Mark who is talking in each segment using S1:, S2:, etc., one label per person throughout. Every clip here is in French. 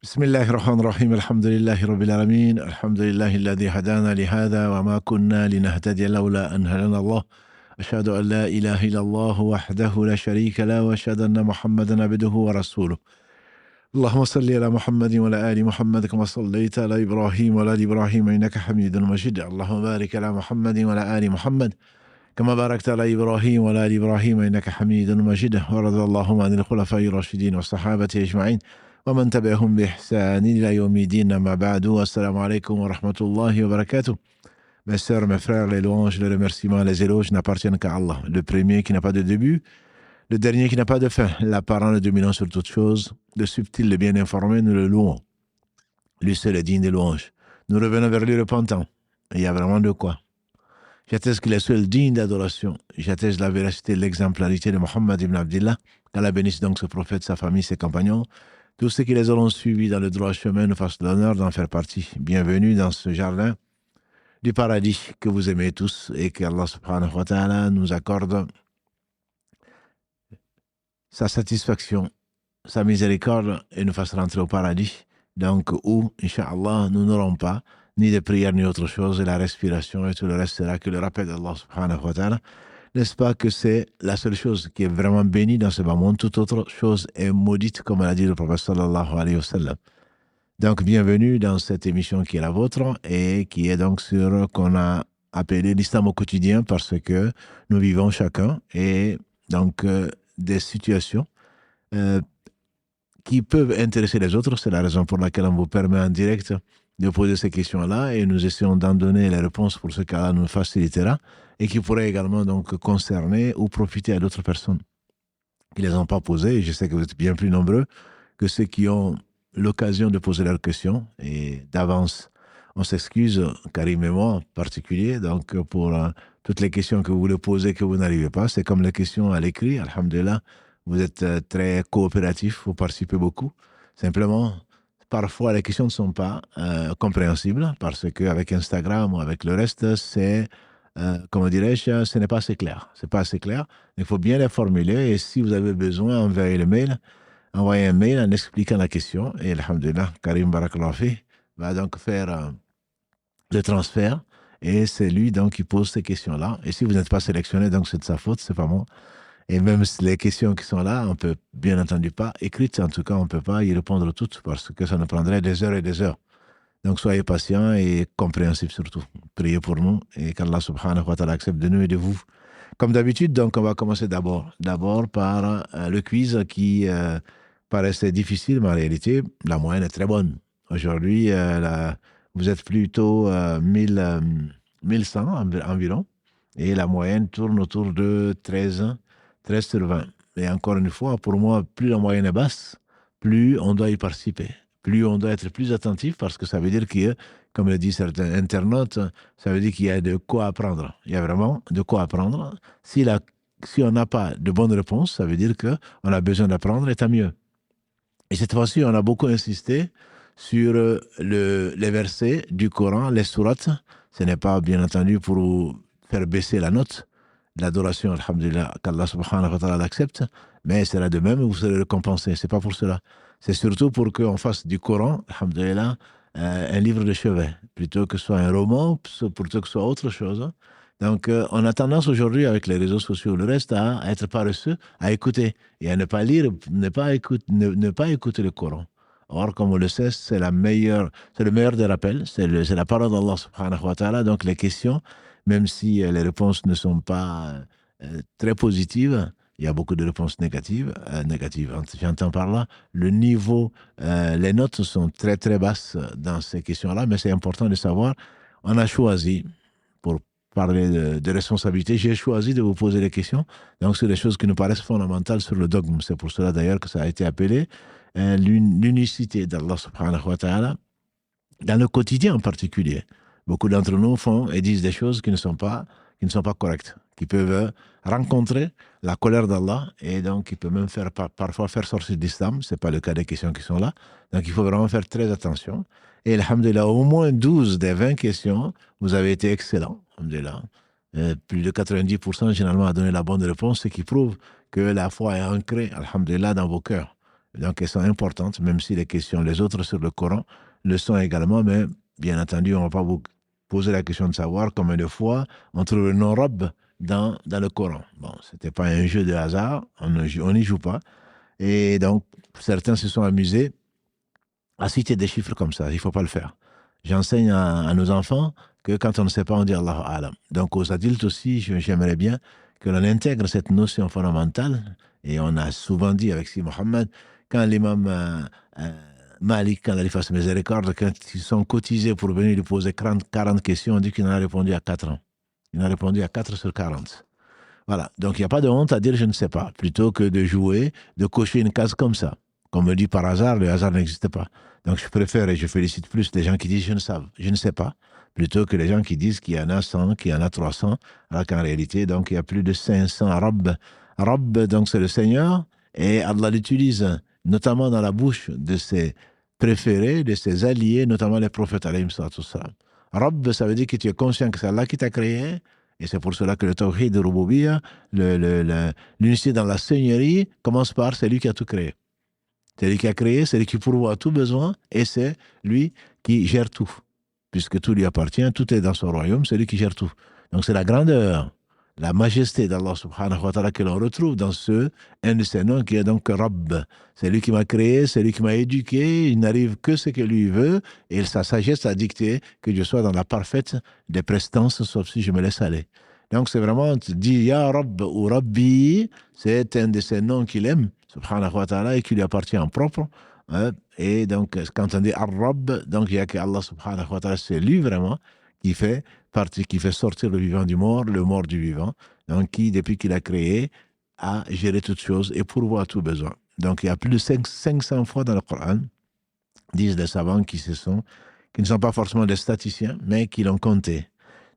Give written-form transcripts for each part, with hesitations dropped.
S1: بسم الله الرحمن الرحيم الحمد لله رب العالمين الحمد لله الذي هدانا لهذا وما كنا لنهتدي لولا أن هدانا الله أشهد أن لا إله إلا الله وحده لا شريك له وأشهد أن محمدا عبده ورسوله اللهم صل على محمد وعلى آل محمد كما صليت على إبراهيم وعلى آل إبراهيم إنك حميد مجيد اللهم بارك على محمد وعلى آل محمد كما باركت على إبراهيم وعلى آل إبراهيم إنك حميد مجيد ورضي اللهم عن الخلفاء الراشدين والصحابة أجمعين ومن تبعهم بإحسان إلى يوم الدين أما بعد السلام عليكم ورحمة الله وبركاته. Mes sœurs, mes frères, les louanges, les remerciements, les éloges n'appartiennent qu'à Allah, le premier qui n'a pas de début, le dernier qui n'a pas de fin, l'apparent, le dominant sur toutes choses, le subtil, le bien informé, nous le louons. Lui seul est digne des louanges. Nous revenons vers lui repentant. Il y a vraiment de quoi. J'atteste qu'il est seul digne d'adoration. J'atteste la véracité et l'exemplarité de Mohammed ibn Abdillah. qu'Allah bénisse donc ce prophète, sa famille, ses compagnons. Tous ceux qui les auront suivis dans le droit chemin nous fassent l'honneur d'en faire partie. Bienvenue dans ce jardin du paradis que vous aimez tous et que Allah subhanahu wa ta'ala nous accorde sa satisfaction, sa miséricorde et nous fasse rentrer au paradis. Donc où, Inch'Allah, nous n'aurons pas ni de prière ni autre chose et la respiration et tout le reste sera que le rappel d'Allah subhanahu wa ta'ala. N'est-ce pas que c'est la seule chose qui est vraiment bénie dans ce bas monde? Toute autre chose est maudite, comme l'a dit le prophète sallallahu alayhi wa sallam. Donc, bienvenue dans cette émission qui est la vôtre et qui est donc sur qu'on a appelé l'islam au quotidien parce que nous vivons chacun et donc des situations qui peuvent intéresser les autres. C'est la raison pour laquelle on vous permet en direct de poser ces questions-là et nous essayons d'en donner les réponses pour ce qu'Allah nous facilitera et qui pourraient également donc concerner ou profiter à d'autres personnes qui ne les ont pas posées. Et je sais que vous êtes bien plus nombreux que ceux qui ont l'occasion de poser leurs questions et d'avance. On s'excuse, Karim et moi en particulier, donc pour toutes les questions que vous voulez poser que vous n'arrivez pas. C'est comme les questions à l'écrit, alhamdulillah. Vous êtes très coopératifs, vous participez beaucoup. Simplement, parfois les questions ne sont pas compréhensibles parce qu'avec Instagram ou avec le reste, c'est, comment dirais-je, ce n'est pas assez clair. C'est pas assez clair. Il faut bien les formuler et si vous avez besoin, envoyez un mail en expliquant la question et alhamdulillah, Karim Barakallahu fi va donc faire le transfert et c'est lui donc qui pose ces questions-là. Et si vous n'êtes pas sélectionné, donc c'est de sa faute, c'est pas moi. Et même les questions qui sont là, on peut bien entendu pas, écrites en tout cas, on ne peut pas y répondre toutes parce que ça nous prendrait des heures et des heures. Donc soyez patients et compréhensifs surtout. Priez pour nous et qu'Allah subhanahu wa ta'ala accepte de nous et de vous. Comme d'habitude, donc on va commencer d'abord par le quiz qui paraissait difficile, mais en réalité, la moyenne est très bonne. Aujourd'hui, vous êtes plutôt 1100 environ et la moyenne tourne autour de 13 sur 20. Et encore une fois, pour moi, plus la moyenne est basse, plus on doit y participer. Plus on doit être plus attentif parce que ça veut dire que, comme le disent certains internautes, ça veut dire qu'il y a de quoi apprendre. Il y a vraiment de quoi apprendre. Si on n'a pas de bonnes réponses, ça veut dire qu'on a besoin d'apprendre et tant mieux. Et cette fois-ci, on a beaucoup insisté sur les versets du Coran, les sourates. Ce n'est pas, bien entendu, pour faire baisser la note. L'adoration, alhamdulillah, qu'Allah subhanahu wa ta'ala accepte, mais c'est de même, vous serez récompensé. C'est pas pour cela. C'est surtout pour qu'on fasse du Coran, alhamdulillah, un livre de chevet, plutôt que ce soit un roman, plutôt que ce soit autre chose. Donc, on a tendance aujourd'hui, avec les réseaux sociaux, le reste, à être paresseux, à écouter, et à ne pas lire, ne pas écouter le Coran. Or, comme on le sait, c'est le meilleur des rappels, c'est la parole d'Allah subhanahu wa ta'ala, donc les questions, même si les réponses ne sont pas très positives, il y a beaucoup de réponses négatives. J'entends par là, le niveau, les notes sont très très basses dans ces questions-là, mais c'est important de savoir, on a choisi, pour parler de responsabilité, j'ai choisi de vous poser des questions, donc c'est des choses qui nous paraissent fondamentales sur le dogme. C'est pour cela d'ailleurs que ça a été appelé l'unicité d'Allah subhanahu wa ta'ala, dans le quotidien en particulier. Beaucoup d'entre nous font et disent des choses qui ne sont pas correctes, qui peuvent rencontrer la colère d'Allah et donc qui peuvent même parfois faire sortir d'islam. Ce n'est pas le cas des questions qui sont là. Donc il faut vraiment faire très attention. Et alhamdulillah, au moins 12 des 20 questions, vous avez été excellents. Alhamdulillah. Plus de 90% généralement a donné la bonne réponse, ce qui prouve que la foi est ancrée, alhamdulillah, dans vos cœurs. Donc, elles sont importantes, même si les autres sur le Coran le sont également, mais bien entendu, on ne va pas vous poser la question de savoir combien de fois on trouve le nom Rabb dans le Coran. Bon, ce n'était pas un jeu de hasard, on n'y joue pas. Et donc, certains se sont amusés à citer des chiffres comme ça. Il ne faut pas le faire. J'enseigne à nos enfants que quand on ne sait pas, on dit Allahu Alam. Donc, aux adultes aussi, j'aimerais bien que l'on intègre cette notion fondamentale. Et on a souvent dit avec Si Mohammed, quand l'imam Malik, quand Allah fasse miséricorde, quand ils sont cotisés pour venir lui poser 40 questions, on dit qu'il en a répondu à 4 ans. Il en a répondu à 4 sur 40. Voilà. Donc, il n'y a pas de honte à dire je ne sais pas, plutôt que de jouer, de cocher une case comme ça. Comme on me dit par hasard, le hasard n'existe pas. Donc, je préfère et je félicite plus les gens qui disent je ne sais pas, plutôt que les gens qui disent qu'il y en a 100, qu'il y en a 300, alors qu'en réalité, donc, il y a plus de 500 Rabb. Rabb, donc, c'est le Seigneur, et Allah l'utilise notamment dans la bouche de ses préférés, de ses alliés, notamment les prophètes, alayhim salatu wassalam. Rabb, ça veut dire que tu es conscient que c'est Allah qui t'a créé, et c'est pour cela que le tawhid de Rububiyya, l'unité dans la seigneurie, commence par c'est lui qui a tout créé. C'est lui qui a créé, c'est lui qui pourvoit à tout besoin, et c'est lui qui gère tout. Puisque tout lui appartient, tout est dans son royaume, c'est lui qui gère tout. Donc c'est la grandeur, la majesté d'Allah subhanahu wa ta'ala que l'on retrouve dans un de ses noms qui est donc Rabb. C'est lui qui m'a créé, c'est lui qui m'a éduqué, il n'arrive que ce que lui veut, et sa sagesse a dicté que je sois dans la parfaite des prestances, sauf si je me laisse aller. Donc c'est vraiment, dit Ya Rabb ou Rabbi, c'est un de ses noms qu'il aime, subhanahu wa ta'ala, et qui lui appartient en propre. Et donc, quand on dit Ar-Rabb, donc il y a que Allah subhanahu wa ta'ala, c'est lui vraiment qui fait partie, qui fait sortir le vivant du mort, le mort du vivant, donc qui, depuis qu'il a créé, a géré toutes choses et pourvoit à tout besoin. Donc il y a plus de 500 fois dans le Coran, disent les savants qui ne sont pas forcément des statisticiens, mais qui l'ont compté.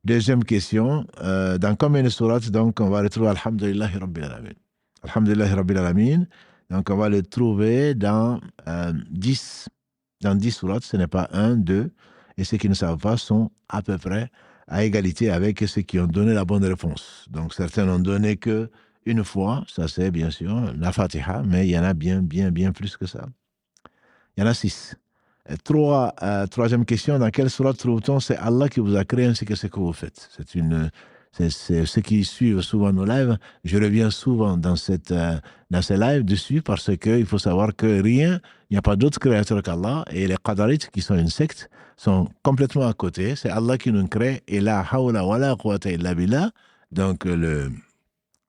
S1: Deuxième question, dans combien de sourates, donc on va retrouver Alhamdulillahi Rabbil Alamin. Alhamdulillahi Rabbil Alamin. Donc, on va le trouver dans 10 sourates. Ce n'est pas 1, 2. Et ceux qui ne savent pas sont à peu près à égalité avec ceux qui ont donné la bonne réponse. Donc, certains n'ont donné qu'une fois. Ça, c'est bien sûr la Fatiha. Mais il y en a bien plus que ça. Il y en a 6. Troisième question. Dans quelle sourate trouve-t-on c'est Allah qui vous a créé ainsi que ce que vous faites? C'est ceux qui suivent souvent nos lives. Je reviens souvent dans ces lives dessus parce qu'il faut savoir que il n'y a pas d'autre créateur qu'Allah. Et les Qadarites, qui sont une secte, sont complètement à côté. C'est Allah qui nous crée. Et la hawla wa la quwwata illa billah. Donc, le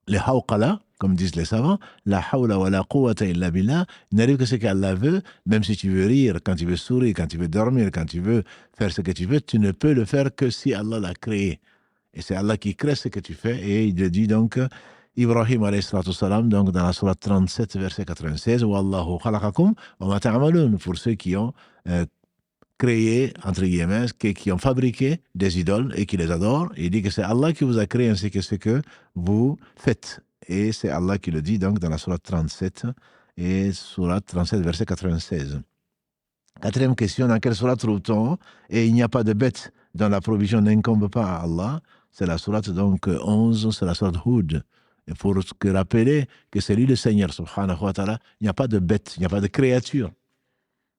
S1: hawqala, comme disent les savants, la hawla wa la quwwata illa billah, n'arrive que ce qu'Allah veut, même si tu veux rire, quand tu veux sourire, quand tu veux dormir, quand tu veux faire ce que tu veux, tu ne peux le faire que si Allah l'a créé. Et c'est Allah qui crée ce que tu fais. Et il le dit donc, Ibrahim alayhi salatu salam, donc dans la sourate 37, verset 96, Wallahu khalaqakum wa ma ta'malun, pour ceux qui ont créé, entre guillemets, qui ont fabriqué des idoles et qui les adorent. Il dit que c'est Allah qui vous a créé ainsi que ce que vous faites. Et c'est Allah qui le dit donc dans la sourate 37 et sourate 37, verset 96. Quatrième question, dans quelle sourate trouve-t-on? Et il n'y a pas de bête dont la provision n'incombe pas à Allah. C'est la sourate donc 11, c'est la sourate Hud. Et pour rappeler que c'est lui le Seigneur, subhanahu wa ta'ala, il n'y a pas de bête, il n'y a pas de créature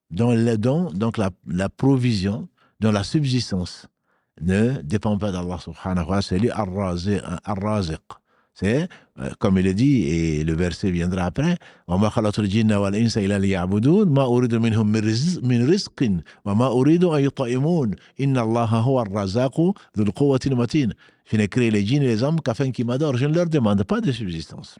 S1: dont donc la provision, dont la subsistance ne dépend pas d'Allah subhanahu wa ta'ala. C'est lui Ar-Raziq. C'est, comme il est dit, et le verset viendra après, وَمَا خَلَقْتُ الْجِنَّ وَالْإِنسَ إِلَّا لِيَعْبُدُونَ مَا أُرِيدُ مِنْهُم مِّن رِزْقٍ وَمَا أُرِيدُ أَن يُطْعِمُونَ إِنَّ اللَّهَ هُوَ الرَّزَّاقُ ذُو الْقُوَّةِ الْمَتِينَ. Je n'ai créé les djinns et les hommes qu'afin qu'ils m'adorent. Je ne leur demande pas de subsistance.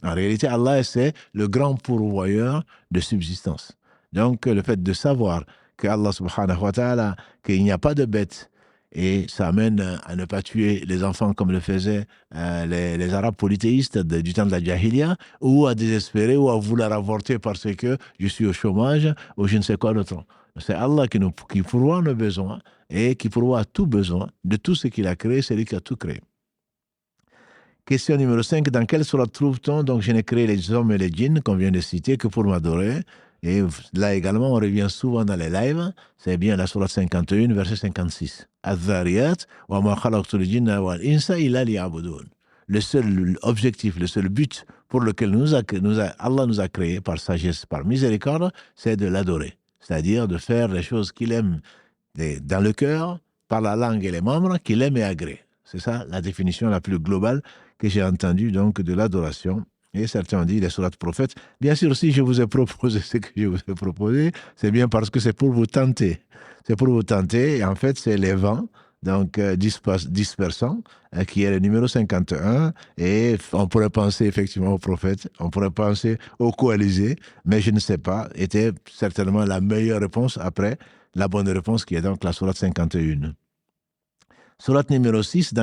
S1: En réalité, Allah, c'est le grand pourvoyeur de subsistance. Donc, le fait de savoir que Allah subhanahu wa ta'ala, qu'il n'y a pas de bête, et ça amène à ne pas tuer les enfants comme le faisaient les Arabes polythéistes du temps de la Jahiliya, ou à désespérer, ou à vouloir avorter parce que je suis au chômage, ou je ne sais quoi d'autre. C'est Allah qui pourvoit nos besoins, et qui pourvoit à tout besoin de tout ce qu'il a créé, c'est lui qui a tout créé. Question numéro 5. Dans quelle sourate trouve-t-on? Donc, je n'ai créé les hommes et les djinns, qu'on vient de citer, que pour m'adorer. Et là également, on revient souvent dans les lives. C'est bien la sourate 51, verset 56. Az-Zariyat, wa ma khalaqtu al-jinna wal-insa illa liya'budun. Le seul objectif, le seul but pour lequel Allah nous a créés par sagesse, par miséricorde, c'est de l'adorer. C'est-à-dire de faire les choses qu'il aime dans le cœur, par la langue et les membres, qu'il aime et agrée. C'est ça la définition la plus globale que j'ai entendue donc de l'adoration. Et certains ont dit les sourates prophètes. Bien sûr, si je vous ai proposé ce que je vous ai proposé, c'est bien parce que c'est pour vous tenter. C'est pour vous tenter. Et en fait, c'est les vents, donc dispersants, qui est le numéro 51. Et on pourrait penser effectivement aux prophètes, on pourrait penser aux coalisés, mais je ne sais pas, était certainement la meilleure réponse après la bonne réponse qui est donc la sourate 51. Sourate numéro 6,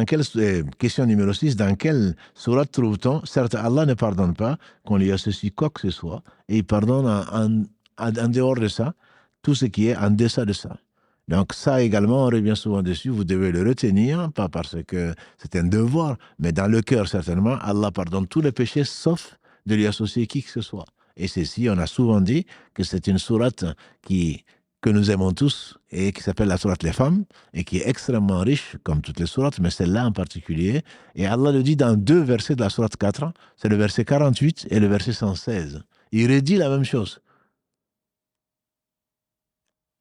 S1: question numéro 6, dans quelle sourate trouve-t-on? Certes, Allah ne pardonne pas qu'on lui associe quoi que ce soit, et il pardonne en dehors de ça, tout ce qui est en deçà de ça. Donc ça également, on revient souvent dessus, vous devez le retenir, pas parce que c'est un devoir, mais dans le cœur certainement, Allah pardonne tous les péchés sauf de lui associer qui que ce soit. Et ceci, on a souvent dit que c'est une sourate que nous aimons tous et qui s'appelle la sourate Les Femmes et qui est extrêmement riche, comme toutes les sourates, mais celle-là en particulier. Et Allah le dit dans 2 versets de la sourate 4, c'est le verset 48 et le verset 116. Il redit la même chose.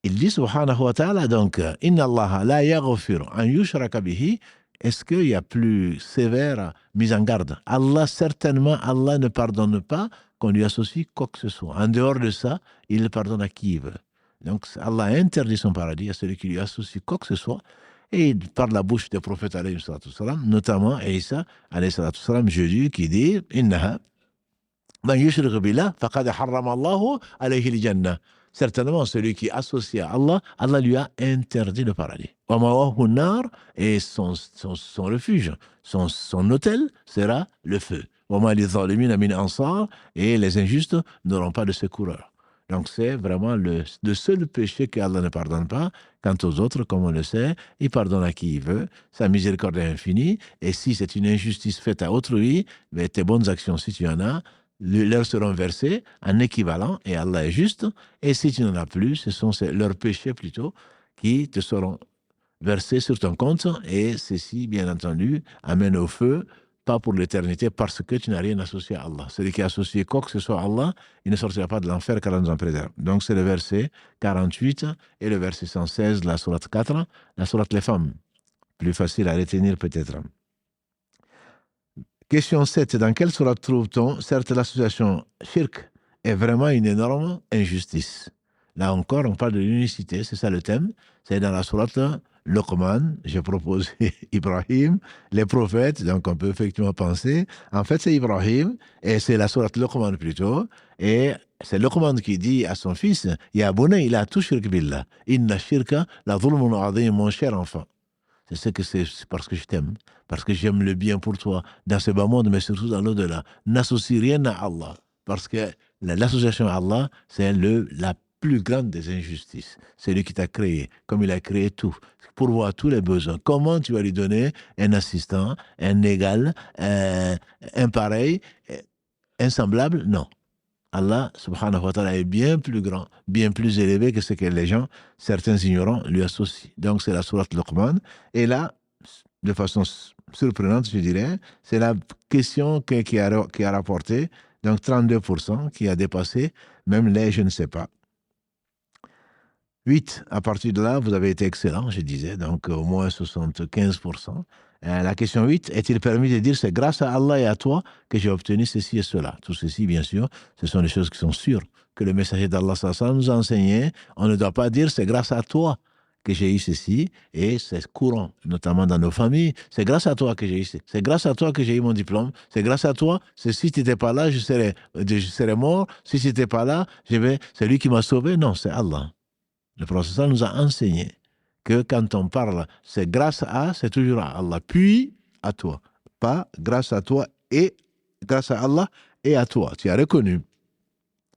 S1: Il dit, subhanahu wa ta'ala, donc, Inna Allah la yaghfir an yushraka bihi. Est-ce qu'il y a plus sévère mise en garde? Allah, certainement, Allah ne pardonne pas qu'on lui associe quoi que ce soit. En dehors de ça, il pardonne à qui il veut. Donc, Allah interdit son paradis à celui qui lui associe quoi que ce soit. Et par la bouche des prophètes, notamment Isa, Jésus, qui dit, Innaha, man yushrik billah, faqad harrama Allahu alayhi al-jannah. Certainement, celui qui associe à Allah, Allah lui a interdit le paradis. Et son refuge, son hôtel sera le feu. Et les injustes n'auront pas de secoureur. Donc c'est vraiment le seul péché qu'Allah ne pardonne pas. Quant aux autres, comme on le sait, il pardonne à qui il veut. Sa miséricorde est infinie. Et si c'est une injustice faite à autrui, mais tes bonnes actions, si tu en as, leur seront versées en équivalent, et Allah est juste. Et si tu n'en as plus, ce sont leurs péchés plutôt qui te seront versés sur ton compte. Et ceci, bien entendu, amène au feu, pas pour l'éternité, parce que tu n'as rien associé à Allah. Celui qui a associé quoi que ce soit à Allah, il ne sortira pas de l'enfer car Allah nous en préserve. Donc c'est le verset 48 et le verset 116 de la sourate 4, la sourate Les Femmes. Plus facile à retenir peut-être. Question 7. Dans quelle sourate trouve-t-on? Certes, l'association shirk est vraiment une énorme injustice. Là encore, on parle de l'unicité, c'est ça le thème. C'est dans la sourate Luqman, j'ai proposé Ibrahim, les prophètes, donc on peut effectivement penser. En fait, c'est Ibrahim, et c'est la sourate Luqman plutôt, et c'est Luqman qui dit à son fils, Ya bunay la tushrik billah, inna shirka la dhulmun adhim, mon cher enfant. C'est parce que je t'aime, parce que j'aime le bien pour toi dans ce bas monde, mais surtout dans l'au-delà. N'associe rien à Allah, parce que l'association à Allah, c'est la plus grande des injustices. C'est lui qui t'a créé, comme il a créé tout, pour voir tous les besoins. Comment tu vas lui donner un assistant, un égal, un pareil, un semblable? Non. Allah, subhanahu wa ta'ala, est bien plus grand, bien plus élevé que ce que les gens, certains ignorants, lui associent. Donc, c'est la sourate Luqman. Et là, de façon surprenante, je dirais, c'est la question qui a rapporté, donc 32%, qui a dépassé même les je ne sais pas. 8, à partir de là, vous avez été excellent, je disais, donc au moins 75%. La question 8, est-il permis de dire c'est grâce à Allah et à toi que j'ai obtenu ceci et cela? Tout ceci, bien sûr, ce sont des choses qui sont sûres, que le messager d'Allah nous a enseigné. On ne doit pas dire c'est grâce à toi que j'ai eu ceci, et c'est courant, notamment dans nos familles. C'est grâce à toi que j'ai eu ceci. C'est grâce à toi que j'ai eu mon diplôme. C'est grâce à toi. Si tu n'étais pas là, je serais mort. Si tu n'étais pas là, c'est lui qui m'a sauvé. Non, c'est Allah. Le prophète nous a enseigné que quand on parle, c'est grâce à, c'est toujours à Allah, puis à toi. Pas grâce à toi et grâce à Allah et à toi. Tu as reconnu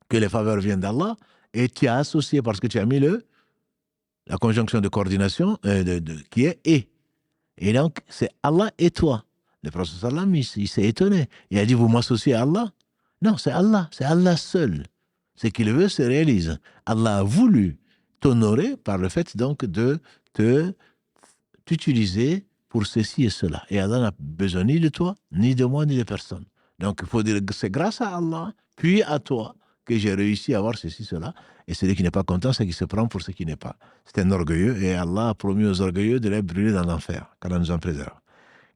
S1: que les faveurs viennent d'Allah et tu as associé parce que tu as mis la conjonction de coordination qui est et. Et donc, c'est Allah et toi. Le prophète sallam, il s'est étonné. Il a dit, vous m'associez à Allah? Non, c'est Allah seul. Ce qu'il veut se réalise. Allah a voulu t'honorer par le fait donc de t'utiliser pour ceci et cela. Et Allah n'a besoin ni de toi, ni de moi, ni de personne. Donc, il faut dire que c'est grâce à Allah, puis à toi, que j'ai réussi à avoir ceci, cela. Et celui qui n'est pas content, c'est qu'il se prend pour ce qui n'est pas. C'est un orgueilleux, et Allah a promis aux orgueilleux de les brûler dans l'enfer, qu'Allah nous en préserve.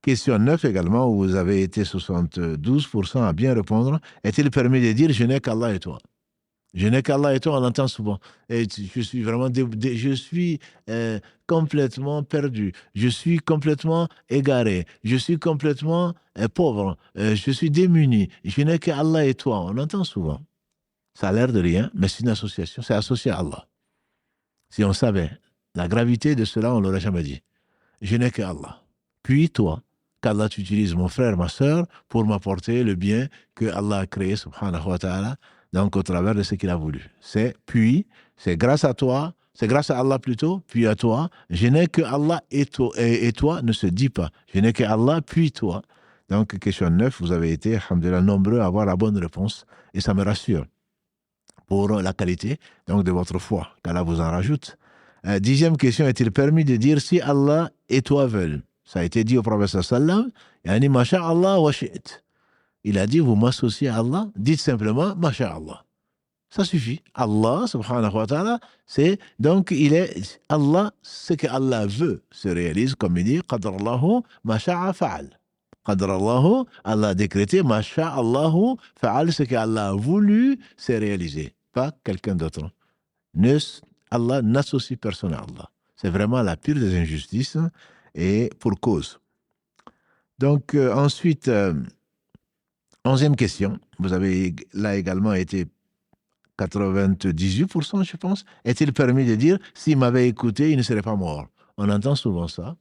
S1: Question 9 également, où vous avez été 72% à bien répondre. Est-il permis de dire « Je n'ai qu'Allah et toi » ? Je n'ai qu'Allah et toi, on l'entend souvent. Et je suis vraiment je suis complètement perdu. Je suis complètement égaré. Je suis complètement pauvre. Je suis démuni. Je n'ai qu'Allah et toi. On l'entend souvent. Ça a l'air de rien, mais c'est une association. C'est associé à Allah. Si on savait la gravité de cela, on ne l'aurait jamais dit. Je n'ai qu'Allah. Puis toi, qu'Allah t'utilise, mon frère, ma sœur, pour m'apporter le bien que Allah a créé, subhanahu wa ta'ala, donc au travers de ce qu'il a voulu. C'est grâce à toi, c'est grâce à Allah plutôt, puis à toi. Je n'ai que Allah et toi ne se dit pas. Je n'ai que Allah, puis toi. Donc, question 9, vous avez été, alhamdoulilah, nombreux à avoir la bonne réponse, et ça me rassure pour la qualité donc, de votre foi, qu'Allah vous en rajoute. 10e question, est-il permis de dire si Allah et toi veulent? Ça a été dit au prophète sallam, yani masha'Allah wa shi'it. Il a dit, vous m'associez à Allah, dites simplement masha'Allah. Ça suffit. Allah, subhanahu wa ta'ala, c'est, donc, Allah, ce que Allah veut se réalise, comme il dit, qadrallahu masha'a fa'al. Qadrallahu, Allah a décrété, masha'Allahu fa'al, ce que Allah a voulu se réaliser, pas quelqu'un d'autre. Allah n'associe personne à Allah. C'est vraiment la pire des injustices et pour cause. Donc, ensuite, 11e question. Vous avez là également été 98%, je pense. Est-il permis de dire, s'il m'avait écouté, il ne serait pas mort? On entend souvent ça.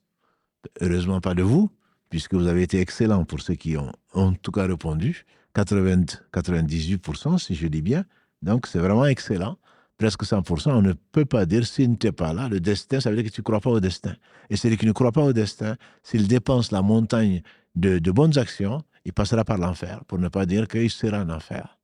S1: Heureusement pas de vous, puisque vous avez été excellent pour ceux qui ont en tout cas répondu. 98%, si je dis bien. Donc, c'est vraiment excellent. Presque 100%, on ne peut pas dire s'il n'était pas là, le destin, ça veut dire que tu ne crois pas au destin. Et celui qui ne croit pas au destin, s'il dépense la montagne de bonnes actions, il passera par l'enfer, pour ne pas dire qu'il sera en enfer.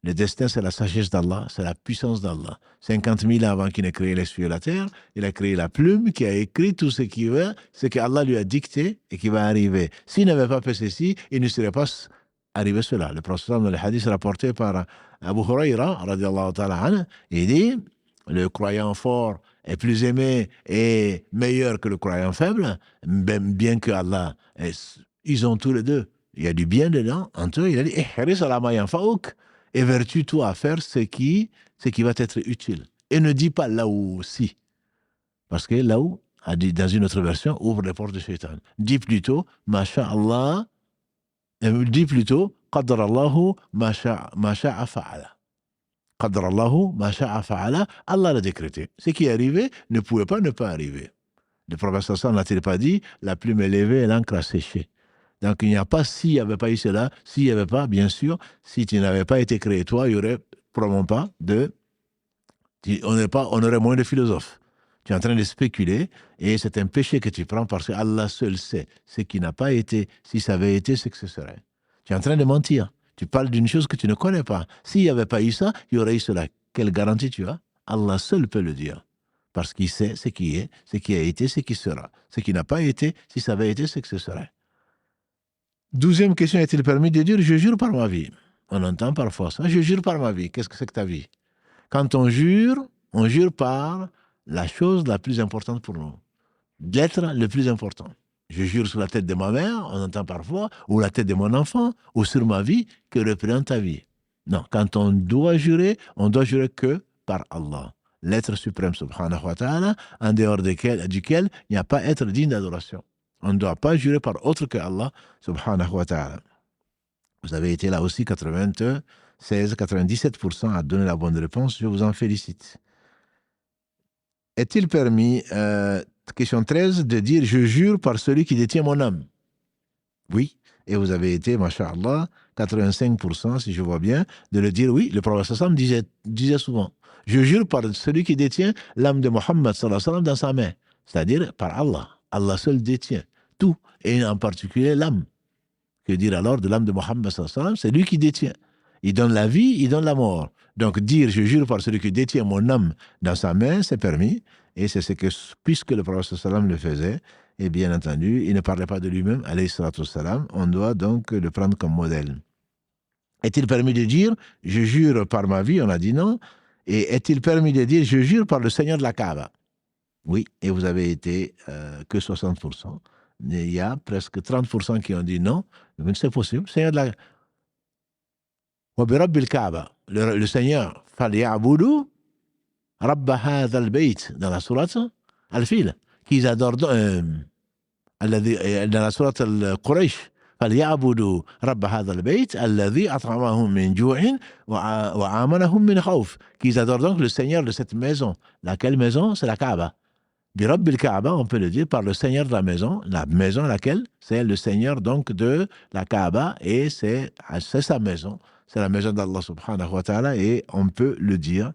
S1: Le destin, c'est la sagesse d'Allah, c'est la puissance d'Allah. 50 000 ans avant qu'il n'ait créé les cieux et la terre, il a créé la plume qui a écrit tout ce qu'il veut, ce qu'Allah lui a dicté et qui va arriver. S'il n'avait pas fait ceci, il ne serait pas arrivé cela. Le prophète, dans le hadith rapporté par Abu Huraira, radiallahu ta'ala anhu, il dit, le croyant fort est plus aimé et meilleur que le croyant faible, bien que Allah, ils ont tous les deux. Il y a du bien dedans. Entre eux, il a dit, ihris ala ma yanfa'uk, évertue-toi à faire ce qui va t'être utile. Et ne dis pas là où si. Parce que là où, a dit dans une autre version, ouvre les portes de Shaitan. Dis plutôt, masha'Allah, dis plutôt, qadrallahu masha'a fa'ala. Qadrallahu masha'a fa'ala, Allah l'a décrété. Ce qui est arrivé ne pouvait pas ne pas arriver. Le prophète sallallahu n'a-t-il pas dit, la plume est levée et l'encre a séché. Donc il n'y a pas s'il n'y avait pas eu cela, s'il n'y avait pas, bien sûr, si tu n'avais pas été créé toi, il n'y aurait probablement pas on aurait moins de philosophes. Tu es en train de spéculer et c'est un péché que tu prends parce que Allah seul sait ce qui n'a pas été, si ça avait été, ce que ce serait. Tu es en train de mentir. Tu parles d'une chose que tu ne connais pas. S'il n'y avait pas eu ça, il y aurait eu cela. Quelle garantie tu as? Allah seul peut le dire. Parce qu'il sait ce qui est, ce qui a été, ce qui sera. Ce qui n'a pas été, si ça avait été, ce que ce serait. 12e question, est-il permis de dire « je jure par ma vie » ? On entend parfois ça, « je jure par ma vie ». Qu'est-ce que c'est que ta vie? Quand on jure par la chose la plus importante pour nous, l'être le plus important. Je jure sur la tête de ma mère, on entend parfois, ou la tête de mon enfant, ou sur ma vie, que représente ta vie. Non, quand on doit jurer que par Allah, l'être suprême, subhanahu wa ta'ala, en dehors duquel il n'y a pas être digne d'adoration. On ne doit pas jurer par autre que Allah, subhanahu wa ta'ala. Vous avez été là aussi 97% à donner la bonne réponse. Je vous en félicite. Est-il permis, question 13, de dire « je jure par celui qui détient mon âme » ? Oui. Et vous avez été, masha'Allah, 85%, si je vois bien, de le dire oui. Le prophète sallam disait souvent « je jure par celui qui détient l'âme de Mohammed sallam dans sa main ». C'est-à-dire par Allah. Allah seul détient tout, et en particulier l'âme. Que dire alors de l'âme de Mohammed sallallahu alayhi wa sallam? C'est lui qui détient. Il donne la vie, il donne la mort. Donc dire, je jure par celui qui détient mon âme dans sa main, c'est permis. Et c'est ce que, puisque le prophète sallallahu alayhi wa sallam le faisait, et bien entendu, il ne parlait pas de lui-même, alayhi salatu wassalam, on doit donc le prendre comme modèle. Est-il permis de dire je jure par ma vie? On a dit non. Et est-il permis de dire je jure par le Seigneur de la Kaaba? Oui, et vous avez été que 60%. Il y a presque 30% qui ont dit non. Mais c'est possible. Seigneur de la وبرب الكعبة, le Seigneur, فليعبدوا رب هذا البيت, dans la sourate Al-Fil, qu'ils adorent, dans la sourate Al-Quraysh, فليعبدوا رب هذا البيت الذي أطعمهم من جوع وآمنهم من خوف, qu'ils adorent donc le Seigneur de cette maison. Laquelle maison? C'est la Kaaba. Birab Kaaba, on peut le dire par le Seigneur de la maison laquelle? C'est le Seigneur donc de la Kaaba, et c'est sa maison. C'est la maison d'Allah subhanahu wa ta'ala, et on peut le dire.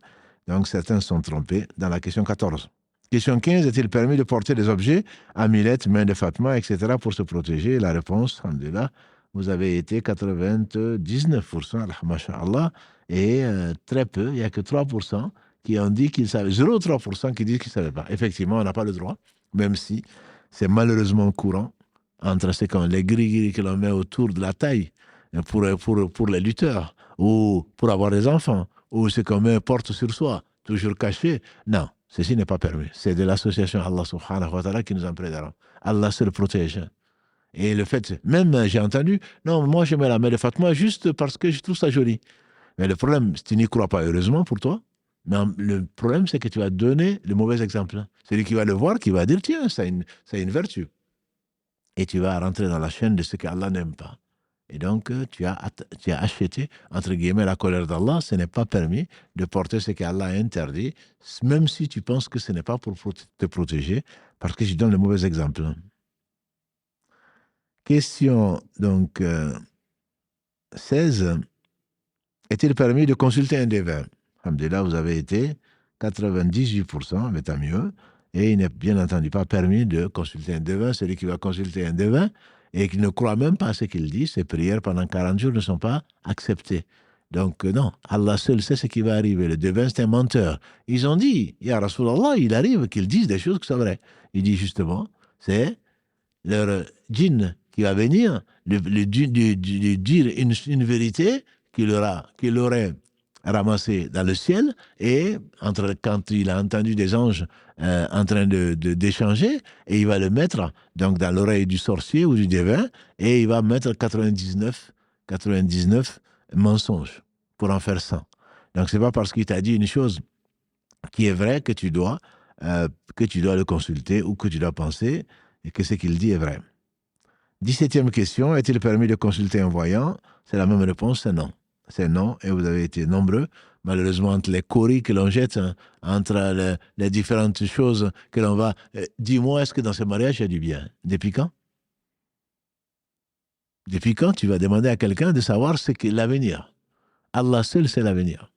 S1: Donc certains sont trompés dans la question 14. Question 15, est-il permis de porter des objets, amulettes, mains de Fatma, etc. pour se protéger? La réponse, alhamdulillah, vous avez été 99%, masha'Allah, et très peu, il n'y a que 3% qui ont dit qu'ils savaient, 0,3% qui disent qu'ils ne savaient pas. Effectivement, on n'a pas le droit, même si c'est malheureusement courant entre les gris-gris que l'on met autour de la taille pour les lutteurs, ou pour avoir des enfants, ou ce qu'on met porte sur soi, toujours caché. Non, ceci n'est pas permis. C'est de l'association Allah subhanahu wa ta'ala qui nous en prédira. Allah seul protège. Et le fait, même j'ai entendu, non, moi je mets la main de Fatma juste parce que je trouve ça joli. Mais le problème, tu n'y crois pas, heureusement pour toi. Mais le problème, c'est que tu vas donner le mauvais exemple. Celui qui va le voir, qui va dire, tiens, c'est une vertu. Et tu vas rentrer dans la chaîne de ce qu'Allah n'aime pas. Et donc, tu as acheté, entre guillemets, la colère d'Allah. Ce n'est pas permis de porter ce qu'Allah a interdit, même si tu penses que ce n'est pas pour te protéger, parce que je donne le mauvais exemple. Question, donc, 16. Est-il permis de consulter un devin? Alhamdulillah, vous avez été 98%, mais tant mieux. Et il n'est bien entendu pas permis de consulter un devin. Celui qui va consulter un devin et qui ne croit même pas à ce qu'il dit, ses prières pendant 40 jours ne sont pas acceptées. Donc non, Allah seul sait ce qui va arriver. Le devin, c'est un menteur. Ils ont dit, Ya Rasulallah, il arrive qu'ils disent des choses qui sont vraies. Il dit justement, c'est leur djinn qui va venir, le dire une vérité qu'il aurait ramassé dans le ciel, et quand il a entendu des anges en train d'échanger, et il va le mettre donc dans l'oreille du sorcier ou du devin, et il va mettre 99 mensonges pour en faire 100. Donc c'est pas parce qu'il t'a dit une chose qui est vraie que tu dois le consulter ou que tu dois penser que ce qu'il dit est vrai. 17e question, est-il permis de consulter un voyant? C'est la même réponse, c'est non. C'est non, et vous avez été nombreux. Malheureusement, entre les coris que l'on jette, entre les différentes choses que l'on va... dis-moi, est-ce que dans ce mariage, il y a du bien? Depuis quand? Depuis quand tu vas demander à quelqu'un de savoir ce qu'est l'avenir? Allah seul sait l'avenir.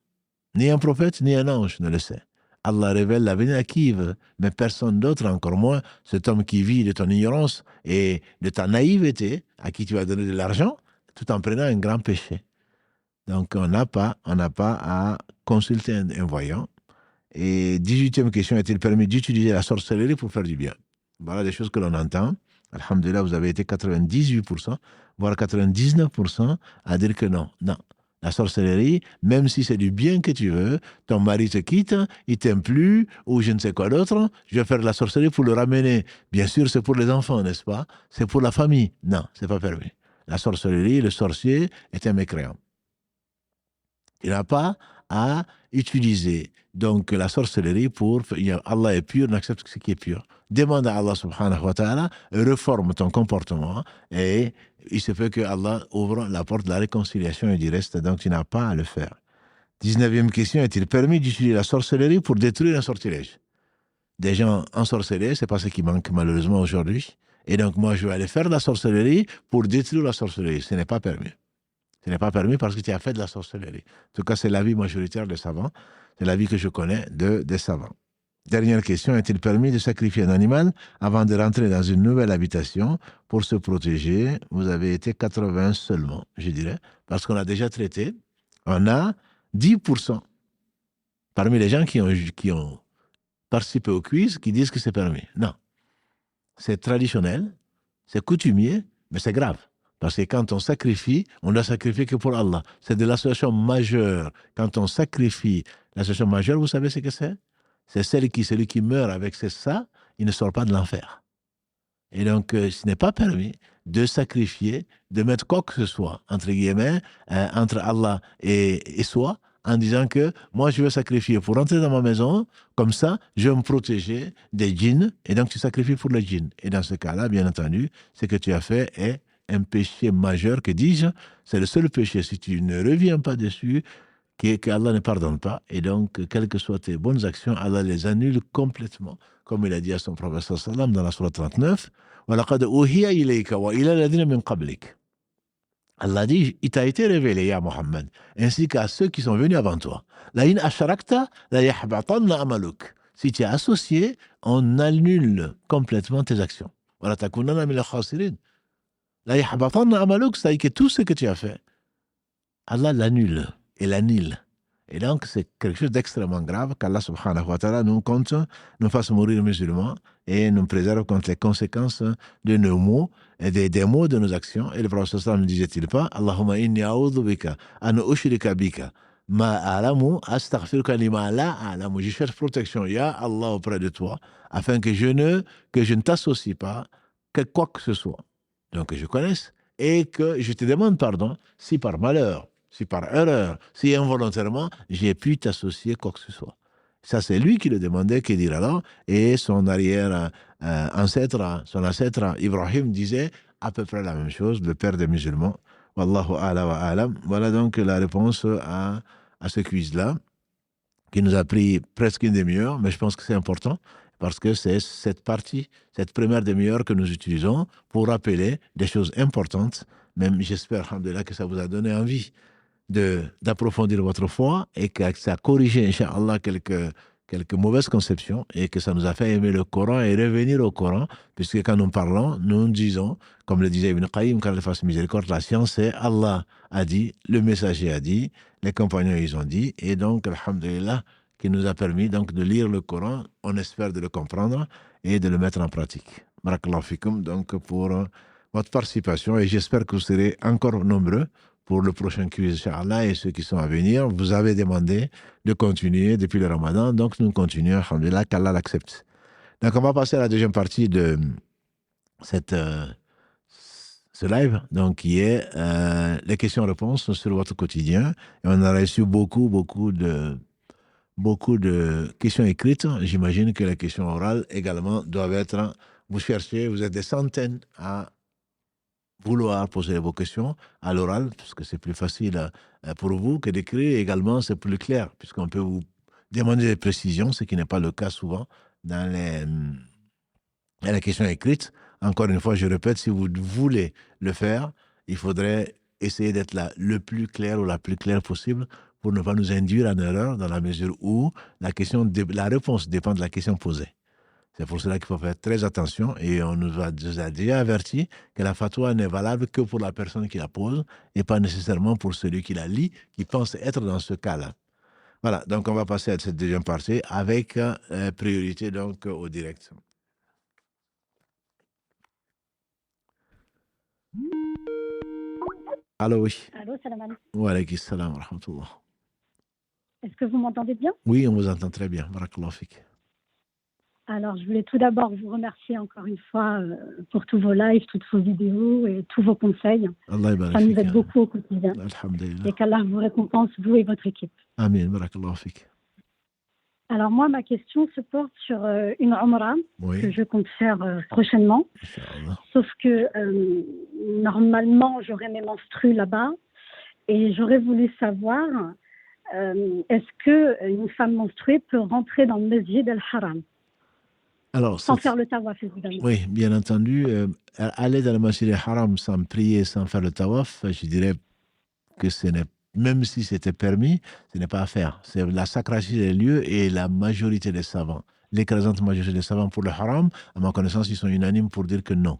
S1: Ni un prophète, ni un ange ne le sait. Allah révèle l'avenir à qui il veut, mais personne d'autre, encore moins cet homme qui vit de ton ignorance et de ta naïveté, à qui tu vas donner de l'argent, tout en prenant un grand péché. Donc, on n'a pas à consulter un voyant. Et 18e question, est-il permis d'utiliser la sorcellerie pour faire du bien? Voilà des choses que l'on entend. Alhamdulillah, vous avez été 98%, voire 99% à dire que non. Non. La sorcellerie, même si c'est du bien que tu veux, ton mari te quitte, il t'aime plus, ou je ne sais quoi d'autre, je vais faire de la sorcellerie pour le ramener. Bien sûr, c'est pour les enfants, n'est-ce pas? C'est pour la famille. Non, c'est pas permis. La sorcellerie, le sorcier est un mécréant. Il n'a pas à utiliser donc la sorcellerie pour... Allah est pur, n'accepte ce qui est pur. Demande à Allah subhanahu wa ta'ala, reforme ton comportement, et il se peut que Allah ouvre la porte de la réconciliation et du reste, donc tu n'as pas à le faire. 19e question, est-il permis d'utiliser la sorcellerie pour détruire un sortilège? Des gens ensorcelés, c'est pas ce qui manque malheureusement aujourd'hui. Et donc moi, je vais aller faire de la sorcellerie pour détruire la sorcellerie. Ce n'est pas permis. Ce n'est pas permis parce que tu as fait de la sorcellerie. En tout cas, c'est l'avis majoritaire des savants. C'est l'avis que je connais des savants. Dernière question, est-il permis de sacrifier un animal avant de rentrer dans une nouvelle habitation pour se protéger? Vous avez été 80 seulement, je dirais, parce qu'on a déjà traité. On a 10% parmi les gens qui ont participé au quiz qui disent que c'est permis. Non. C'est traditionnel, c'est coutumier, mais c'est grave. Parce que quand on sacrifie, on doit sacrifier que pour Allah. C'est de l'association majeure. Quand on sacrifie, l'association majeure, vous savez ce que c'est? C'est celui qui meurt avec ça, il ne sort pas de l'enfer. Et donc, ce n'est pas permis de sacrifier, de mettre quoi que ce soit, entre guillemets, entre Allah et soi, en disant que moi, je veux sacrifier pour rentrer dans ma maison, comme ça, je vais me protéger des djinns, et donc tu sacrifies pour les djinns. Et dans ce cas-là, bien entendu, ce que tu as fait est un péché majeur, que dis-je, c'est le seul péché. Si tu ne reviens pas dessus, qu'Allah ne pardonne pas. Et donc, quelles que soient tes bonnes actions, Allah les annule complètement. Comme il a dit à son prophète sallam dans la sourate 39, وَلَقَدْ أُوحِيَ إِلَيْكَ وَإِلَى الَّذِينَ مِنْ قَبْلِكَ. Allah dit, il t'a été révélé, ya Muhammad, ainsi qu'à ceux qui sont venus avant toi. لَإِنْ أَشْرَكْتَ لَيَحْبَطَنَّ عَمَلُكَ. Si tu es associé, on annule complètement tes actions. وَلَا تَكُونَنَّ مِنَ الْخَاسِرِينَ. لَيَحْبَطَنَّ عَمَلُكَ, c'est-à-dire que tout ce que tu as fait, Allah l'annule et l'annule. Et donc, c'est quelque chose d'extrêmement grave qu'Allah subhanahu wa ta'ala nous compte, nous fasse mourir musulmans et nous préserve contre les conséquences de nos mots et des mots de nos actions. Et le prophète sallallahu ne disait-il pas, Allahumma inni a'udhu bika an ushrika bika ma a'lamu astaghfiruka lima la a'lamu. Je cherche protection, ya Allah, auprès de toi, afin que je ne t'associe pas que quoi que ce soit. Donc, que je connaisse et que je te demande pardon si par malheur, si par erreur, si involontairement, j'ai pu t'associer quoi que ce soit. Ça, c'est lui qui le demandait, qui dit alors, et son ancêtre Ibrahim disait à peu près la même chose, le père des musulmans. Wallahu a'la wa a'lam. Voilà donc la réponse à ce quiz-là, qui nous a pris presque une demi-heure, mais je pense que c'est important, parce que c'est cette partie, cette première demi-heure que nous utilisons pour rappeler des choses importantes. Même j'espère, alhamdoulilah, que ça vous a donné envie d'approfondir votre foi et que ça a corrigé, Inch'Allah, quelques mauvaises conceptions et que ça nous a fait aimer le Coran et revenir au Coran, puisque quand nous parlons, nous disons, comme le disait Ibn Qayyim, quand il fasse miséricorde, la science, c'est Allah a dit, le messager a dit, les compagnons, ils ont dit, et donc, alhamdulillah, qui nous a permis donc de lire le Coran, on espère de le comprendre et de le mettre en pratique. Barakallahu fikum, donc, pour votre participation, et j'espère que vous serez encore nombreux pour le prochain quiz, Inch'Allah, et ceux qui sont à venir. Vous avez demandé de continuer depuis le Ramadan, donc nous continuons, alhamdulillah, qu'Allah l'accepte. Donc on va passer à la deuxième partie de ce live, donc qui est les questions-réponses sur votre quotidien. Et on a reçu beaucoup de questions écrites. J'imagine que les questions orales également doivent être... Vous cherchez, vous êtes des centaines à vouloir poser vos questions à l'oral, parce que c'est plus facile pour vous que d'écrire. Également, c'est plus clair, puisqu'on peut vous demander des précisions, ce qui n'est pas le cas souvent dans les questions écrites. Encore une fois, je répète, si vous voulez le faire, il faudrait essayer d'être le plus clair ou la plus claire possible pour ne pas nous induire en erreur, dans la mesure où la réponse dépend de la question posée. C'est pour cela qu'il faut faire très attention et on nous a déjà averti que la fatwa n'est valable que pour la personne qui la pose et pas nécessairement pour celui qui la lit, qui pense être dans ce cas-là. Voilà, donc on va passer à cette deuxième partie avec priorité donc au direct. Allô, oui.
S2: Allô, salam alaikum.
S1: Wa alaykum salam wa rahmatullah.
S2: Est-ce que vous m'entendez bien?
S1: Oui, on vous entend très bien. Barakallahu fik.
S2: Alors, je voulais tout d'abord vous remercier encore une fois pour tous vos lives, toutes vos vidéos et tous vos conseils.
S1: Allah
S2: Ça nous aide beaucoup au quotidien.
S1: Alhamdulillah.
S2: Et qu'Allah vous récompense, vous et votre équipe.
S1: Amin, barakallahu fik.
S2: Alors moi, ma question se porte sur une Umrah que je compte faire prochainement.
S1: Inch'Allah.
S2: Sauf que normalement, j'aurai mes menstrues là-bas et j'aurais voulu savoir est-ce qu'une femme menstruée peut rentrer dans le Masjid al-Haram sans faire le tawaf, évidemment.
S1: Oui, bien entendu. Aller dans le Masjid al-Haram sans prier, sans faire le tawaf, je dirais que ce n'est, même si c'était permis, ce n'est pas à faire. C'est la sacralité des lieux et la majorité des savants, l'écrasante majorité des savants pour le Haram, à ma connaissance, ils sont unanimes pour dire que non.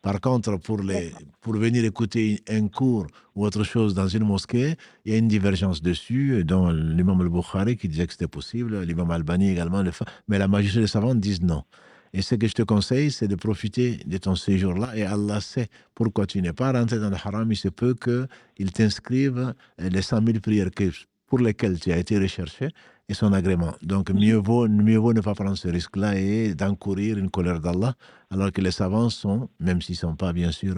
S1: Par contre, pour venir écouter un cours ou autre chose dans une mosquée, il y a une divergence dessus, dont l'imam al-Bukhari qui disait que c'était possible, l'imam Albani également, mais la majorité des savants disent non. Et ce que je te conseille, c'est de profiter de ton séjour-là. Et Allah sait pourquoi tu n'es pas rentré dans le haram. Il se peut qu'il t'inscrive les 100 000 prières pour lesquelles tu as été recherché et son agrément. Donc, mieux vaut ne pas prendre ce risque-là et d'encourir une colère d'Allah, alors que les savants sont, même s'ils ne sont pas, bien sûr,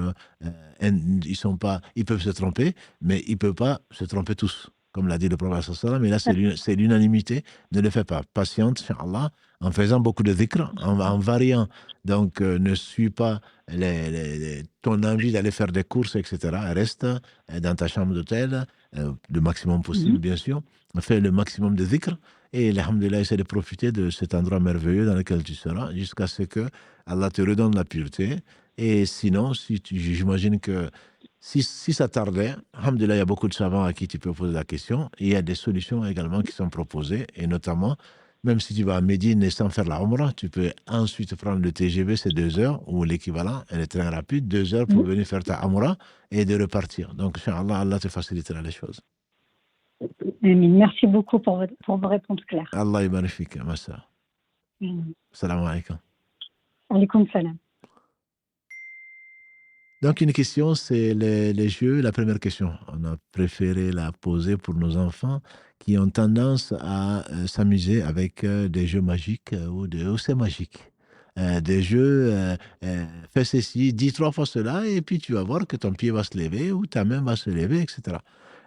S1: ils peuvent se tromper, mais ils ne peuvent pas se tromper tous. Comme l'a dit le prophète sallallahu alayhi wa sallam, mais là, c'est l'unanimité. Ne le fais pas. Patiente, Inch'Allah, en faisant beaucoup de dhikr, en variant. Donc, ne suis pas ton envie d'aller faire des courses, etc. Reste dans ta chambre d'hôtel, le maximum possible, bien sûr. Fais le maximum de dhikr. Et, alhamdoulilah, essaie de profiter de cet endroit merveilleux dans lequel tu seras, jusqu'à ce que Allah te redonne la pureté. Et sinon, j'imagine que si ça tardait, alhamdoulilah, il y a beaucoup de savants à qui tu peux poser la question. Et il y a des solutions également qui sont proposées, et notamment, même si tu vas à Médine et sans faire la Umrah, tu peux ensuite prendre le TGV, c'est 2 heures, ou l'équivalent, et le train rapide, 2 heures pour venir faire ta Umrah et de repartir. Donc, Inch'Allah, Allah te facilitera les choses.
S2: Merci beaucoup pour vos réponses claires.
S1: Allah est magnifique, ma soeur. Salam alaikum.
S2: Alaikum salam.
S1: Donc, une question, c'est les jeux. La première question, on a préféré la poser pour nos enfants qui ont tendance à s'amuser avec des jeux magiques ou c'est magique. Des jeux, fais ceci, dis 3 fois cela, et puis tu vas voir que ton pied va se lever ou ta main va se lever, etc.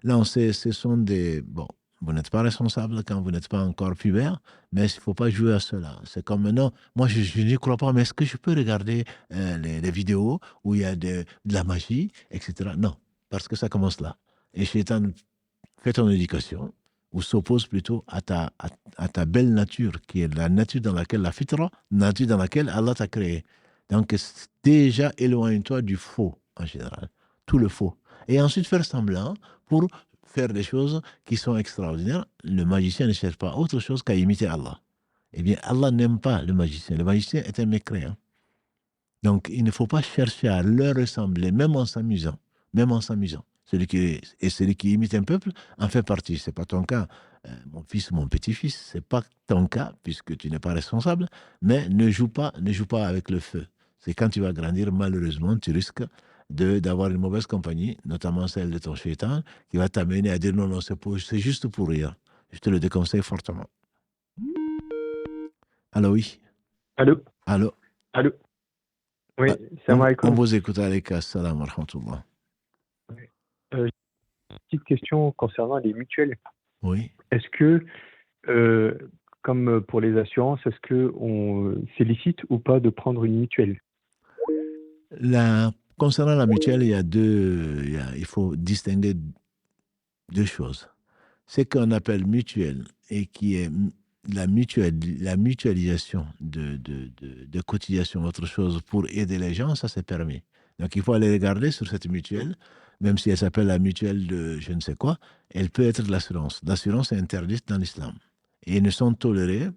S1: Non, ce sont des... Bon, vous n'êtes pas responsable quand vous n'êtes pas encore pubère, mais il ne faut pas jouer à cela. C'est comme maintenant, moi je n'y crois pas, mais est-ce que je peux regarder les vidéos où il y a de la magie, etc. Non, parce que ça commence là. Et Shaitan fait ton éducation, ou s'oppose plutôt à ta belle nature, qui est la nature dans laquelle, la fitra, nature dans laquelle Allah t'a créé. Donc déjà, éloigne-toi du faux en général, tout le faux. Et ensuite faire semblant pour faire des choses qui sont extraordinaires. Le magicien ne cherche pas autre chose qu'à imiter Allah. Eh bien, Allah n'aime pas le magicien. Le magicien est un mécréant. Donc, il ne faut pas chercher à leur ressembler, même en s'amusant. Même en s'amusant. Celui qui imite un peuple en fait partie. Ce n'est pas ton cas, mon fils, mon petit-fils. Ce n'est pas ton cas, puisque tu n'es pas responsable. Mais ne joue pas avec le feu. C'est quand tu vas grandir, malheureusement, tu risques d'avoir une mauvaise compagnie, notamment celle de ton shaitan, qui va t'amener à dire non, c'est juste pour rire. Je te le déconseille fortement. Allô, oui.
S3: Allô. Oui, salam alaikum.
S1: On vous écoute, alaikum salam wa rahmatullah.
S3: Petite question concernant les mutuelles.
S1: Oui.
S3: Est-ce que, comme pour les assurances, est-ce qu'on félicite ou pas de prendre une mutuelle?
S1: Concernant la mutuelle, il faut distinguer 2 choses. Ce qu'on appelle mutuelle et qui est la mutualisation de cotisation, autre chose, pour aider les gens, ça c'est permis. Donc il faut aller regarder sur cette mutuelle, même si elle s'appelle la mutuelle de je ne sais quoi, elle peut être de l'assurance. L'assurance est interdite dans l'islam. Et ne sont tolérées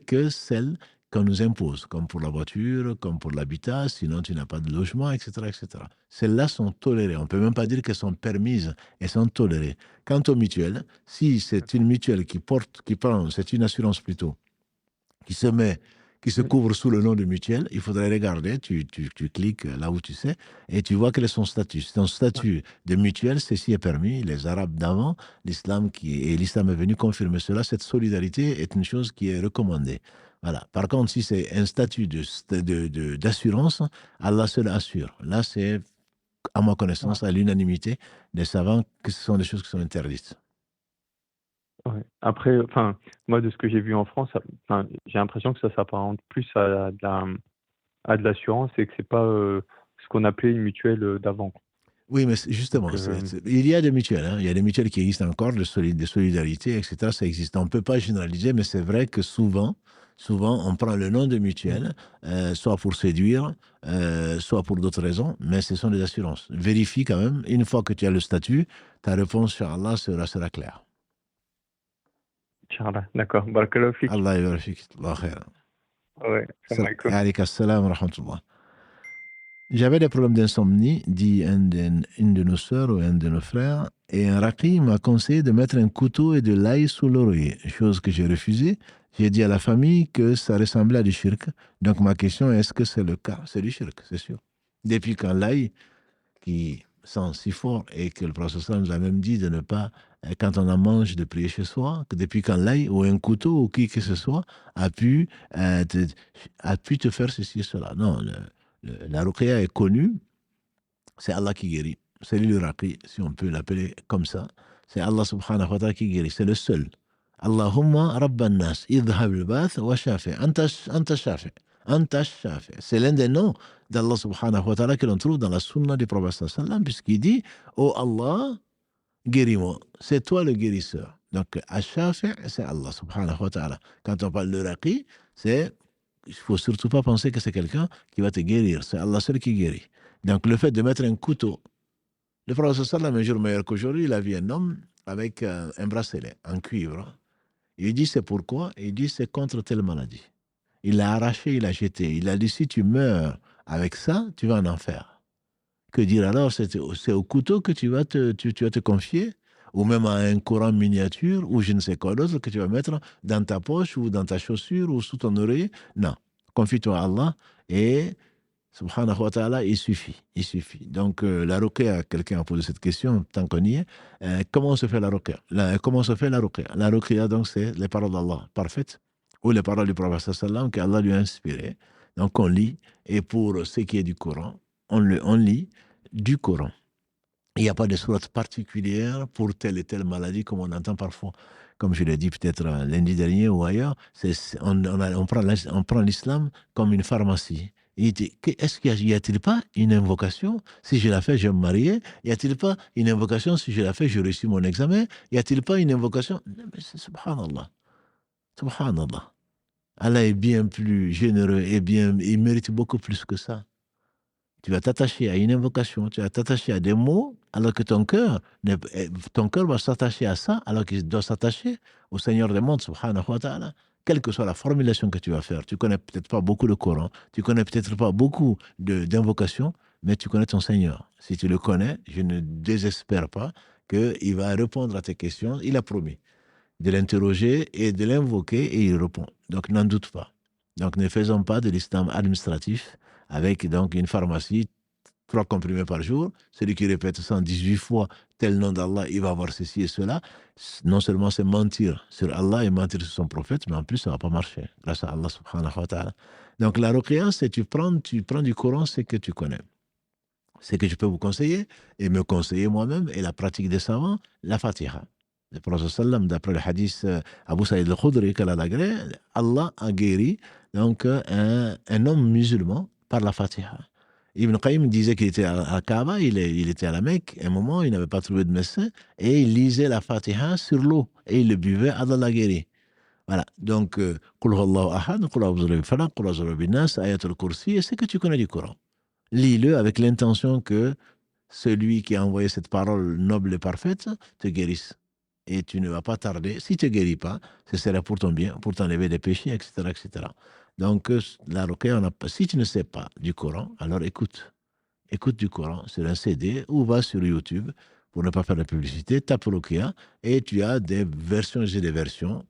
S1: que celles qu'on nous impose, comme pour la voiture, comme pour l'habitat, sinon tu n'as pas de logement, etc., etc. Celles-là sont tolérées. On ne peut même pas dire qu'elles sont permises, elles sont tolérées. Quant aux mutuelles, si c'est une mutuelle c'est une assurance plutôt, qui se couvre sous le nom de mutuelle, il faudrait regarder, tu cliques là où tu sais, et tu vois quel est son statut. Son statut de mutuelle, ceci est permis. Les Arabes d'avant, l'islam est venu confirmer cela. Cette solidarité est une chose qui est recommandée. Voilà. Par contre, si c'est un statut d'assurance, Allah seul assure. Là, c'est, à ma connaissance, à l'unanimité des savants, que ce sont des choses qui sont interdites.
S3: Ouais. Après, moi, de ce que j'ai vu en France, j'ai l'impression que ça s'apparente plus à de l'assurance et que c'est pas ce qu'on appelait une mutuelle d'avant.
S1: Oui, mais justement, il y a des mutuelles. Il y a des mutuelles qui existent encore, de solidarité, etc. Ça existe. On ne peut pas généraliser, mais c'est vrai que souvent, on prend le nom de mutuelle, soit pour séduire, soit pour d'autres raisons, mais ce sont des assurances. Vérifie quand même, une fois que tu as le statut, ta réponse, Inch'Allah, sera claire.
S3: Inch'Allah, d'accord. Barakallahu fik.
S1: Allah yabarak. Allah khair.
S3: Ouais, salam alaikum.
S1: Alayka salam wa rahmatullah. J'avais des problèmes d'insomnie, dit une de nos sœurs ou un de nos frères, et un raqi m'a conseillé de mettre un couteau et de l'ail sous l'oreiller, chose que j'ai refusée. J'ai dit à la famille que ça ressemblait à du shirk. Donc ma question est, est-ce que c'est le cas? C'est du shirk, c'est sûr. Depuis quand l'ail, qui sent si fort, et que le professeur nous a même dit de ne pas, quand on en mange, de prier chez soi, que depuis quand l'ail ou un couteau ou qui que ce soit a pu te faire ceci et cela. Non, la ruqya est connue, c'est Allah qui guérit. C'est lui le raqi, si on peut l'appeler comme ça. C'est Allah subhanahu wa ta'ala qui guérit, c'est le seul. Allahumma rabban nas, idhab al-bath wa shafi. Anta shafi. Anta shafi. C'est l'un des noms d'Allah subhanahu wa ta'ala que l'on trouve dans la sunna du prophète sallallahu alayhi wa sallam, puisqu'il dit, oh Allah, guéris-moi. C'est toi le guérisseur. Donc, Ash-Shafi', c'est Allah subhanahu wa ta'ala. Quand on parle de raqi, il ne faut surtout pas penser que c'est quelqu'un qui va te guérir. C'est Allah seul qui guérit. Donc, le fait de mettre un couteau, le prophète sallallahu alayhi wa sallam, un jour meilleur qu'aujourd'hui, il a vu un homme avec un bracelet en cuivre. Il dit, c'est pourquoi? Il dit, c'est contre telle maladie. Il l'a arraché, il l'a jeté. Il a dit, si tu meurs avec ça, tu vas en enfer. Que dire alors? C'est au couteau que tu vas te confier, ou même à un Coran miniature, ou je ne sais quoi d'autre que tu vas mettre dans ta poche, ou dans ta chaussure, ou sous ton oreiller. Non. Confie-toi à Allah, et subhanahu wa ta'ala, il suffit. Il suffit. Donc, la ruqya, quelqu'un a posé cette question, tant qu'on y est. Comment se fait la ruqya? Comment se fait la ruqya? La ruqya, donc, c'est les paroles d'Allah parfaites, ou les paroles du prophète sallallahu qu'Allah lui a inspirées. Donc, on lit, et pour ce qui est du Coran, on lit du Coran. Il n'y a pas de sourate particulière pour telle et telle maladie, comme on entend parfois. Comme je l'ai dit peut-être lundi dernier ou ailleurs, on prend l'islam comme une pharmacie. Est-ce qu'il y a-t-il pas une invocation? Si je la fais, je vais me marier. Y a-t-il pas une invocation? Si je la fais, je réussis mon examen. Y a-t-il pas une invocation? Non, mais c'est subhanallah. Subhanallah. Allah est bien plus généreux et il mérite beaucoup plus que ça. Tu vas t'attacher à une invocation, tu vas t'attacher à des mots, alors que ton cœur va s'attacher à ça, alors qu'il doit s'attacher au Seigneur des mondes, subhanahu wa ta'ala. Quelle que soit la formulation que tu vas faire, tu connais peut-être pas beaucoup de Coran, tu connais peut-être pas beaucoup d'invocations, mais tu connais ton Seigneur. Si tu le connais, je ne désespère pas qu'il va répondre à tes questions. Il a promis de l'interroger et de l'invoquer, et il répond. Donc n'en doute pas. Donc ne faisons pas de l'islam administratif avec donc une pharmacie, 3 comprimés par jour. Celui qui répète 118 fois tel nom d'Allah, il va avoir ceci et cela. Non seulement c'est mentir sur Allah et mentir sur son prophète, mais en plus ça ne va pas marcher grâce à Allah subhanahu wa ta'ala. Donc la ruqya, c'est tu prends du Coran, c'est que tu connais. C'est que je peux vous conseiller et me conseiller moi-même, et la pratique des savants, la Fatiha. Le prophète sallam, d'après le hadith Abu Saïd al-Khudri, Allah a guéri donc un homme musulman par la Fatiha. Ibn Qayyim disait qu'il était à Kaaba, il était à la Mecque. À un moment, il n'avait pas trouvé de médecin, et il lisait la Fatiha sur l'eau, et il le buvait, Allah l'a guéri. Voilà. Donc, Qul huwallahu ahad, Qul a'udhu birabbil falaq, Qul a'udhu birabbin nas, Ayatul Kursi, et c'est que tu connais du Coran. Lis-le avec l'intention que celui qui a envoyé cette parole noble et parfaite te guérisse. Et tu ne vas pas tarder. Si tu ne guéris pas, ce sera pour ton bien, pour t'enlever des péchés, etc. etc. Donc, la ruqya, si tu ne sais pas du Coran, alors écoute. Écoute du Coran sur un CD, ou va sur YouTube, pour ne pas faire de publicité, tape ruqya, et tu as des versions et des versions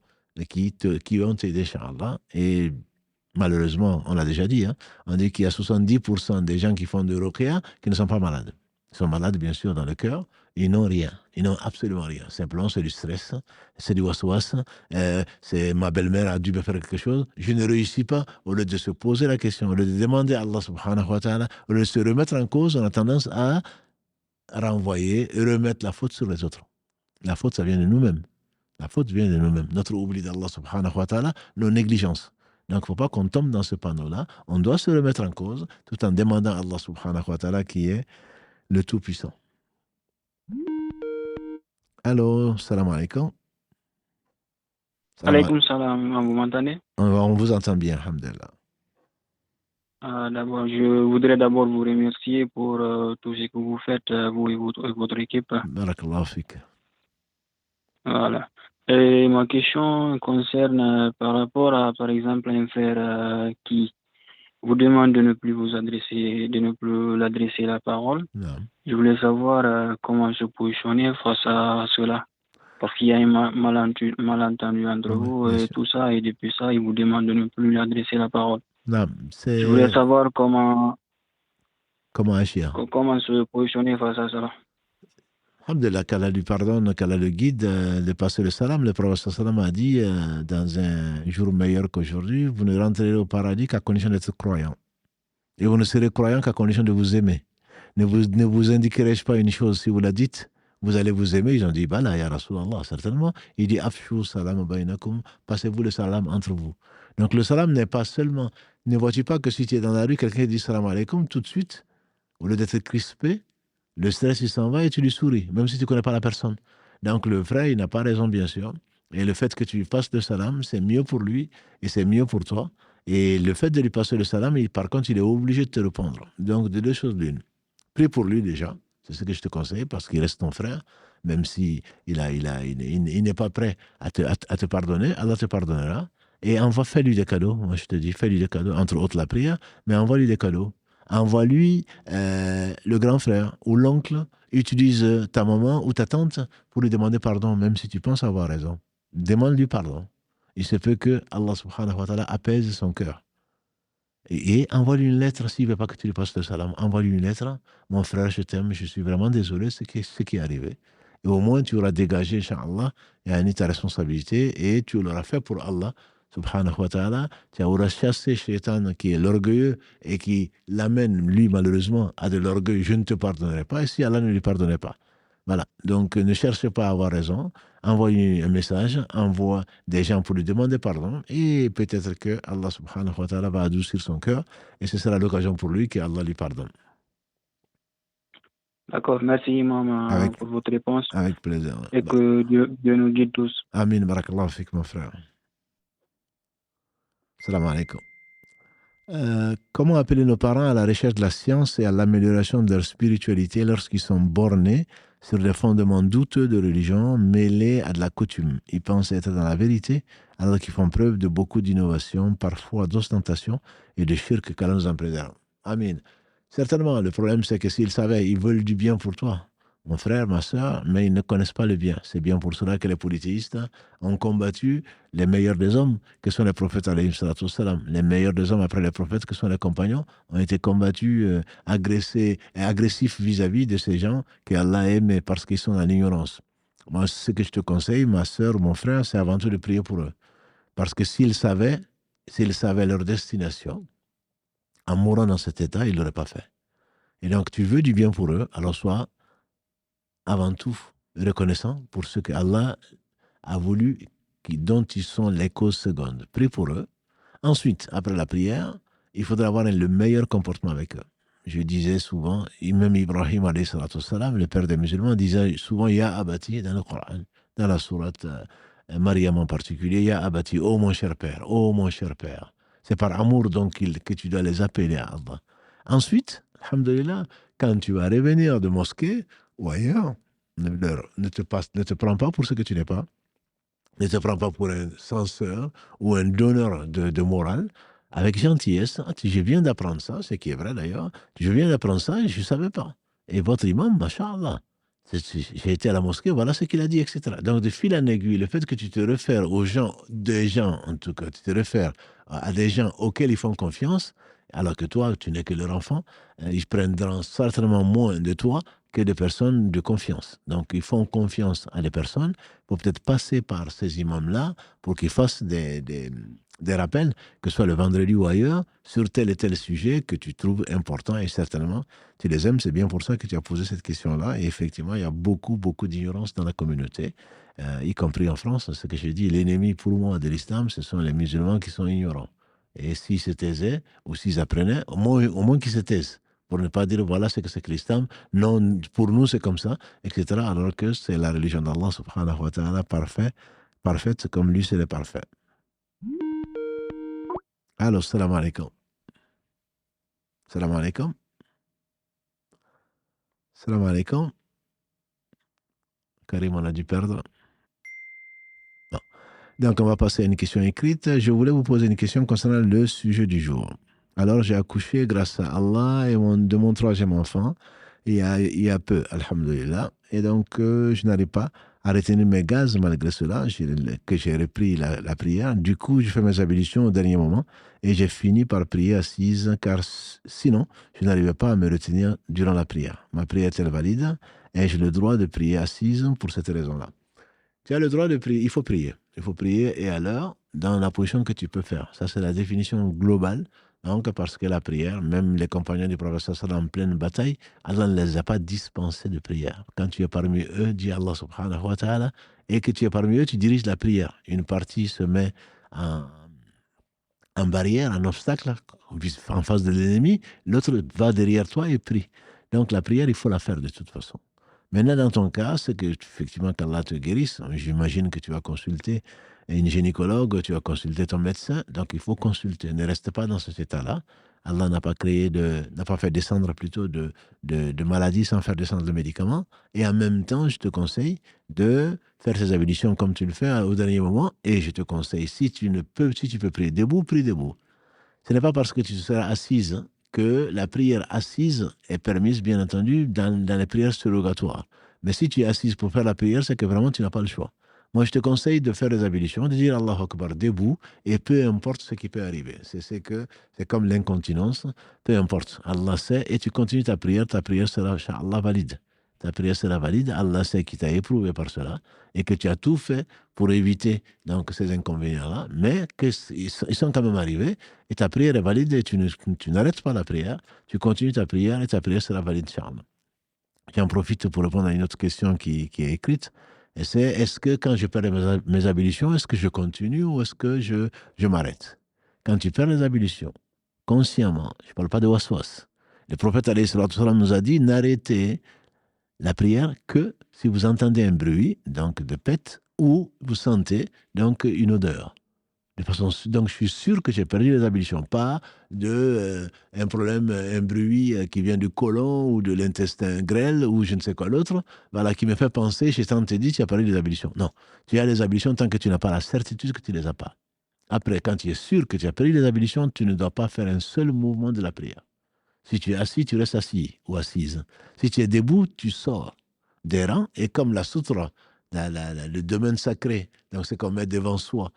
S1: qui vont t'aider, Inch'Allah. Et malheureusement, on l'a déjà dit, hein, on dit qu'il y a 70% des gens qui font de ruqya qui ne sont pas malades. Ils sont malades, bien sûr, dans le cœur. Ils n'ont rien. Ils n'ont absolument rien. Simplement, c'est du stress, c'est du waswas. C'est ma belle-mère a dû me faire quelque chose. Je ne réussis pas. Au lieu de se poser la question, au lieu de demander à Allah subhanahu wa ta'ala, au lieu de se remettre en cause, on a tendance à renvoyer et remettre la faute sur les autres. La faute, ça vient de nous-mêmes. La faute vient de nous-mêmes. Notre oubli d'Allah subhanahu wa ta'ala, nos négligences. Donc, il ne faut pas qu'on tombe dans ce panneau-là. On doit se remettre en cause tout en demandant à Allah subhanahu wa ta'ala qui est le Tout-Puissant. Allô, salam alaikum.
S4: Alaykoum salam, vous m'entendez?
S1: On vous entend bien, alhamdulillah.
S4: D'abord, je voudrais d'abord vous remercier pour tout ce que vous faites, vous et votre équipe.
S1: Barakallahu fik.
S4: Voilà. Et ma question concerne par rapport à, par exemple, un frère qui vous demande de ne plus l'adresser la parole.
S1: Non.
S4: Je voulais savoir comment se positionner face à cela. Parce qu'il y a un malentendu entre
S1: Oui,
S4: vous
S1: bien
S4: et
S1: sûr.
S4: tout ça, et depuis ça, il vous demande de ne plus lui adresser la parole.
S1: Non,
S4: Je voulais
S1: c'est
S4: savoir comment
S1: agir.
S4: comment se positionner face à cela.
S1: Alhamdulillah, qu'Allah lui pardonne, qu'Allah le guide de passer le salam. Le prophète sallam a dit dans un jour meilleur qu'aujourd'hui, vous ne rentrerez au paradis qu'à condition d'être croyant. Et vous ne serez croyant qu'à condition de vous aimer. Ne vous indiquerai-je pas une chose, si vous la dites, vous allez vous aimer. Ils ont dit, bah là, ya Rasulallah, certainement. Il dit, afshu salam bainakum, passez-vous le salam entre vous. Donc le salam n'est pas seulement, ne vois-tu pas que si tu es dans la rue, quelqu'un dit salam alaikum, tout de suite, au lieu d'être crispé, le stress, il s'en va et tu lui souris, même si tu ne connais pas la personne. Donc le frère, il n'a pas raison, bien sûr. Et le fait que tu lui passes le salam, c'est mieux pour lui et c'est mieux pour toi. Et le fait de lui passer le salam, par contre, il est obligé de te répondre. Donc, de deux choses l'une. Prie pour lui déjà, c'est ce que je te conseille, parce qu'il reste ton frère, même si il n'est pas prêt à te pardonner, Allah te pardonnera. Et fais-lui des cadeaux, moi je te dis, fais-lui des cadeaux, entre autres la prière, mais envoie-lui des cadeaux. Envoie-lui le grand frère ou l'oncle, utilise ta maman ou ta tante pour lui demander pardon, même si tu penses avoir raison. Demande-lui pardon. Il se peut que Allah subhanahu wa ta'ala apaise son cœur. Et envoie-lui une lettre, s'il ne veut pas que tu lui passes le salam, envoie-lui une lettre. Mon frère, je t'aime, je suis vraiment désolé, ce qui est arrivé. Et au moins, tu auras dégagé, Inch'Allah, ta responsabilité et tu l'auras fait pour Allah, subhanahu wa ta'ala. Tu auras chassé Shaitan qui est l'orgueilleux et qui l'amène, lui, malheureusement, à de l'orgueil. Je ne te pardonnerai pas. Et si Allah ne lui pardonnait pas. Voilà. Donc, ne cherche pas à avoir raison. Envoie-lui un message, envoie des gens pour lui demander pardon et peut-être que Allah subhanahu wa ta'ala va adoucir son cœur et ce sera l'occasion pour lui que Allah lui pardonne.
S4: D'accord, merci Imam pour votre réponse.
S1: Avec plaisir.
S4: Et que Dieu nous guide tous.
S1: Amin, barakallahu fik, mon frère. Salam alaikum. Comment appeler nos parents à la recherche de la science et à l'amélioration de leur spiritualité lorsqu'ils sont bornés sur des fondements douteux de religion mêlés à de la coutume? Ils pensent être dans la vérité alors qu'ils font preuve de beaucoup d'innovation, parfois d'ostentation et de shirk qu'Allah nous en préserve. Amin. Certainement, le problème c'est que s'ils savaient, ils veulent du bien pour toi, mon frère, ma soeur, mais ils ne connaissent pas le bien. C'est bien pour cela que les polythéistes ont combattu les meilleurs des hommes, que sont les prophètes, alayhi salatu wassalam. Les meilleurs des hommes après les prophètes, que sont les compagnons, ont été combattus, agressifs vis-à-vis de ces gens qu'Allah aime parce qu'ils sont en ignorance. Moi, ce que je te conseille, ma soeur ou mon frère, c'est avant tout de prier pour eux. Parce que s'ils savaient leur destination, en mourant dans cet état, ils ne l'auraient pas fait. Et donc, tu veux du bien pour eux, alors sois avant tout reconnaissant pour ce que Allah a voulu, dont ils sont les causes secondes. Prie pour eux. Ensuite, après la prière, il faudra avoir le meilleur comportement avec eux. Je disais souvent, même Ibrahim, alayhi salatu wassalam, le père des musulmans, disait souvent Ya Abati dans le Coran, dans la sourate Mariam en particulier, Ya Abati, oh mon cher père, oh mon cher père. C'est par amour donc que tu dois les appeler à Allah. Ensuite, alhamdulillah, quand tu vas revenir de mosquée ou ailleurs, ne te prends pas pour ce que tu n'es pas. Ne te prends pas pour un censeur ou un donneur de morale. Avec gentillesse, je viens d'apprendre ça, ce qui est vrai d'ailleurs, je viens d'apprendre ça et je ne savais pas. Et votre imam, masha'Allah, j'ai été à la mosquée, voilà ce qu'il a dit, etc. Donc, de fil en aiguille, le fait que tu te réfères aux gens, des gens en tout cas, tu te réfères à des gens auxquels ils font confiance, alors que toi, tu n'es que leur enfant, ils prendront certainement moins de toi que des personnes de confiance. Donc, ils font confiance à des personnes pour peut-être passer par ces imams-là pour qu'ils fassent des rappels, que ce soit le vendredi ou ailleurs, sur tel et tel sujet que tu trouves important et certainement tu les aimes. C'est bien pour ça que tu as posé cette question-là. Et effectivement, il y a beaucoup, beaucoup d'ignorance dans la communauté, y compris en France. Ce que je dis, l'ennemi pour moi de l'islam, ce sont les musulmans qui sont ignorants. Et s'ils se taisaient ou s'ils apprenaient, au moins qu'ils se taisent. Pour ne pas dire, voilà ce que c'est que l'islam. Non, pour nous, c'est comme ça, etc. Alors que c'est la religion d'Allah, subhanahu wa ta'ala, parfaite, comme lui, c'est le parfait. Alors, salam alaikum. Salam alaikum. Salam alaikum. Karim, on a dû perdre. Non. Donc, on va passer à une question écrite. Je voulais vous poser une question concernant le sujet du jour. Alors, j'ai accouché grâce à Allah de mon troisième enfant il y a peu, alhamdulillah. Et donc, je n'arrive pas à retenir mes gaz malgré cela, que j'ai repris la prière. Du coup, je fais mes ablutions au dernier moment et j'ai fini par prier assise car sinon, je n'arrivais pas à me retenir durant la prière. Ma prière est-elle valide et j'ai le droit de prier assise pour cette raison-là. Tu as le droit de prier, il faut prier. Il faut prier et à l'heure, dans la position que tu peux faire. Ça, c'est la définition globale. Donc, parce que la prière, même les compagnons du prophète sallallahu en pleine bataille, Allah ne les a pas dispensés de prière. Quand tu es parmi eux, dit Allah subhanahu wa ta'ala, et que tu es parmi eux, tu diriges la prière. Une partie se met en barrière, en obstacle, en face de l'ennemi, l'autre va derrière toi et prie. Donc, la prière, il faut la faire de toute façon. Maintenant, dans ton cas, c'est que effectivement qu'Allah te guérisse. J'imagine que tu vas consulter une gynécologue, tu vas consulter ton médecin. Donc, il faut consulter. Ne reste pas dans cet état-là. Allah n'a pas fait descendre plutôt de maladies sans faire descendre de médicaments. Et en même temps, je te conseille de faire ces ablutions comme tu le fais au dernier moment. Et je te conseille, si tu peux prier debout, prie debout. Ce n'est pas parce que tu seras assise que la prière assise est permise, bien entendu, dans les prières surrogatoires. Mais si tu es assise pour faire la prière, c'est que vraiment tu n'as pas le choix. Moi, je te conseille de faire les ablutions, de dire Allahu Akbar debout, et peu importe ce qui peut arriver. C'est comme l'incontinence, peu importe. Allah sait, et tu continues ta prière sera, Inch'Allah, valide. Ta prière sera valide, Allah sait qu'il t'a éprouvé par cela, et que tu as tout fait pour éviter donc ces inconvénients-là, mais qu'ils sont quand même arrivés, et ta prière est valide, et tu n'arrêtes pas la prière, tu continues ta prière, et ta prière sera valide, Inch'Allah. J'en profite pour répondre à une autre question qui est écrite, et c'est est-ce que quand je perds mes ablutions, est-ce que je continue ou est-ce que je m'arrête? Quand tu perds les ablutions, consciemment, je ne parle pas de waswas, le prophète alayhi salatu wa sallam nous a dit n'arrêtez la prière que si vous entendez un bruit, donc de pète, ou vous sentez donc une odeur. De façon, donc je suis sûr que j'ai perdu les ablutions, pas un problème, un bruit qui vient du côlon ou de l'intestin grêle ou je ne sais quoi l'autre, voilà, qui me fait penser, j'ai tenté dit, tu as perdu les ablutions. Non, tu as les ablutions tant que tu n'as pas la certitude que tu ne les as pas. Après, quand tu es sûr que tu as perdu les ablutions, tu ne dois pas faire un seul mouvement de la prière. Si tu es assis, tu restes assis ou assise. Si tu es debout, tu sors des rangs. Et comme la sutra, le domaine sacré, donc c'est qu'on met devant soi,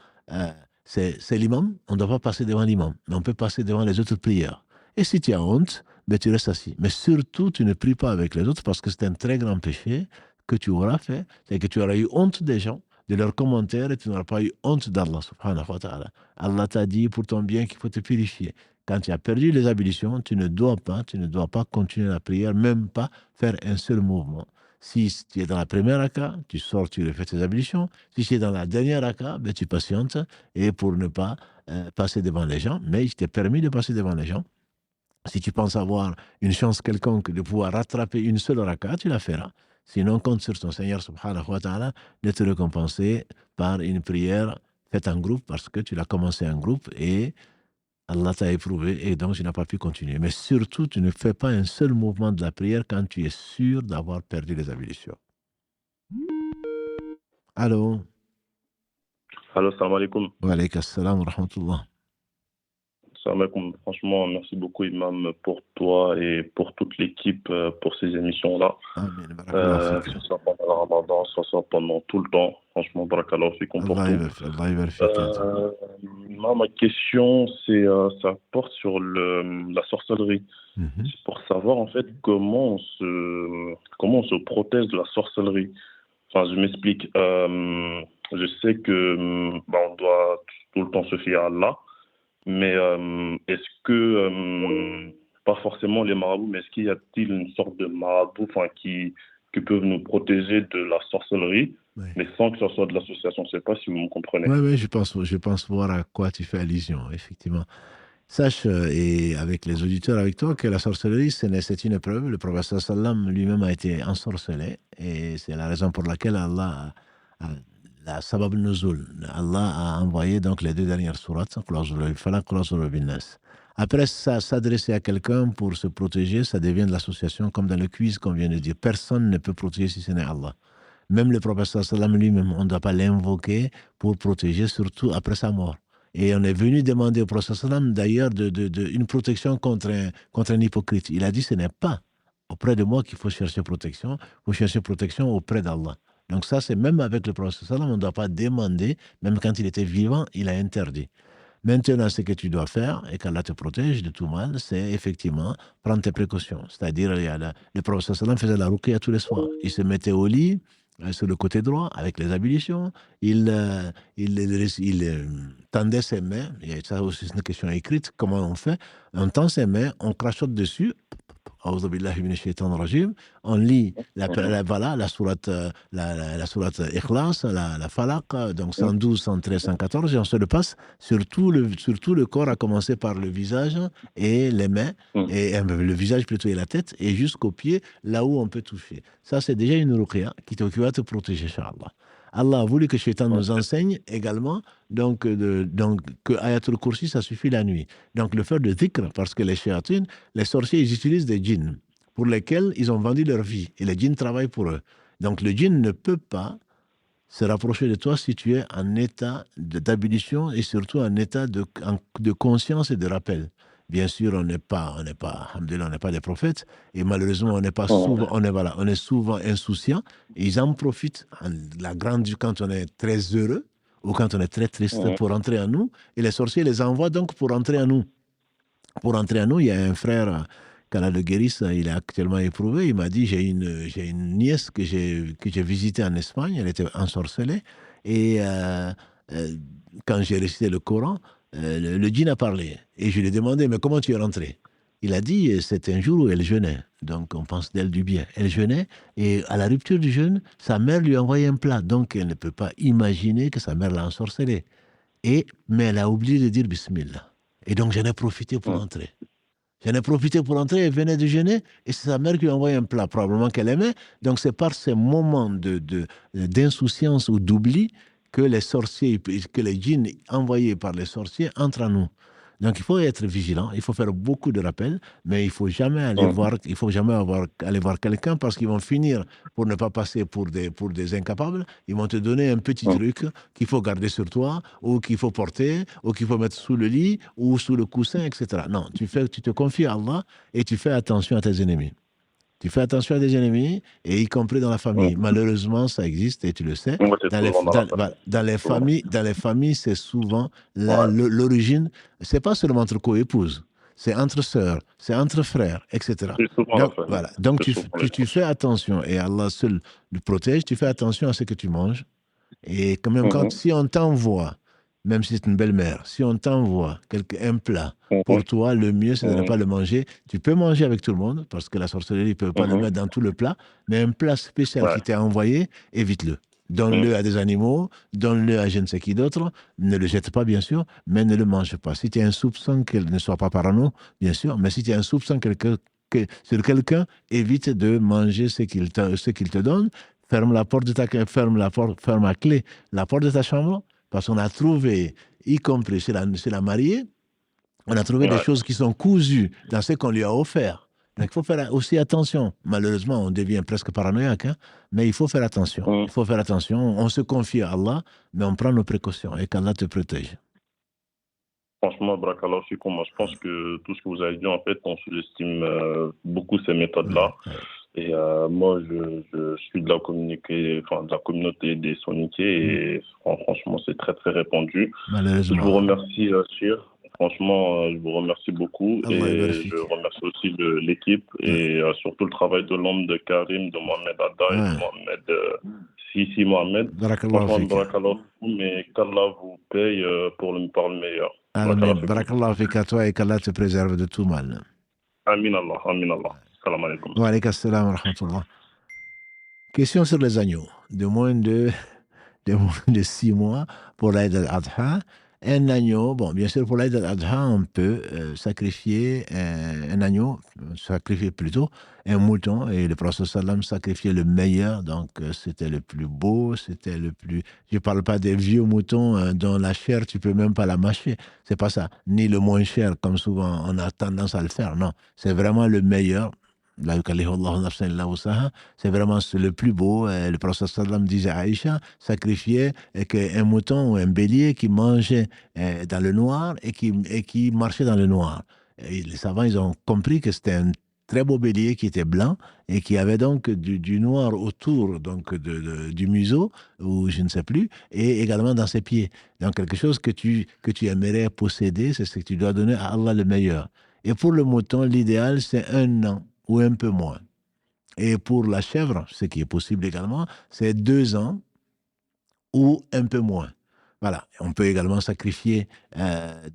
S1: c'est l'imam, on ne doit pas passer devant l'imam, mais on peut passer devant les autres prières. Et si tu as honte, ben tu restes assis. Mais surtout, tu ne pries pas avec les autres parce que c'est un très grand péché que tu auras fait. C'est que tu auras eu honte des gens, de leurs commentaires, et tu n'auras pas eu honte d'Allah subhanahu wa ta'ala. Allah t'a dit pour ton bien qu'il faut te purifier. Quand tu as perdu les ablutions, tu ne dois pas continuer la prière, même pas faire un seul mouvement. Si tu es dans la première raka, tu sors, tu refais tes ablutions. Si tu es dans la dernière raka, ben tu patientes et pour ne pas passer devant les gens, mais il t'est permis de passer devant les gens. Si tu penses avoir une chance quelconque de pouvoir rattraper une seule raka, tu la feras. Sinon, compte sur ton Seigneur subhanahu wa ta'ala de te récompenser par une prière faite en groupe parce que tu l'as commencé en groupe et Allah t'a éprouvé et donc tu n'as pas pu continuer. Mais surtout, tu ne fais pas un seul mouvement de la prière quand tu es sûr d'avoir perdu les ablutions. Allô?
S5: Allô, salam alaikum.
S1: Wa alaykum assalam wa rahmatullah.
S5: Salam alaikum. Franchement, merci beaucoup, Imam, pour toi et pour toute l'équipe pour ces émissions-là.
S1: Amen.
S5: Que ce soit pendant le ramadan, que ce soit pendant tout le temps. Franchement, barakallahu fikum pour tout. Ma question, ça porte sur la sorcellerie. C'est pour savoir, en fait, comment on se protège de la sorcellerie. Enfin, je m'explique. Je sais que on doit tout le temps se fier à Allah. Mais est-ce que, pas forcément les marabouts, mais est-ce qu'il y a-t-il une sorte de marabout qui peuvent nous protéger de la sorcellerie, mais sans que ce soit de l'association? Je ne sais pas si vous me comprenez.
S1: Oui, je pense voir à quoi tu fais allusion, effectivement. Sache, et avec les auditeurs avec toi, que la sorcellerie, c'est une épreuve. Le prophète sallam lui-même a été ensorcelé, et c'est la raison pour laquelle Allah la sabab nuzul. Allah a envoyé donc les deux dernières sourates, après, s'adresser à quelqu'un pour se protéger, ça devient de l'association, comme dans le quiz qu'on vient de dire. Personne ne peut protéger si ce n'est Allah. Même le prophète sallam lui-même, on ne doit pas l'invoquer pour protéger, surtout après sa mort. Et on est venu demander au prophète sallam d'ailleurs une protection contre un hypocrite. Il a dit, ce n'est pas auprès de moi qu'il faut chercher protection, il faut chercher protection auprès d'Allah. Donc ça, c'est même avec le prophète sallam, on ne doit pas demander, même quand il était vivant, il a interdit. Maintenant, ce que tu dois faire, et qu'Allah te protège de tout mal, c'est effectivement prendre tes précautions. C'est-à-dire, le prophète sallam faisait la ruqya tous les soirs. Il se mettait au lit, sur le côté droit, avec les ablutions. Il tendait ses mains. Il y a ça aussi, c'est une question écrite. Comment on fait? On tend ses mains, on crachote dessus. On lit la sourate Ikhlas, la Falaq, donc 112, 113, 114, et on se le passe sur tout le corps, à commencer par le visage et les mains, et le visage plutôt et la tête, et jusqu'aux pieds, là où on peut toucher. Ça, c'est déjà une ruqya qui va te protéger, Inch'Allah. Allah a voulu que Shaitan nous enseigne également donc que Ayatul Kursi, ça suffit la nuit. Donc le faire de dhikr, parce que les shayatines, les sorciers, ils utilisent des djinns pour lesquels ils ont vendu leur vie et les djinns travaillent pour eux. Donc le djinn ne peut pas se rapprocher de toi si tu es en état d'abolition et surtout en état de conscience et de rappel. Bien sûr, on n'est pas des prophètes et malheureusement, on n'est pas souvent, on est souvent insouciants. Ils en profitent quand on est très heureux ou quand on est très triste pour entrer en nous. Et les sorciers les envoient donc pour entrer en nous. Pour entrer en nous, il y a un frère, qu'Allah le guérisse, il est actuellement éprouvé. Il m'a dit, j'ai une nièce que j'ai visitée en Espagne, elle était ensorcelée. Et quand j'ai récité le Coran, le djinn a parlé. Et je lui ai demandé, mais comment tu es rentré? Il a dit, c'était un jour où elle jeûnait. Donc, on pense d'elle du bien. Elle jeûnait, et à la rupture du jeûne, sa mère lui a envoyé un plat. Donc, elle ne peut pas imaginer que sa mère l'a ensorcelée. Mais elle a oublié de dire Bismillah. Et donc, j'en ai profité pour entrer. J'en ai profité pour entrer, elle venait de jeûner, et c'est sa mère qui lui a envoyé un plat, probablement qu'elle aimait. Donc, c'est par ces moments d'insouciance ou d'oubli que les sorciers, que les djinns envoyés par les sorciers entrent en nous. Donc, il faut être vigilant, il faut faire beaucoup de rappels, mais il ne faut jamais aller voir quelqu'un parce qu'ils vont finir pour ne pas passer pour des incapables. Ils vont te donner un petit truc qu'il faut garder sur toi, ou qu'il faut porter, ou qu'il faut mettre sous le lit, ou sous le coussin, etc. Non, tu te confies à Allah et tu fais attention à tes ennemis. Tu fais attention à des ennemis, et y compris dans la famille. Malheureusement, ça existe, et tu le sais. Dans les familles, c'est souvent l'origine. C'est pas seulement entre co-épouses, c'est entre sœurs, c'est entre frères, etc. Donc tu fais attention, et Allah seul le protège. Tu fais attention à ce que tu manges. Et quand même, si on t'envoie, même si c'est une belle-mère, si on t'envoie un plat, pour toi, le mieux, c'est de ne pas le manger. Tu peux manger avec tout le monde, parce que la sorcellerie ne peut pas le mettre dans tout le plat, mais un plat spécial qui t'est envoyé, évite-le. Donne-le à des animaux, donne-le à je ne sais qui d'autre, ne le jette pas, bien sûr, mais ne le mange pas. Si tu as un soupçon qu'elle ne soit pas parano, bien sûr, mais si tu as un soupçon sur quelqu'un, évite de manger ce qu'il te donne. Ferme à clé la porte de ta chambre, parce qu'on a trouvé, y compris chez la mariée, on a trouvé des choses qui sont cousues dans ce qu'on lui a offert. Donc, il faut faire aussi attention. Malheureusement, on devient presque paranoïaque, mais il faut faire attention. Il faut faire attention. On se confie à Allah, mais on prend nos précautions, et qu'Allah te protège.
S5: Franchement, Barakallahu Fikoum, moi je pense que tout ce que vous avez dit, en fait, on sous-estime beaucoup ces méthodes-là. Et moi, je suis de la communauté des sonniqués, et franchement, c'est très, très répandu. Je vous remercie, Shir. Franchement, je vous remercie beaucoup. Et je remercie aussi l'équipe, et surtout le travail de l'homme de Karim, de Mohamed Adda et de Mohamed Sissi Mohamed. Franchement, Barakallahu Fikoum, mais qu'Allah vous paye par le meilleur.
S1: Amen. Barakallahu fik à toi, et qu'Allah te préserve de tout mal.
S5: Amin Allah, amin Allah. Salam alaikum.
S1: Wa alaikum salam wa rahmatullah. Question sur les agneaux. De moins de 6 mois pour l'Aïd al-Adha. Un agneau, bon, bien sûr, pour l'Aïd al-Adha, on peut sacrifier un agneau, sacrifier plutôt un mouton, et le prophète sallam sacrifiait le meilleur, donc c'était le plus beau, c'était le plus... Je ne parle pas des vieux moutons dont la chair, tu ne peux même pas la mâcher, c'est pas ça, ni le moins cher, comme souvent on a tendance à le faire, non, c'est vraiment le meilleur. C'est vraiment le plus beau. Le prophète sallam disait à Aïcha, sacrifier un mouton ou un bélier qui mangeait dans le noir et qui marchait dans le noir. Et les savants, ils ont compris que c'était très beau bélier qui était blanc et qui avait donc du noir autour donc du museau, ou je ne sais plus, et également dans ses pieds. Donc quelque chose que tu aimerais posséder, c'est ce que tu dois donner à Allah le meilleur. Et pour le mouton, l'idéal, c'est 1 an ou un peu moins. Et pour la chèvre, ce qui est possible également, c'est 2 ans ou un peu moins. Voilà. On peut également sacrifier,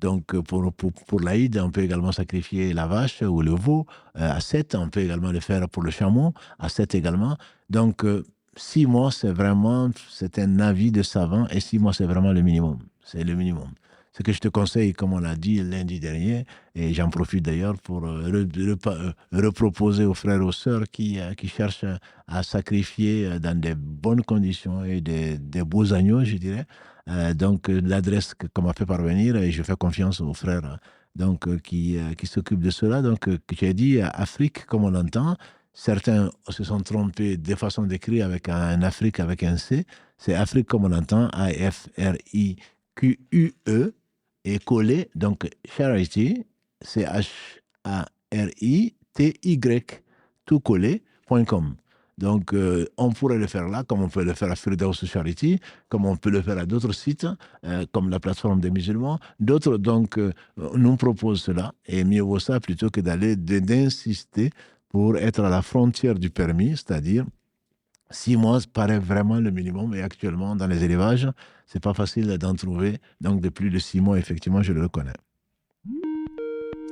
S1: donc pour l'Aïd, on peut également sacrifier la vache ou le veau à 7. On peut également le faire pour le chameau à 7 également. Donc 6 mois, c'est un avis de savant, et 6 mois, c'est vraiment le minimum. C'est le minimum. Ce que je te conseille, comme on l'a dit lundi dernier, et j'en profite d'ailleurs pour reproposer aux frères et aux sœurs qui cherchent à sacrifier dans des bonnes conditions et des beaux agneaux, je dirais. Donc l'adresse qu'on m'a fait parvenir, et je fais confiance aux frères qui s'occupent de cela. Donc que tu as dit Afrique, comme on l'entend. Certains se sont trompés de façon d'écrire avec un Afrique avec un C. C'est Afrique comme on l'entend, AFRIQUE, et collé, donc charity, CHARITY, tout collé.com. Donc, on pourrait le faire là, comme on peut le faire à Firdaus Charity, comme on peut le faire à d'autres sites, comme la plateforme des musulmans. D'autres, donc, nous proposent cela, et mieux vaut ça plutôt que d'insister pour être à la frontière du permis, c'est-à-dire 6 mois paraît vraiment le minimum, et actuellement, dans les élevages, c'est pas facile d'en trouver. Donc, de plus de 6 mois, effectivement, je le reconnais.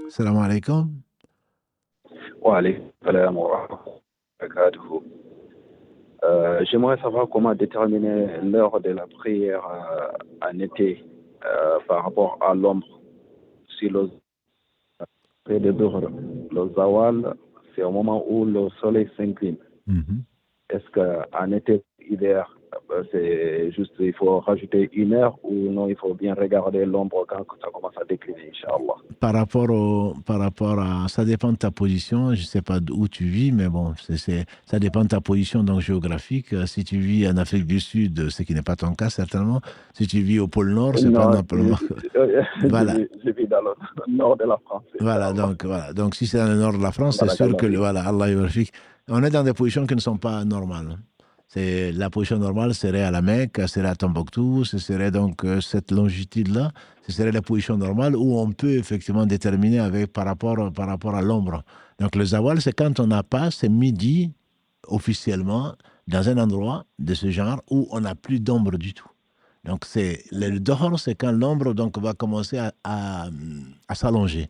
S1: Salam alaikum.
S6: Wa alaykum salam wa rahmatullahi. J'aimerais savoir comment déterminer l'heure de la prière en été par rapport à l'ombre. Si le zawal, c'est au moment où le soleil s'incline. Est-ce qu'en été, hiver, c'est juste, il faut rajouter 1 heure, ou non, il faut bien regarder l'ombre quand ça commence à décliner, Inch'Allah?
S1: Par rapport à... Ça dépend de ta position. Je ne sais pas d'où tu vis, mais bon, ça dépend de ta position donc, géographique. Si tu vis en Afrique du Sud, ce qui n'est pas ton cas, certainement. Si tu vis au pôle Nord, c'est pas normalement...
S6: Voilà. Je vis dans le nord de la France.
S1: Voilà, donc si c'est dans le nord de la France, c'est sûr que, voilà, Allah yurfik. On est dans des positions qui ne sont pas normales. La position normale serait à la Mecque, serait à Tombouctou, ce serait donc cette longitude-là, ce serait la position normale où on peut effectivement déterminer par rapport à l'ombre. Donc le zawal, c'est quand on n'a pas, c'est midi officiellement, dans un endroit de ce genre où on n'a plus d'ombre du tout. Donc le dohor, c'est quand l'ombre donc, va commencer à s'allonger.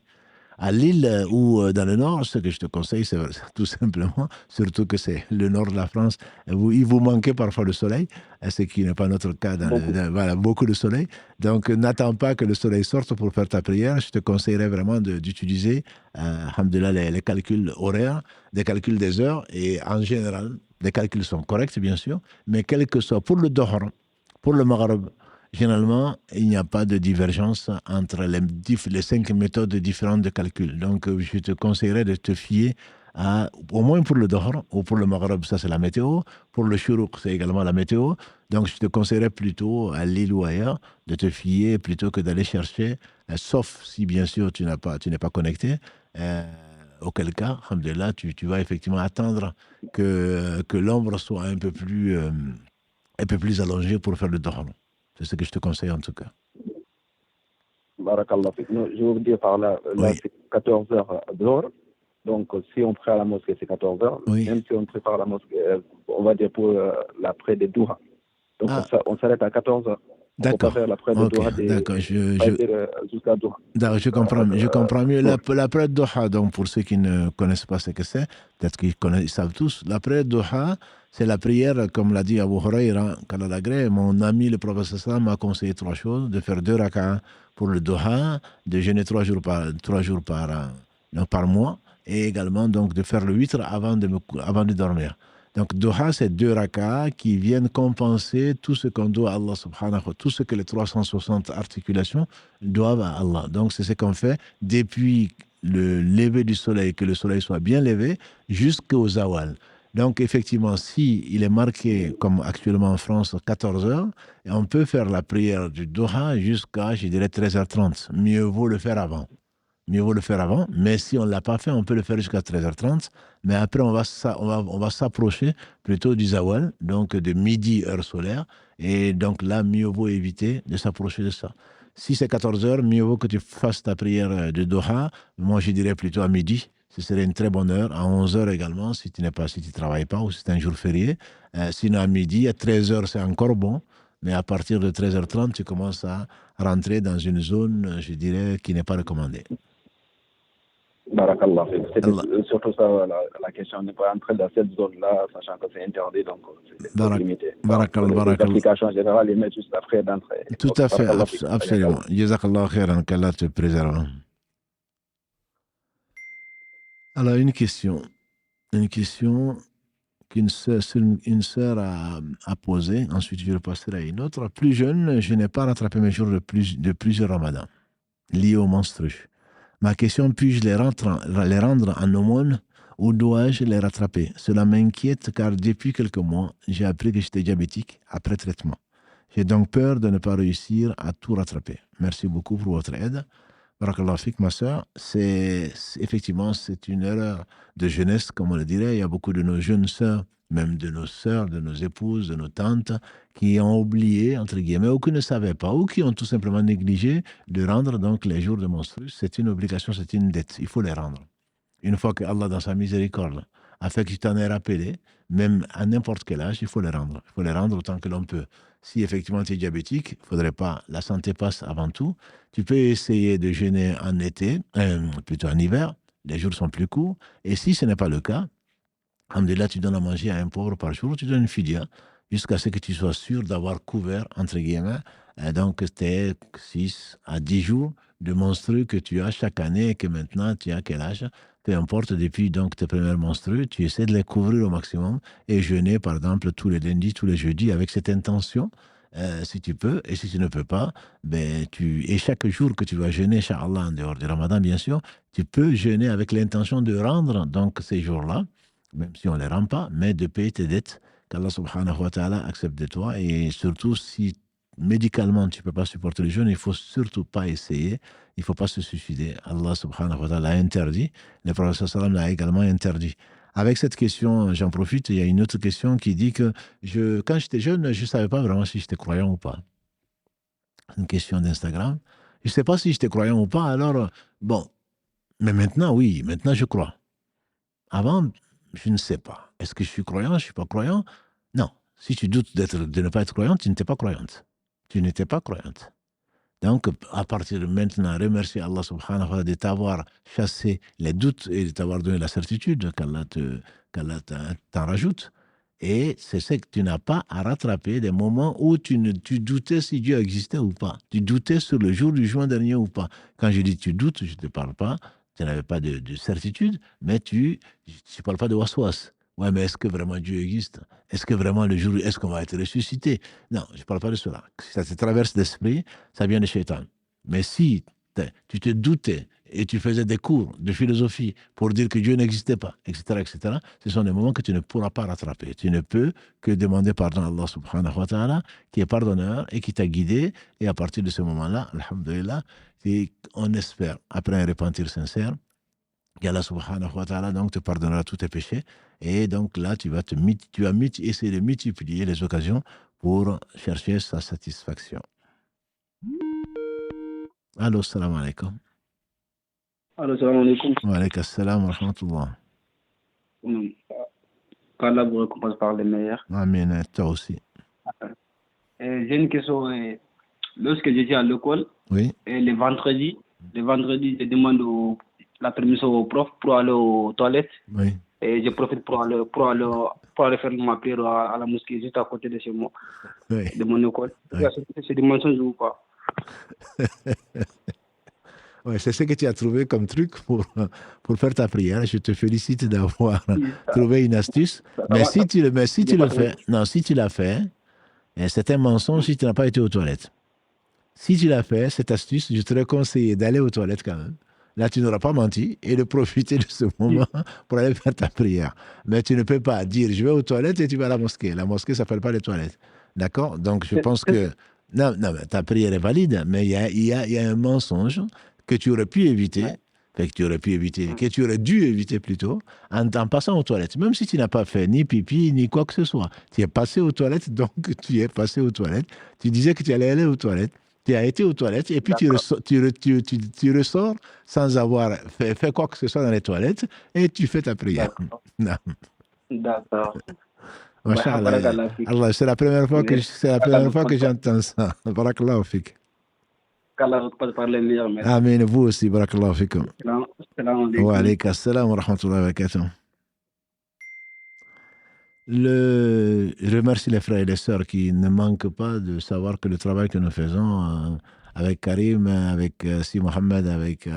S1: À Lille ou dans le nord, ce que je te conseille, c'est tout simplement, surtout que c'est le nord de la France, il vous manquait parfois le soleil, ce qui n'est pas notre cas, voilà, beaucoup de soleil. Donc n'attends pas que le soleil sorte pour faire ta prière. Je te conseillerais vraiment d'utiliser, alhamdoulilah, les calculs horaires, des calculs des heures, et en général, les calculs sont corrects bien sûr, mais quel que soit, pour le dohor, pour le maghrib, généralement, il n'y a pas de divergence entre les 5 méthodes différentes de calcul. Donc, je te conseillerais de te fier au moins pour le dohor ou pour le maghrib, ça c'est la météo. Pour le shuruq, c'est également la météo. Donc, je te conseillerais plutôt à Lille ou ailleurs de te fier plutôt que d'aller chercher, sauf si bien sûr tu n'es pas connecté. Auquel cas, alhamdoulilah, tu vas effectivement attendre que l'ombre soit un peu plus allongée pour faire le dohor. C'est ce que je te conseille en tout cas.
S6: Barakallah. Je veux dire par là, oui. C'est 14h dehors. Donc, si on prie à la mosquée, c'est 14h. Oui. Même si on prépare la mosquée, on va dire pour l'après des Douha. Donc, on s'arrête à 14h.
S1: D'accord. D'accord.
S6: Jusqu'à Douha.
S1: Je comprends mieux. L'après Douha, donc pour ceux qui ne connaissent pas ce que c'est, peut-être qu'ils savent tous. L'après Douha, c'est la prière, comme l'a dit Abu Huraira, mon ami le prophète sallam m'a conseillé 3 choses: de faire 2 rak'ah pour le Douha, de jeûner 3 jours par mois, et également donc de faire le witr avant de dormir. Donc, Douha, c'est 2 rak'ahs qui viennent compenser tout ce qu'on doit à Allah subhanahu wa ta'ala, tout ce que les 360 articulations doivent à Allah. Donc, c'est ce qu'on fait depuis le lever du soleil, que le soleil soit bien levé, jusqu'au zawal. Donc, effectivement, si il est marqué, comme actuellement en France, 14h, on peut faire la prière du Douha jusqu'à, je dirais, 13h30. Mieux vaut le faire avant. mieux vaut le faire avant. Mais si on ne l'a pas fait, on peut le faire jusqu'à 13h30. Mais après, on va s'approcher plutôt du zawal, donc de midi, heure solaire. Et donc là, mieux vaut éviter de s'approcher de ça. Si c'est 14h, mieux vaut que tu fasses ta prière de Doha. Moi, je dirais plutôt à midi. Ce serait une très bonne heure. À 11h également, si tu ne travailles pas ou si c'est un jour férié. Sinon, à midi, à 13h, c'est encore bon. Mais à partir de 13h30, tu commences à rentrer dans une zone, je dirais, qui n'est pas recommandée.
S6: Barakallah. C'était surtout ça la question. Ne pas entrer dans cette zone-là, sachant que c'est interdit, donc c'est limité.
S1: Barakallah.
S6: L'application générale, ils mettent juste après d'entrée.
S1: Tout à fait, absolument. Jazakallah khairan, qu'Allah te préserve. Alors, une question qu'une sœur a posée. Ensuite, je repasserai à une autre. Plus jeune, je n'ai pas rattrapé mes jours de plusieurs ramadans liés au menstru. Ma question, puis-je les rendre en aumône ou dois-je les rattraper? Cela m'inquiète car depuis quelques mois, j'ai appris que j'étais diabétique après traitement. J'ai donc peur de ne pas réussir à tout rattraper. Merci beaucoup pour votre aide. Barakallah fik, ma sœur. Effectivement, c'est une erreur de jeunesse, comme on le dirait. Il y a beaucoup de nos jeunes sœurs, même de nos sœurs, de nos épouses, de nos tantes, qui ont oublié, entre guillemets, ou qui ne savaient pas, ou qui ont tout simplement négligé de rendre donc les jours de menstru. C'est une obligation, c'est une dette. Il faut les rendre. Une fois que Allah, dans sa miséricorde, a fait que tu t'en aies rappelé, même à n'importe quel âge, il faut les rendre. Il faut les rendre autant que l'on peut. Si effectivement tu es diabétique, il ne faudrait pas. La santé passe avant tout. Tu peux essayer de jeûner en été, plutôt en hiver. Les jours sont plus courts. Et si ce n'est pas le cas, alhamdoulilah, tu donnes à manger à un pauvre par jour, tu donnes une fidia, jusqu'à ce que tu sois sûr d'avoir couvert, entre guillemets, donc tes 6 à 10 jours de menstrues que tu as chaque année et que maintenant tu as quel âge, peu importe, depuis donc tes premières menstrues, tu essaies de les couvrir au maximum et jeûner par exemple tous les lundis, tous les jeudis avec cette intention, si tu peux, et si tu ne peux pas, et chaque jour que tu vas jeûner, Inch'Allah, en dehors du Ramadan bien sûr, tu peux jeûner avec l'intention de rendre donc ces jours-là, même si on ne les rend pas, mais de payer tes dettes, qu'Allah subhanahu wa ta'ala accepte de toi, et surtout si médicalement tu ne peux pas supporter le jeûne, il ne faut surtout pas essayer, il ne faut pas se suicider. Allah subhanahu wa ta'ala l'a interdit, le prophète sallam l'a également interdit. Avec cette question, j'en profite, il y a une autre question qui dit que quand j'étais jeune, je ne savais pas vraiment si j'étais croyant ou pas. Une question d'Instagram. Je ne sais pas si j'étais croyant ou pas, alors bon, mais maintenant oui, maintenant je crois. Avant, je ne sais pas. Est-ce que je suis croyant, je ne suis pas croyant? Non. Si tu doutes de ne pas être croyante, tu n'étais pas croyante. Tu n'étais pas croyante. Donc, à partir de maintenant, remercie Allah subhanahu wa ta'ala de t'avoir chassé les doutes et de t'avoir donné la certitude qu'Allah t'en rajoute. Et c'est ce que tu n'as pas à rattraper des moments où tu doutais si Dieu existait ou pas. Tu doutais sur le jour du juin dernier ou pas. Quand je dis tu doutes, je ne te parle pas, tu n'avais pas de certitude, mais tu ne parles pas de waswas. Ouais, mais est-ce que vraiment Dieu existe? Est-ce que vraiment le jour, est-ce qu'on va être ressuscité? Non, je ne parle pas de cela. Si ça te traverse l'esprit, ça vient de Shaitan. Mais si tu te doutais et tu faisais des cours de philosophie pour dire que Dieu n'existait pas, etc., ce sont des moments que tu ne pourras pas rattraper. Tu ne peux que demander pardon à Allah subhanahu wa ta'ala, qui est pardonneur et qui t'a guidé. Et à partir de ce moment-là, alhamdulillah, on espère, après un repentir sincère, qu'Allah subhanahu wa ta'ala donc te pardonnera tous tes péchés. Et donc là, tu vas essayer de multiplier les occasions pour chercher sa satisfaction. Allô, salam alaikum.
S7: Allô, salam alaikum.
S1: Wa alaikum salam wa rahmatullah.
S7: Qu'Allah vous récompense par les meilleurs.
S1: Amen, toi aussi.
S7: J'ai une question. Lorsque j'étais à l'école,
S1: oui.
S7: Et les vendredis, je demande la permission au prof pour aller aux toilettes.
S1: Oui.
S7: Et je profite pour aller faire ma prière à la mosquée juste à côté de chez moi,
S1: oui.
S7: De mon école.
S1: Oui.
S7: C'est des mensonges ou pas?
S1: Ouais, c'est ce que tu as trouvé comme truc pour faire ta prière. Je te félicite d'avoir trouvé une astuce. Mais si tu l'as fait, c'est un mensonge si tu n'as pas été aux toilettes. Si tu l'as fait, cette astuce, je te conseille d'aller aux toilettes quand même. Là, tu n'auras pas menti et de profiter de ce moment pour aller faire ta prière. Mais tu ne peux pas dire, je vais aux toilettes et tu vas à la mosquée. La mosquée ne s'appelle pas les toilettes. D'accord? Donc, je pense que... Non, ta prière est valide, mais il y a un mensonge que tu aurais pu éviter Fait que tu aurais pu éviter, que tu aurais dû éviter plutôt, en passant aux toilettes. Même si tu n'as pas fait ni pipi, ni quoi que ce soit. Tu es passé aux toilettes, donc tu es passé aux toilettes. Tu disais que tu allais aller aux toilettes. Tu as été aux toilettes et puis tu ressors sans avoir fait quoi que ce soit dans les toilettes et tu fais ta prière.
S7: D'accord.
S1: Masha'Allah. Allah, c'est la première fois que j'entends ça. Barakallahu fik.
S7: Qu'Allah vous parler meilleur.
S1: Amen. Vous aussi, barakallahu fikum.
S7: Salam alaikum.
S1: Wa alayka assalam wa rahmatullahi wa barakatuh. Je remercie les frères et les sœurs qui ne manquent pas de savoir que le travail que nous faisons avec Karim, avec Si Mohamed, avec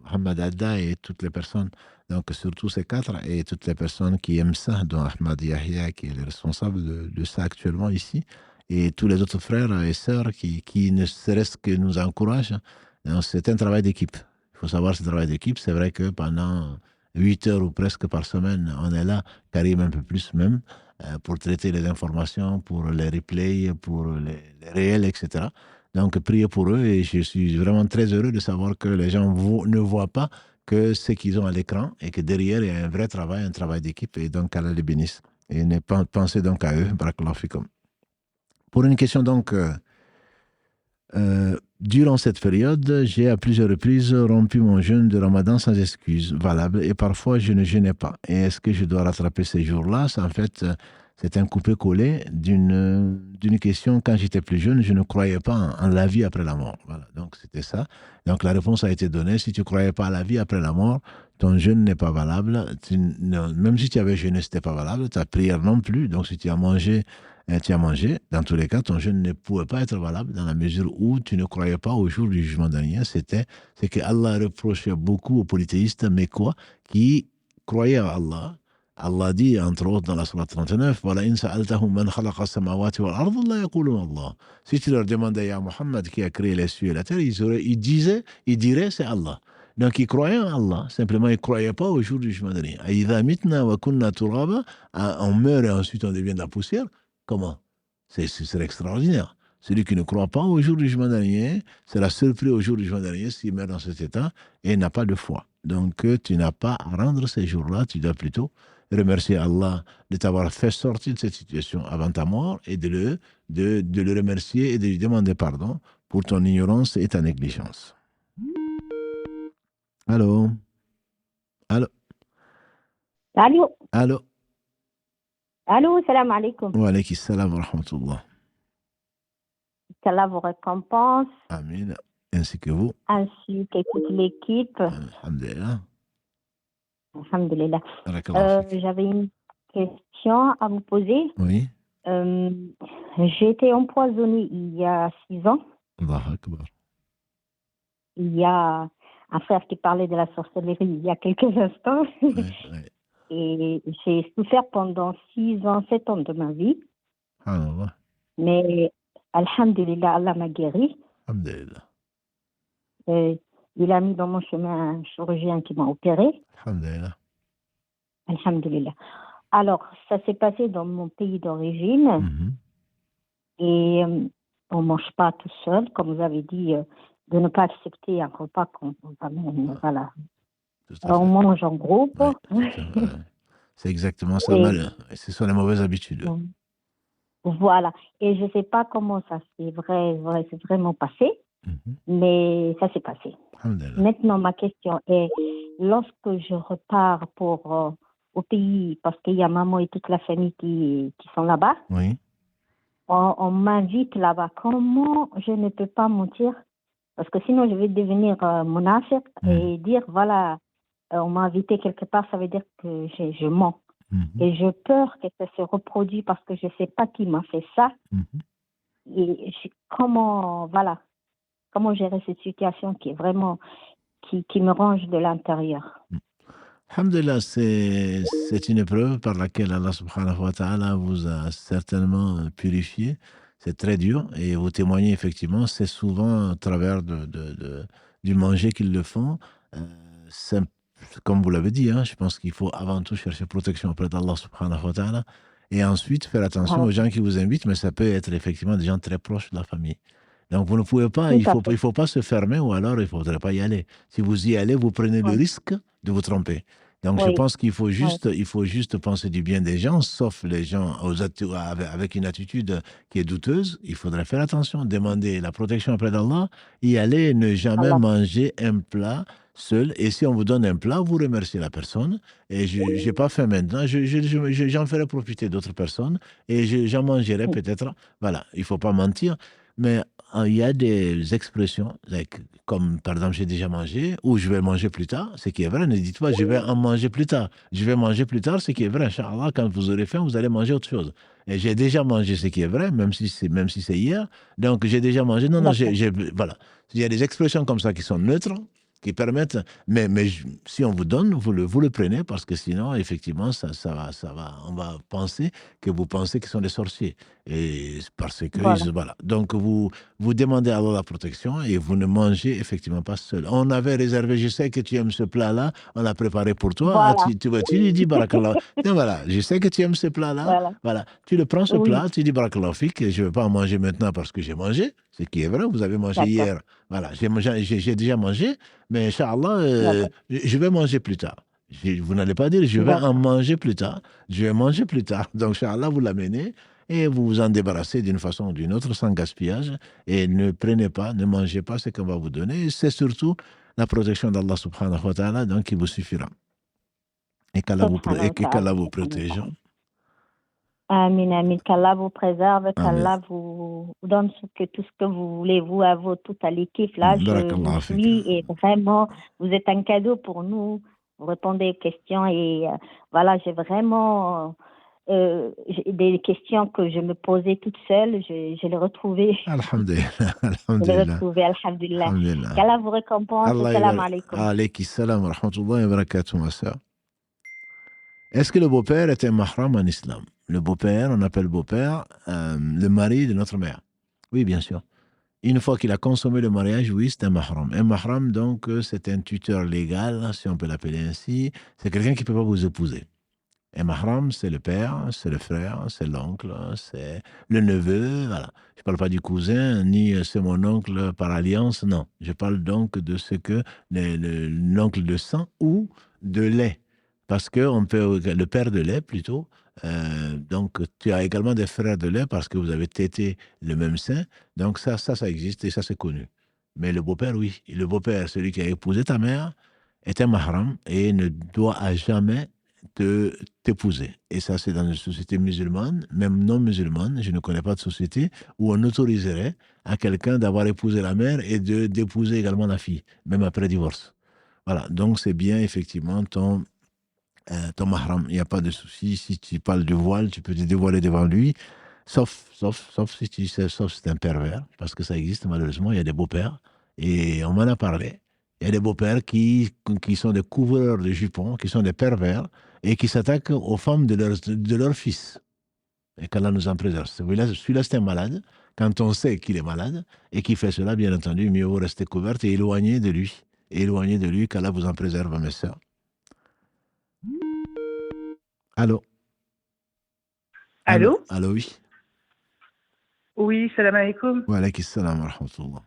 S1: Mohamed Adda et toutes les personnes, donc surtout ces quatre, et toutes les personnes qui aiment ça, dont Ahmad Yahya qui est le responsable de ça actuellement ici, et tous les autres frères et sœurs qui ne serait-ce que nous encouragent. Donc, c'est un travail d'équipe. Il faut savoir ce travail d'équipe. C'est vrai que pendant 8 heures ou presque par semaine, on est là, Karim un peu plus même, pour traiter les informations, pour les replays, pour les réels, etc. Donc, priez pour eux et je suis vraiment très heureux de savoir que les gens ne voient pas que ce qu'ils ont à l'écran et que derrière, il y a un vrai travail, un travail d'équipe et donc Allah les bénisse. Et pensez donc à eux. Barakallahu fikum. Pour une question donc, durant cette période, j'ai à plusieurs reprises rompu mon jeûne de Ramadan sans excuse valable et parfois je ne jeûnais pas. Et est-ce que je dois rattraper ces jours-là? En fait, c'est un coupé-collé d'une question. Quand j'étais plus jeune, je ne croyais pas en la vie après la mort. Voilà, donc c'était ça. Donc la réponse a été donnée. Si tu ne croyais pas à la vie après la mort, ton jeûne n'est pas valable. Même si tu avais jeûné, ce n'était pas valable. Ta prière non plus. Donc si tu as mangé, tu as mangé. Dans tous les cas, ton jeûne ne pouvait pas être valable dans la mesure où tu ne croyais pas au jour du jugement dernier. C'est que Allah reprochait beaucoup aux polythéistes mécois qui croyaient à Allah. Allah dit, entre autres, dans la Sourate 39, si tu leur demandais à Mohammed qui a créé les cieux et la terre, ils diraient c'est Allah. Donc ils croyaient en Allah, simplement ils ne croyaient pas au jour du jugement dernier. On meurt et ensuite on devient de la poussière. Comment? C'est extraordinaire. Celui qui ne croit pas au jour du jugement dernier, c'est la surprise au jour du jugement dernier s'il meurt dans cet état et n'a pas de foi. Donc tu n'as pas à rendre ces jours-là, tu dois plutôt remercier Allah de t'avoir fait sortir de cette situation avant ta mort et de le remercier et de lui demander pardon pour ton ignorance et ta négligence. Allô? Allô?
S8: Allô?
S1: Allô?
S8: Allô, salam alaikum.
S1: Wa alaykum salam wa rahmatullah.
S8: Qu'Allah vous récompense.
S1: Amin. Ainsi que vous.
S8: Ainsi que toute l'équipe.
S1: Alhamdulillah.
S8: Alhamdulillah. J'avais une question à vous poser.
S1: Oui.
S8: J'ai été empoisonnée il y a 6 ans.
S1: Allahu Akbar.
S8: Il y a un frère qui parlait de la sorcellerie il y a quelques instants.
S1: Oui.
S8: Et j'ai souffert pendant 6 ans, 7 ans de ma vie.
S1: Allah.
S8: Mais, alhamdulillah, Allah m'a guéri.
S1: Alhamdulillah.
S8: Il a mis dans mon chemin un chirurgien qui m'a opéré.
S1: Alhamdulillah.
S8: Alhamdulillah. Alors, ça s'est passé dans mon pays d'origine.
S1: Mm-hmm.
S8: Et on ne mange pas tout seul, comme vous avez dit, de ne pas accepter un repas qu'on amène. Voilà. On mange en groupe.
S1: Ouais, c'est exactement ça. Ce sont les mauvaises habitudes.
S8: Voilà. Et je ne sais pas comment ça s'est vraiment passé, mais ça s'est passé. Maintenant, ma question est, lorsque je repars au pays, parce qu'il y a maman et toute la famille qui sont là-bas,
S1: oui.
S8: On m'invite là-bas. Comment je ne peux pas mentir? Parce que sinon, je vais devenir monafir et dire, voilà, on m'a invité quelque part, ça veut dire que je mens. Et j'ai peur que ça se reproduise parce que je ne sais pas qui m'a fait ça. Et comment gérer cette situation qui est vraiment, qui me ronge de l'intérieur.
S1: Alhamdulillah, c'est une épreuve par laquelle Allah subhanahu wa ta'ala vous a certainement purifié. C'est très dur et vous témoignez effectivement, c'est souvent à travers du manger qu'ils le font. Comme vous l'avez dit, je pense qu'il faut avant tout chercher protection auprès d'Allah subhanahu wa ta'ala et ensuite faire attention aux gens qui vous invitent, mais ça peut être effectivement des gens très proches de la famille. Donc, vous ne pouvez pas,
S8: Tout
S1: il
S8: à
S1: ne
S8: fait.
S1: faut pas se fermer ou alors il ne faudrait pas y aller. Si vous y allez, vous prenez le
S8: Oui,
S1: risque de vous tromper. Donc, je
S8: oui,
S1: pense qu'il faut
S8: oui.
S1: juste penser du bien des gens, sauf les gens avec une attitude qui est douteuse. Il faudrait faire attention, demander la protection auprès d'Allah, y aller, ne jamais
S8: Allah.
S1: manger un plat seul. Et si on vous donne un plat, vous remerciez la personne. Et je n'ai pas faim maintenant, j'en ferai profiter d'autres personnes et j'en mangerai peut-être. Voilà, il ne faut pas mentir. Mais il y a des expressions, comme par exemple j'ai déjà mangé ou je vais manger plus tard, ce qui est vrai. Ne dites pas je vais en manger plus tard. Je vais manger plus tard, ce qui est vrai. Inch'Allah, quand vous aurez faim, vous allez manger autre chose. Et j'ai déjà mangé ce qui est vrai, même si c'est hier. Donc j'ai déjà mangé. Non, non,
S8: D'accord.
S1: voilà. Il y a des expressions comme ça qui sont neutres, qui permettent. Mais si on vous donne, vous le prenez parce que sinon, effectivement, on va penser que vous pensez qu'ils sont des sorciers. Et parce que,
S8: Voilà.
S1: voilà. Donc, vous demandez à Allah la protection et vous ne mangez effectivement pas seul. On avait réservé, je sais que tu aimes ce plat-là, on l'a préparé pour toi. Ah,
S8: Voilà.
S1: tu lui dis Barakallah. Et voilà, je sais que tu aimes ce plat-là.
S8: Voilà.
S1: Voilà, tu le prends ce
S8: Oui,
S1: plat, tu dis Barakallah fik, je ne vais pas en manger maintenant parce que j'ai mangé, ce qui est vrai, vous avez mangé
S8: d'accord.
S1: hier. Voilà, j'ai déjà mangé, mais Inch'Allah,
S8: D'accord.
S1: je vais manger plus tard. Vous n'allez pas dire je vais en
S8: D'accord.
S1: manger plus tard. Je vais manger plus tard. Donc, Inch'Allah, vous l'amenez et vous vous en débarrassez d'une façon ou d'une autre sans gaspillage et ne prenez pas, ne mangez pas ce qu'on va vous donner. C'est surtout la protection d'Allah subhanahu wa ta'ala donc qui vous suffira. Et qu'Allah
S8: Subhanahu wa ta'ala.
S1: vous protège.
S8: Amin, amin. Qu'Allah vous préserve,
S1: Amin.
S8: qu'Allah vous donne tout ce que vous voulez, vous, à vous, tout à l'équipe. Là, je
S1: Barakallah
S8: vous
S1: fik.
S8: suis et vraiment, vous êtes un cadeau pour nous. Vous répondez aux questions et voilà, j'ai vraiment j'ai des questions que je me posais toute seule. Je l'ai retrouvées.
S1: Alhamdulillah.
S8: Je l'ai
S1: Alhamdulillah.
S8: retrouvée, alhamdulillah.
S1: Alhamdulillah.
S8: Qu'Allah vous récompense.
S1: Allah
S8: Salam
S1: yabarak.
S8: alaikum.
S1: Alayki salam wa rahmatullahi wa barakatuh, ma sœur. Est-ce que le beau-père est un mahram en islam? Le beau-père, on appelle beau-père le mari de notre mère. Oui, bien sûr. Une fois qu'il a consommé le mariage, oui, c'est un mahram. Un mahram, donc, c'est un tuteur légal, si on peut l'appeler ainsi. C'est quelqu'un qui ne peut pas vous épouser. Un mahram, c'est le père, c'est le frère, c'est l'oncle, c'est le neveu, voilà. Je ne parle pas du cousin, ni c'est mon oncle par alliance, non. Je parle donc de ce que l'oncle de sang ou de lait. Parce que le père de lait plutôt, donc tu as également des frères de lait parce que vous avez tété le même sein. Donc ça existe et ça c'est connu. Mais le beau-père, oui. Et le beau-père, celui qui a épousé ta mère, est un mahram et ne doit à jamais t'épouser. Et ça, c'est dans une société musulmane, même non musulmane, je ne connais pas de société où on autoriserait à quelqu'un d'avoir épousé la mère et d'épouser également la fille, même après divorce. Voilà, donc c'est bien effectivement ton mahram, il n'y a pas de souci. Si tu parles du voile, tu peux te dévoiler devant lui, sauf si c'est un pervers, parce que ça existe malheureusement, il y a des beaux-pères, et on m'en a parlé. Il y a des beaux-pères qui sont des couvreurs de jupons, qui sont des pervers, et qui s'attaquent aux femmes de leurs fils. Et qu'Allah nous en préserve. Celui-là, c'est un malade. Quand on sait qu'il est malade, et qu'il fait cela, bien entendu, mieux vaut rester couverte et éloigné de lui. Éloigné de lui, qu'Allah vous en préserve, mes sœurs. Allô?
S9: Allô?
S1: Allô, oui.
S9: Oui, salam alaikum.
S1: Wa alaykum salam wa rahmatullah.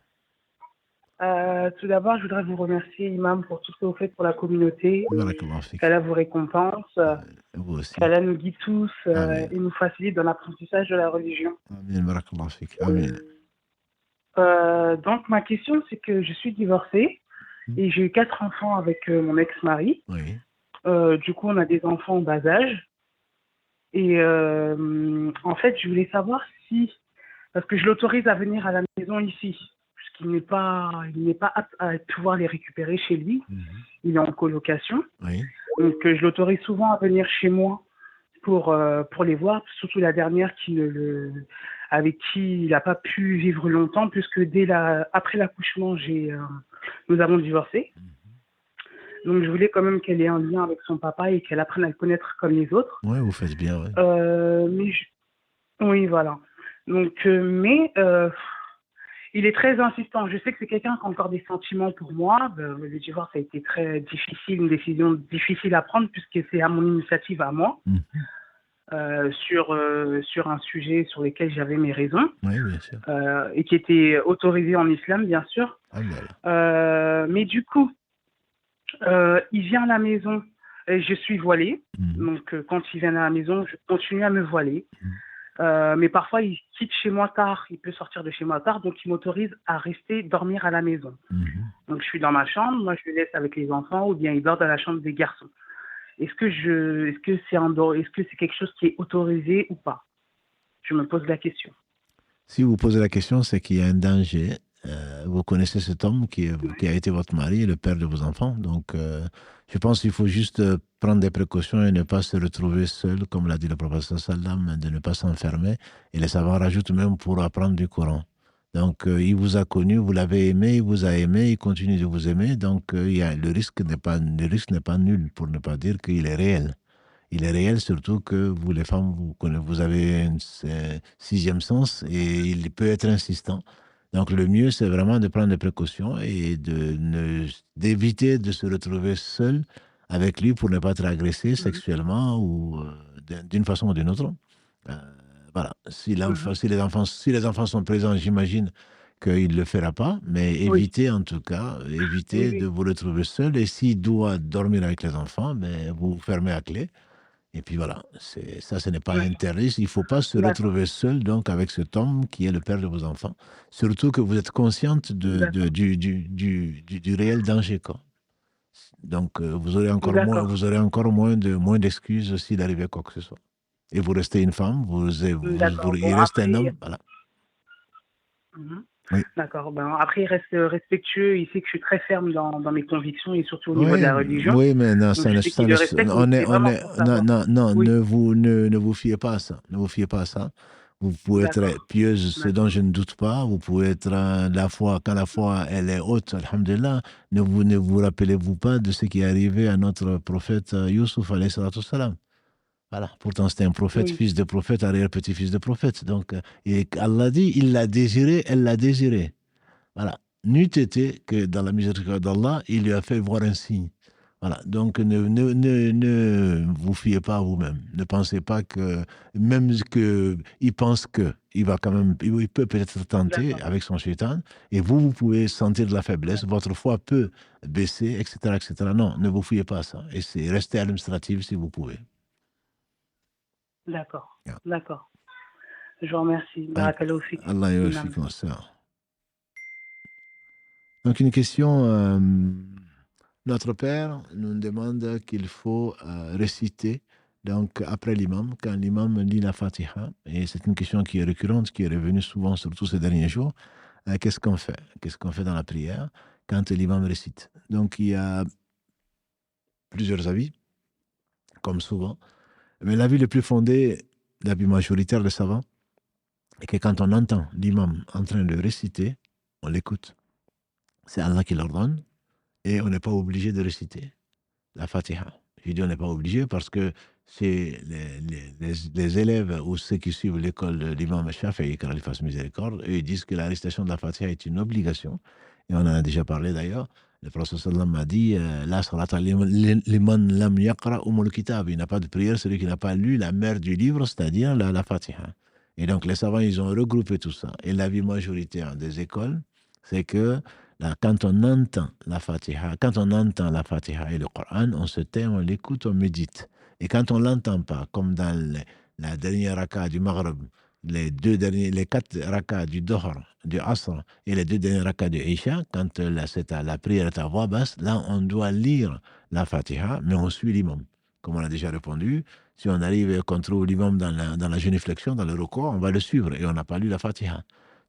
S9: Tout d'abord, je voudrais vous remercier, Imam, pour tout ce que vous faites pour la communauté.
S1: Barakallah fik.
S9: Qu'Allah vous récompense.
S1: Vous aussi.
S9: Qu'Allah nous guide tous
S1: Amen.
S9: et nous facilite dans l'apprentissage de la religion.
S1: Amen. Barakallah fik. Amen.
S9: Donc, ma question, c'est que je suis divorcée et j'ai eu 4 enfants avec mon ex-mari.
S1: Oui.
S9: Du coup, on a des enfants en bas âge. Et en fait, je voulais savoir si, parce que je l'autorise à venir à la maison ici, puisqu'il n'est pas apte à pouvoir les récupérer chez lui. Il est en colocation.
S1: Oui.
S9: Donc, je l'autorise souvent à venir chez moi pour les voir, surtout la dernière avec qui il n'a pas pu vivre longtemps, puisque après l'accouchement, nous avons divorcé. Donc, je voulais quand même qu'elle ait un lien avec son papa et qu'elle apprenne à le connaître comme les autres.
S1: Oui, vous faites bien. Oui.
S9: Oui, voilà. Donc, il est très insistant. Je sais que c'est quelqu'un qui a encore des sentiments pour moi. Le divorce a été très difficile, une décision difficile à prendre puisque c'est à mon initiative à moi. sur un sujet sur lequel j'avais mes raisons,
S1: Oui, bien sûr.
S9: et qui était autorisé en islam, bien sûr.
S1: Ah, voilà.
S9: Mais du coup, il vient à la maison et je suis voilée. Donc, quand il vient à la maison, je continue à me voiler. Mais parfois, il quitte chez moi tard. Il peut sortir de chez moi tard, donc il m'autorise à rester dormir à la maison. Donc, je suis dans ma chambre, moi, je le laisse avec les enfants, ou bien il dort dans la chambre des garçons. Est-ce que c'est quelque chose qui est autorisé ou pas? Je me pose la question.
S1: Si vous posez la question, c'est qu'il y a un danger. Vous connaissez cet homme qui a été votre mari, le père de vos enfants. Donc, je pense qu'il faut juste prendre des précautions et ne pas se retrouver seul, comme l'a dit le professeur Sallam, de ne pas s'enfermer. Et les savants rajoutent même pour apprendre du Coran. Donc, il vous a connu, vous l'avez aimé, il vous a aimé, il continue de vous aimer. Donc, le risque n'est pas nul, pour ne pas dire qu'il est réel. Il est réel, surtout que vous, les femmes, vous avez un sixième sens et il peut être insistant. Donc, le mieux, c'est vraiment de prendre des précautions et d'éviter de se retrouver seul avec lui pour ne pas être agressé sexuellement ou d'une façon ou d'une autre. Voilà. Si les enfants sont présents, j'imagine qu'il ne le fera pas, mais évitez en tout cas, de vous retrouver seul. Et s'il doit dormir avec les enfants, ben, vous fermez à clé. Et puis voilà, ce n'est pas interdit. Il ne faut pas se retrouver seul donc avec cet homme qui est le père de vos enfants. Surtout que vous êtes consciente du réel danger, quoi. Donc vous aurez encore moins d'excuses s'il arrivait quoi que ce soit. Et vous restez une femme, il reste un homme, voilà.
S9: Oui. D'accord. Ben, après, il reste respectueux. Il sait que je suis très ferme dans mes convictions et surtout au niveau de la religion.
S1: Oui, mais non, ne vous fiez pas à ça. Ne vous fiez pas à ça. Vous pouvez être pieuse, ce dont je ne doute pas. Vous pouvez être quand la foi elle est haute, alhamdulillah. Ne vous rappelez-vous pas de ce qui est arrivé à notre prophète Youssouf, alayhi salatu salam. Voilà. Pourtant, c'était un prophète, fils de prophète, arrière-petit-fils de prophète. Donc, Allah dit, il l'a désiré, elle l'a désiré. Voilà. N'eût été que dans la miséricorde d'Allah, il lui a fait voir un signe. Voilà. Donc, ne vous fiez pas à vous-même. Ne pensez pas que, même qu'il pense qu'il va quand même, il peut peut-être tenter avec son shaitan, et vous pouvez sentir de la faiblesse, votre foi peut baisser, etc., etc. Non, ne vous fiez pas à ça. Et restez administratif si vous pouvez.
S9: D'accord, d'accord. Je vous remercie. Barakallahu fik.
S1: Allah yawfik. Donc, une question. Notre Père nous demande qu'il faut réciter donc, après l'imam, quand l'imam lit la Fatiha. Et c'est une question qui est récurrente, qui est revenue souvent, surtout ces derniers jours. Qu'est-ce qu'on fait? Qu'est-ce qu'on fait dans la prière quand l'imam récite? Donc, il y a plusieurs avis, comme souvent. Mais l'avis le plus fondé, l'avis majoritaire des savants, est que quand on entend l'imam en train de réciter, on l'écoute. C'est Allah qui l'ordonne et on n'est pas obligé de réciter la Fatiha. Je dis on n'est pas obligé parce que c'est les élèves ou ceux qui suivent l'école de l'imam Shafi'i, qu'Allah fasse miséricorde, eux ils disent que la récitation de la Fatiha est une obligation. Et on en a déjà parlé d'ailleurs. Le prophète sallam a dit la salata liman lam yaqra umul kitab. Il n'a pas de prière celui qui n'a pas lu la mère du livre, c'est-à-dire la Fatiha. Et donc les savants ils ont regroupé tout ça. Et l'avis majoritaire des écoles, c'est que quand on entend la Fatiha et le Coran, on se tait, on l'écoute, on médite. Et quand on l'entend pas, comme dans la dernière raka du Maghrib, les 4 rakas du Dohr, du Asr et les 2 derniers rakas du Isha, quand la prière est à voix basse, là on doit lire la Fatiha, mais on suit l'imam. Comme on a déjà répondu, si on arrive et qu'on trouve l'imam dans la génuflexion, dans le recours, on va le suivre et on n'a pas lu la Fatiha.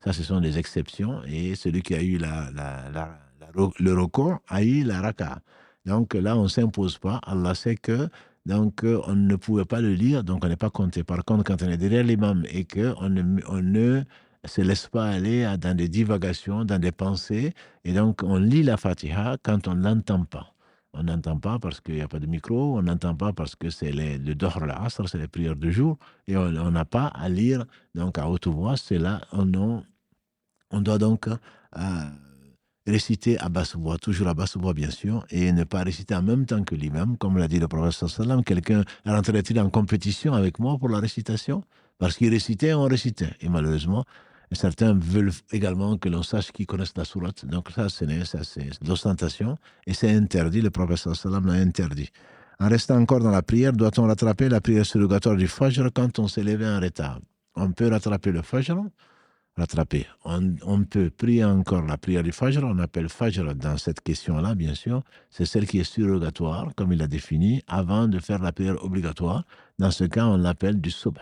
S1: Ça, ce sont des exceptions et celui qui a eu le recours a eu la raka. Donc là, on ne s'impose pas. Allah sait que donc, on ne pouvait pas le lire, donc on n'est pas compté. Par contre, quand on est derrière l'imam et qu'on ne se laisse pas aller dans des divagations, dans des pensées, et donc on lit la Fatiha quand on ne l'entend pas. On n'entend pas parce qu'il n'y a pas de micro, on n'entend pas parce que c'est le Dohr al-Asr, c'est les prières de jour, et on n'a pas à lire donc à haute voix. C'est là on doit donc réciter à basse voix, toujours à basse voix bien sûr, et ne pas réciter en même temps que l'imam, comme l'a dit le prophète sallam. Quelqu'un rentrait-il en compétition avec moi pour la récitation? Parce qu'il récitait, on récitait. Et malheureusement, certains veulent également que l'on sache qu'ils connaissent la sourate. Donc ça, c'est de l'ostentation, et c'est interdit, le prophète sallam l'a interdit. En restant encore dans la prière, doit-on rattraper la prière surrogatoire du Fajr quand on s'est levé en retard? On peut rattraper le Fajr, On peut prier encore la prière du Fajr, on appelle Fajr dans cette question-là, bien sûr, c'est celle qui est surrogatoire, comme il l'a défini, avant de faire la prière obligatoire. Dans ce cas, on l'appelle du Subh.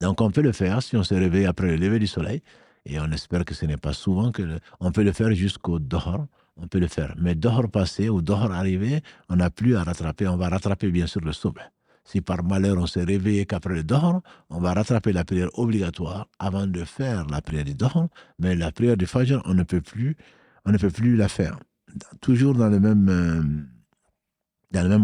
S1: Donc on peut le faire si on se réveille après le lever du soleil, et on espère que ce n'est pas souvent on peut le faire jusqu'au Dohr, on peut le faire. Mais Dohr passé ou Dohr arrivé, on n'a plus à rattraper, on va rattraper bien sûr le Subh. Si par malheur on s'est réveillé qu'après le Dohr, on va rattraper la prière obligatoire avant de faire la prière du Dohr, mais la prière du Fajr, on ne peut plus la faire. Toujours dans le même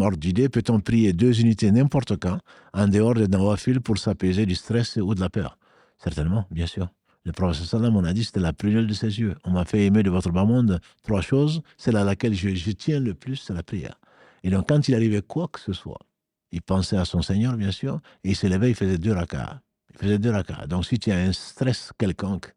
S1: ordre d'idée, peut-on prier 2 unités n'importe quand, en dehors des nawafil, pour s'apaiser du stress ou de la peur? Certainement, bien sûr. Le prophète sallam, on a dit, c'était la prunelle de ses yeux. On m'a fait aimer de votre bas monde 3 choses, celle à laquelle je tiens le plus, c'est la prière. Et donc, quand il arrivait quoi que ce soit, il pensait à son Seigneur, bien sûr, et il se levait, il faisait 2 rak'ahs. Donc, si tu as un stress quelconque,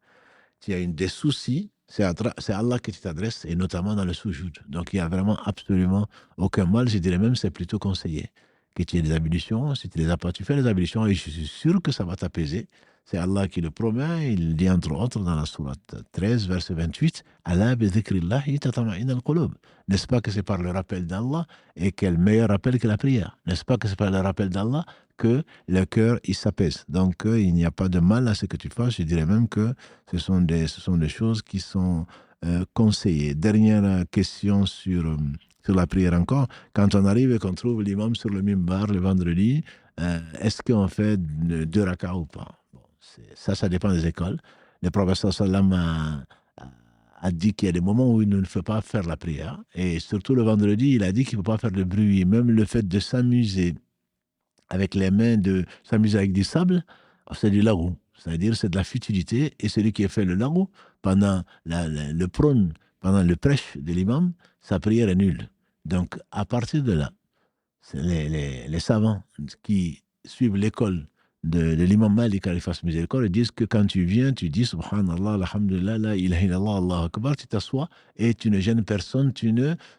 S1: tu as des soucis, c'est Allah que tu t'adresses, et notamment dans le soujoud. Donc, il n'y a vraiment absolument aucun mal. Je dirais même, c'est plutôt conseillé. Que tu aies des ablutions, si tu les as pas, tu fais les ablutions, et je suis sûr que ça va t'apaiser. C'est Allah qui le promet. Il dit entre autres dans la sourate 13, verset 28, « Ala bi dhikrillahi tatma'innu al-qulub » N'est-ce pas que c'est par le rappel d'Allah, et quel meilleur rappel que la prière? N'est-ce pas que c'est par le rappel d'Allah que le cœur, il s'apaise? Donc, il n'y a pas de mal à ce que tu fasses. Je dirais même que ce sont des choses qui sont conseillées. Dernière question sur la prière encore. Quand on arrive et qu'on trouve l'imam sur le mimbar le vendredi, est-ce qu'on fait 2 rak'ahs ou pas? Bon, ça dépend des écoles. Le professeur sallam a dit qu'il y a des moments où il ne faut pas faire la prière. Et surtout le vendredi, il a dit qu'il ne faut pas faire de bruit. Même le fait de s'amuser avec les mains, de s'amuser avec du sable, c'est du lagou. C'est-à-dire c'est de la futilité. Et celui qui a fait le lagou pendant le prône, pendant le prêche de l'imam, sa prière est nulle. Donc, à partir de là, les savants qui suivent l'école de l'imam Malik à l'Ifas Miséricorde disent que quand tu viens, tu dis Subhanallah, Alhamdulillah, la ilaha illallah, Allahu Akbar, tu t'assois et tu ne gênes personne,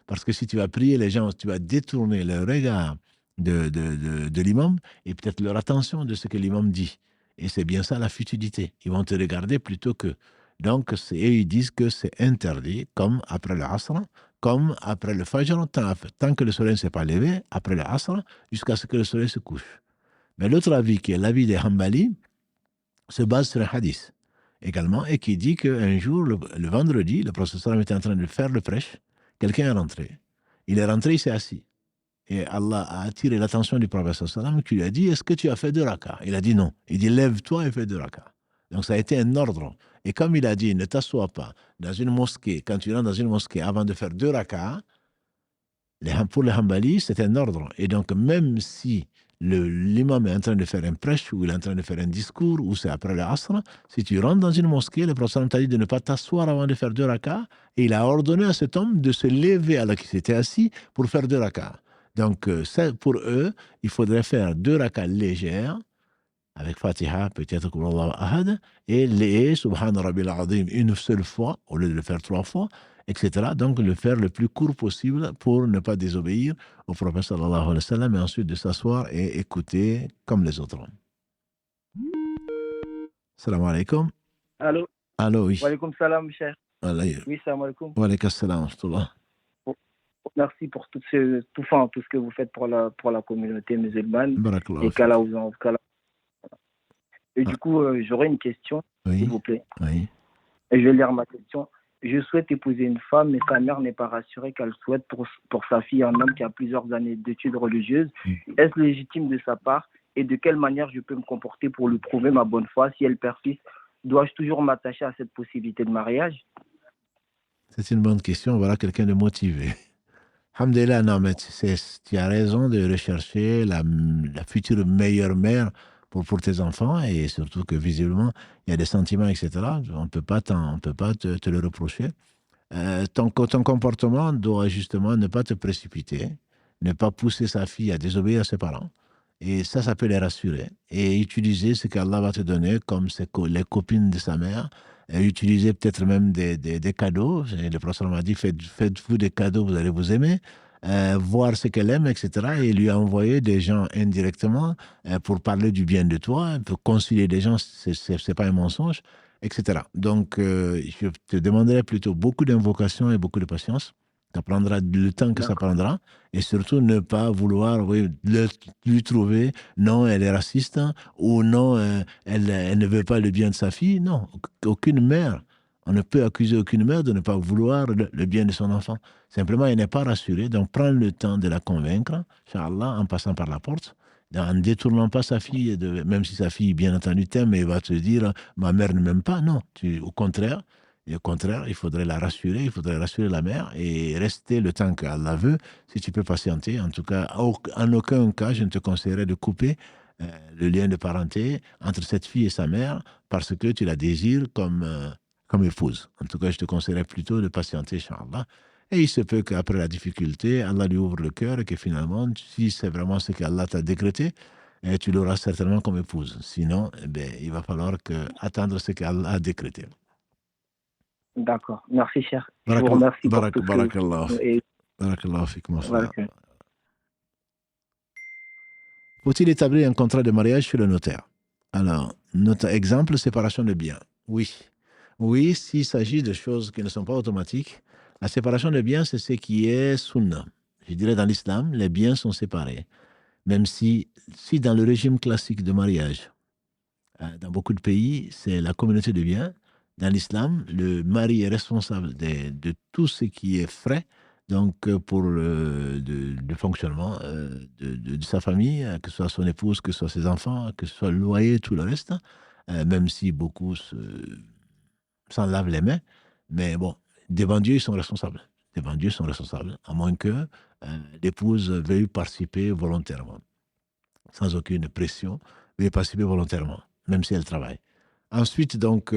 S1: parce que si tu vas prier les gens, tu vas détourner le regard de l'imam et peut-être leur attention de ce que l'imam dit. Et c'est bien ça la futilité. Ils vont te regarder plutôt que. Donc, ils disent que c'est interdit, comme après le Asr, comme après le Fajr, tant que le soleil ne s'est pas levé, après le Asr, jusqu'à ce que le soleil se couche. Mais l'autre avis, qui est l'avis des Hanbali, se base sur un hadith également, et qui dit qu'un jour, le vendredi, le prophète était en train de faire le prêche, quelqu'un est rentré. Il est rentré, il s'est assis. Et Allah a attiré l'attention du prophète qui lui a dit, est-ce que tu as fait 2 rak'ahs? Il a dit non. Il dit, lève-toi et fais 2 rak'ahs. Donc ça a été un ordre. Et comme il a dit, ne t'assois pas dans une mosquée, quand tu rentres dans une mosquée avant de faire 2 rak'ahs, pour les Hanbali, c'est un ordre. Et donc, même si l'imam est en train de faire un prêche, ou il est en train de faire un discours, ou c'est après le Asr, si tu rentres dans une mosquée, le prophète t'a dit de ne pas t'asseoir avant de faire 2 rak'ahs, et il a ordonné à cet homme de se lever alors qu'il s'était assis pour faire 2 rak'ahs. Donc, pour eux, il faudrait faire 2 rak'ahs légères, avec Fatiha, peut-être Qul Huwallahu Ahad, et les Subhan Rabbil Azim une seule fois, au lieu de le faire 3 fois, etc. Donc, le faire le plus court possible pour ne pas désobéir au prophète sallallahu alayhi wa sallam, et ensuite de s'asseoir et écouter comme les autres. Salam alaikum.
S10: Allô.
S1: Allô, oui.
S10: Wa alaikum salam, cher. Oui, salam alaikum.
S1: Wa alaikum salam.
S10: Merci pour tout ce que vous faites pour la communauté musulmane. Et qu'Allah vous en. Et du coup, j'aurais une question, s'il vous plaît.
S1: Oui.
S10: Et je vais lire ma question. Je souhaite épouser une femme, mais sa mère n'est pas rassurée qu'elle souhaite pour sa fille un homme qui a plusieurs années d'études religieuses. Est-ce légitime de sa part? Et de quelle manière je peux me comporter pour lui prouver ma bonne foi? Si elle persiste, dois-je toujours m'attacher à cette possibilité de mariage?
S1: C'est une bonne question. Voilà quelqu'un de motivé. Alhamdulillah, non, mais tu as raison de rechercher la future meilleure mère pour tes enfants, et surtout que visiblement, il y a des sentiments, etc. On ne peut pas te le reprocher. Ton comportement doit justement ne pas te précipiter, ne pas pousser sa fille à désobéir à ses parents. Et ça peut les rassurer. Et utiliser ce qu'Allah va te donner, comme les copines de sa mère, et utiliser peut-être même des cadeaux. Et le prophète m'a dit, faites-vous des cadeaux, vous allez vous aimer. Voir ce qu'elle aime, etc. Et lui envoyer des gens indirectement pour parler du bien de toi, pour concilier des gens, c'est pas un mensonge, etc. Donc, je te demanderai plutôt beaucoup d'invocation et beaucoup de patience. Ça prendra le temps que ça prendra. Et surtout, ne pas vouloir lui trouver, non, elle est raciste, ou non, elle ne veut pas le bien de sa fille. Non, aucune mère. On ne peut accuser aucune mère de ne pas vouloir le bien de son enfant. Simplement, elle n'est pas rassurée. Donc, prends le temps de la convaincre, Inch'Allah, en passant par la porte, en ne détournant pas sa fille, même si sa fille, bien entendu, t'aime et va te dire « ma mère ne m'aime pas ». Non, au contraire, il faudrait la rassurer, il faudrait rassurer la mère et rester le temps qu'Allah veut. Si tu peux patienter, en tout cas, en aucun cas, je ne te conseillerais de couper le lien de parenté entre cette fille et sa mère parce que tu la désires comme épouse. En tout cas, je te conseillerais plutôt de patienter, Inch'Allah. Et il se peut qu'après la difficulté, Allah lui ouvre le cœur et que finalement, si c'est vraiment ce qu'Allah t'a décrété, tu l'auras certainement comme épouse. Sinon, il va falloir attendre ce qu'Allah a décrété.
S10: D'accord. Merci, cher. Je vous remercie pour tout
S1: Barakallahu fik, mon frère. Faut-il établir un contrat de mariage chez le notaire? Alors, notre exemple, séparation de biens. Oui. Oui, s'il s'agit de choses qui ne sont pas automatiques, la séparation de biens, c'est ce qui est sunna. Je dirais dans l'islam, les biens sont séparés. Même si dans le régime classique de mariage, dans beaucoup de pays, c'est la communauté de biens. Dans l'islam, le mari est responsable de tout ce qui est frais, donc pour le fonctionnement de sa famille, que ce soit son épouse, que ce soit ses enfants, que ce soit le loyer, tout le reste, même si beaucoup s'en lavent les mains. Mais bon, devant Dieu, ils sont responsables. Devant Dieu, ils sont responsables, à moins que l'épouse veuille participer volontairement, sans aucune pression, veuille participer volontairement, même si elle travaille. Ensuite, donc,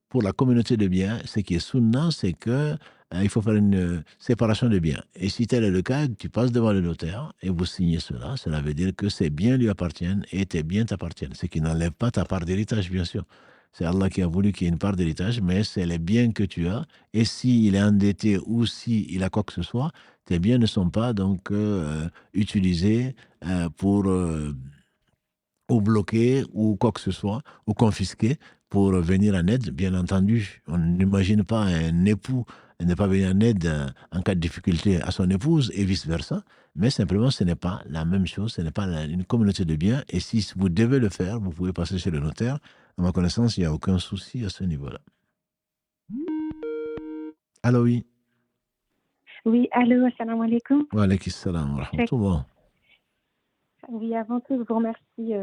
S1: pour la communauté de biens, ce qui est sunna, c'est que il faut faire une séparation de biens. Et si tel est le cas, tu passes devant le notaire et vous signez cela. Cela veut dire que ces biens lui appartiennent et tes biens t'appartiennent. Ce qui n'enlève pas ta part d'héritage, bien sûr. C'est Allah qui a voulu qu'il y ait une part d'héritage, mais c'est les biens que tu as. Et s'il est endetté ou s'il a quoi que ce soit, tes biens ne sont pas donc utilisés pour ou bloquer ou quoi que ce soit, ou confisquer pour venir en aide. Bien entendu, on n'imagine pas un époux ne pas venir en aide en cas de difficulté à son épouse et vice-versa, mais simplement ce n'est pas la même chose, ce n'est pas une communauté de biens, et si vous devez le faire, vous pouvez passer chez le notaire. À ma connaissance, il n'y a aucun souci à ce niveau-là. Allô, oui.
S11: Oui, allô, assalamu alaikum.
S1: Wa alaykum salam wa rahmatullah.
S11: Oui, avant tout, je vous remercie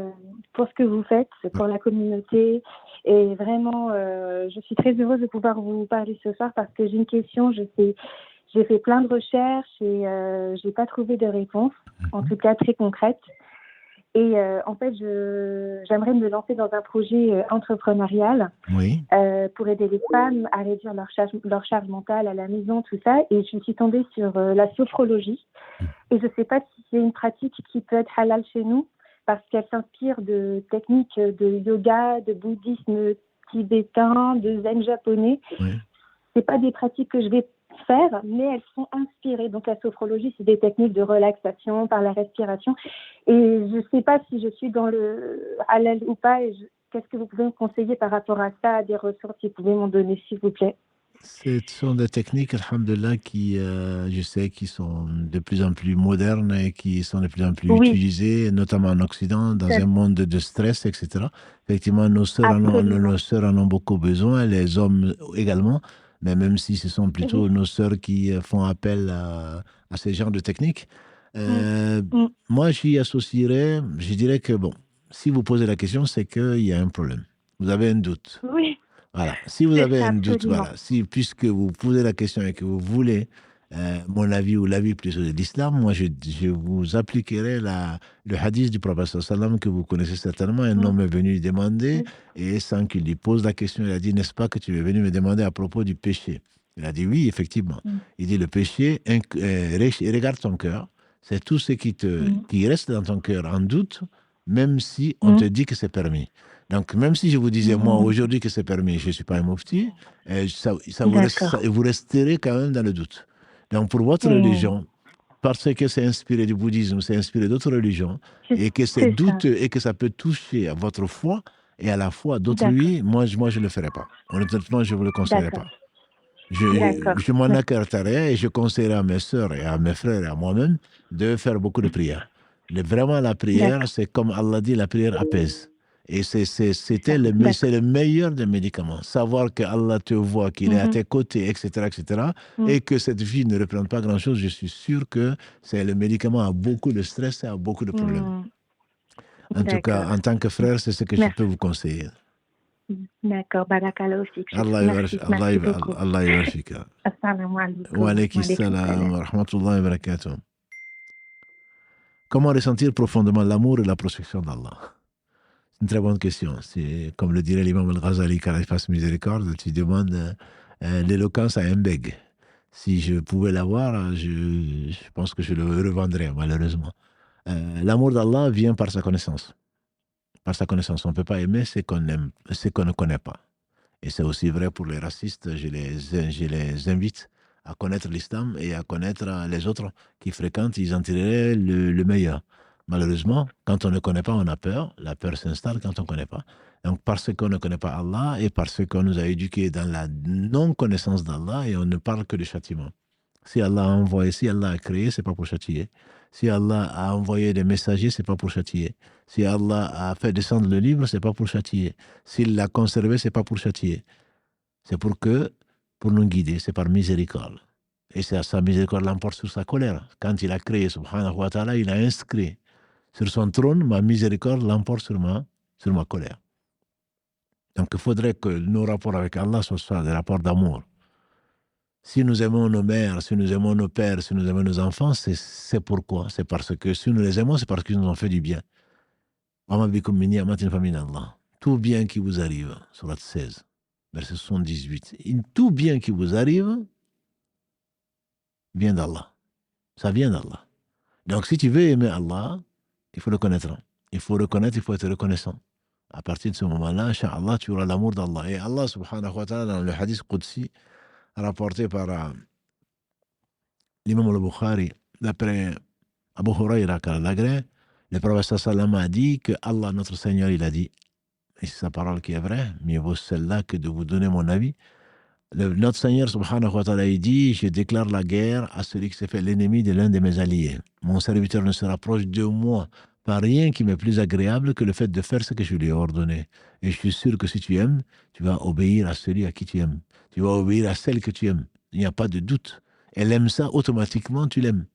S11: pour ce que vous faites, pour la communauté. Et vraiment, je suis très heureuse de pouvoir vous parler ce soir parce que j'ai une question. J'ai fait plein de recherches et je n'ai pas trouvé de réponse, en tout cas très concrète. Et en fait, j'aimerais me lancer dans un projet entrepreneurial pour aider les femmes à réduire leur charge mentale à la maison, tout ça. Et je suis tombée sur la sophrologie. Et je ne sais pas si c'est une pratique qui peut être halal chez nous parce qu'elle s'inspire de techniques de yoga, de bouddhisme tibétain, de zen japonais. Ce n'est pas des pratiques que je vais faire, mais elles sont inspirées. Donc la sophrologie, c'est des techniques de relaxation par la respiration. Et je ne sais pas si je suis dans le halal ou pas. Qu'est-ce que vous pouvez me conseiller par rapport à ça, des ressources que vous pouvez m'en donner, s'il vous plaît?
S1: Ce sont des techniques, alhamdoulilah, qui, je sais, qui sont de plus en plus modernes et qui sont de plus en plus utilisées, notamment en Occident, dans un monde de stress, etc. Effectivement, nos sœurs en ont beaucoup besoin, les hommes également, mais même si ce sont plutôt nos sœurs qui font appel à ces genres de techniques. Moi, j'y associerais, je dirais que, bon, si vous posez la question, c'est qu'il y a un problème. Vous avez un doute.
S11: Oui.
S1: Voilà. Si vous avez un doute, voilà. Puisque vous posez la question et que vous voulez mon avis ou l'avis plutôt de l'islam, moi je vous appliquerai le hadith du prophète sallam que vous connaissez certainement. Un homme est venu lui demander et sans qu'il lui pose la question, il a dit, n'est-ce pas que tu es venu me demander à propos du péché? Il a dit oui, effectivement. Il dit le péché, regarde ton cœur, c'est tout ce qui reste dans ton cœur en doute, même si on te dit que c'est permis. Donc, même si je vous disais, moi, aujourd'hui, que c'est permis, je ne suis pas un mufti, vous resterez quand même dans le doute. Donc, pour votre religion, parce que c'est inspiré du bouddhisme, c'est inspiré d'autres religions, et que c'est douteux et que ça peut toucher à votre foi et à la foi d'autrui, moi, je ne le ferai pas. Honnêtement, je ne vous le conseillerais pas. Je m'en accarterai et je conseillerai à mes sœurs et à mes frères et à moi-même de faire beaucoup de prières. Vraiment, la prière, c'est comme Allah dit, la prière apaise. Et c'est le meilleur des médicaments. Savoir que Allah te voit, qu'il est à tes côtés, etc., et que cette vie ne représente pas grand-chose, je suis sûr que c'est le médicament à beaucoup de stress et à beaucoup de problèmes. En tout cas, en tant que frère, c'est ce que je peux vous conseiller.
S11: D'accord, barakallahu fik.
S1: Allah yabarfik.
S11: Assalamu alaikum.
S1: Wa alaykum salam wa rahmatullahi wa barakatuh. Comment ressentir profondément l'amour et la protection d'Allah? C'est une très bonne question. C'est comme le dirait l'imam Al-Ghazali, quand il fasse miséricorde, tu demandes l'éloquence à un bègue. Si je pouvais l'avoir, je pense que je le revendrais, malheureusement. L'amour d'Allah vient par sa connaissance. Par sa connaissance. On ne peut pas aimer ce qu'on aime, ce qu'on ne connaît pas. Et c'est aussi vrai pour les racistes. Je les invite à connaître l'islam et à connaître les autres qui fréquentent. Ils en tireraient le meilleur. Malheureusement, quand on ne connaît pas, on a peur. La peur s'installe quand on ne connaît pas. Donc, parce qu'on ne connaît pas Allah et parce qu'on nous a éduqués dans la non-connaissance d'Allah, et on ne parle que de châtiment. Si Allah a envoyé, si Allah a créé, ce n'est pas pour châtier. Si Allah a envoyé des messagers, ce n'est pas pour châtier. Si Allah a fait descendre le livre, ce n'est pas pour châtier. S'il l'a conservé, ce n'est pas pour châtier. C'est pour nous guider, c'est par miséricorde. Et c'est à sa miséricorde l'emporte sur sa colère. Quand il a créé, subhanahu wa ta'ala, il a inscrit sur son trône, ma miséricorde l'emporte sur ma colère. Donc il faudrait que nos rapports avec Allah soient des rapports d'amour. Si nous aimons nos mères, si nous aimons nos pères, si nous aimons nos enfants, c'est pourquoi? C'est parce que si nous les aimons, c'est parce qu'ils nous ont fait du bien. Tout bien qui vous arrive, surat 16, verset 78. Tout bien qui vous arrive vient d'Allah. Ça vient d'Allah. Donc si tu veux aimer Allah, il faut le connaître. Il faut reconnaître, il faut être reconnaissant. À partir de ce moment-là, Inch'Allah, tu auras l'amour d'Allah. Et Allah, subhanahu wa ta'ala, dans le hadith Qudsi, rapporté par l'imam al-Bukhari, d'après Abu Huraira, le prophète sallam a dit que Allah, notre Seigneur, il a dit, et c'est sa parole qui est vraie, mieux vaut celle-là que de vous donner mon avis. Notre Seigneur, subhanahu wa ta'ala, il dit, je déclare la guerre à celui qui s'est fait l'ennemi de l'un de mes alliés. Mon serviteur ne se rapproche de moi par rien qui m'est plus agréable que le fait de faire ce que je lui ai ordonné. Et je suis sûr que si tu aimes, tu vas obéir à celui à qui tu aimes. Tu vas obéir à celle que tu aimes. Il n'y a pas de doute. Elle aime ça, automatiquement, tu l'aimes.